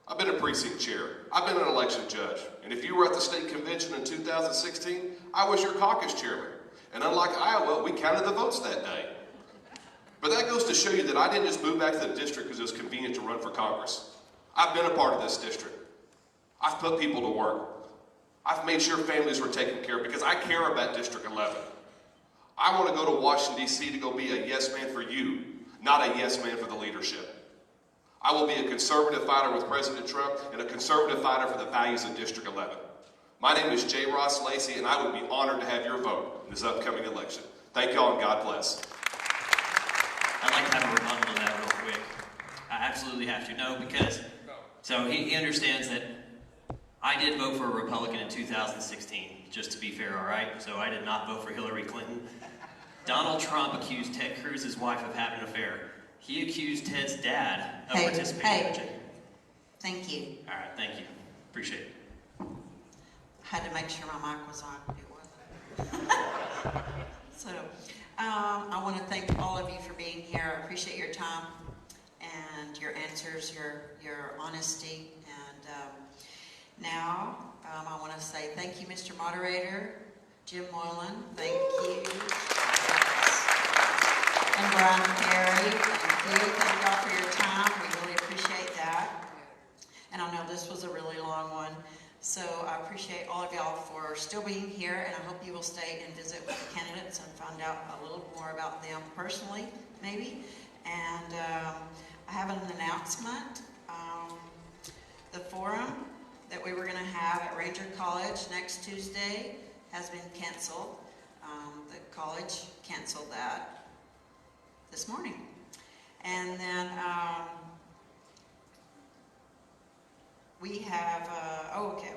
I've been a precinct chair. I've been an election judge. And if you were at the state convention in 2016, I was your caucus chairman. And unlike Iowa, we counted the votes that day. But that goes to show you that I didn't just move back to the district because it was convenient to run for Congress. I've been a part of this district. I've put people to work. I've made sure families were taken care of because I care about District 11. I want to go to Washington, D.C. to go be a yes man for you, not a yes man for the leadership. I will be a conservative fighter with President Trump and a conservative fighter for the values of District 11. My name is J. Ross Lacey, and I would be honored to have your vote in this upcoming election. Thank y'all, and God bless. I'd like to have a rebuttal to that real quick. I absolutely have to. No, because, so he understands that I did vote for a Republican in 2016, just to be fair, all right? So I did not vote for Hillary Clinton. Donald Trump accused Ted Cruz's wife of having an affair. He accused Ted's dad of participating in the check. Thank you. All right, thank you. Appreciate it. I had to make sure my mic was on. It wasn't. So, I want to thank all of you for being here. I appreciate your time and your answers, your honesty. And now, I want to say thank you, Mr. Moderator, Jim Moylan. Thank you. And Brian Perry, thank you. Thank y'all for your time. We really appreciate that. And I know this was a really long one. So I appreciate all of y'all for still being here, and I hope you will stay and visit with the candidates and find out a little more about them personally, maybe. And I have an announcement. The forum that we were going to have at Ranger College next Tuesday has been canceled. The college canceled that this morning. And then we have, okay.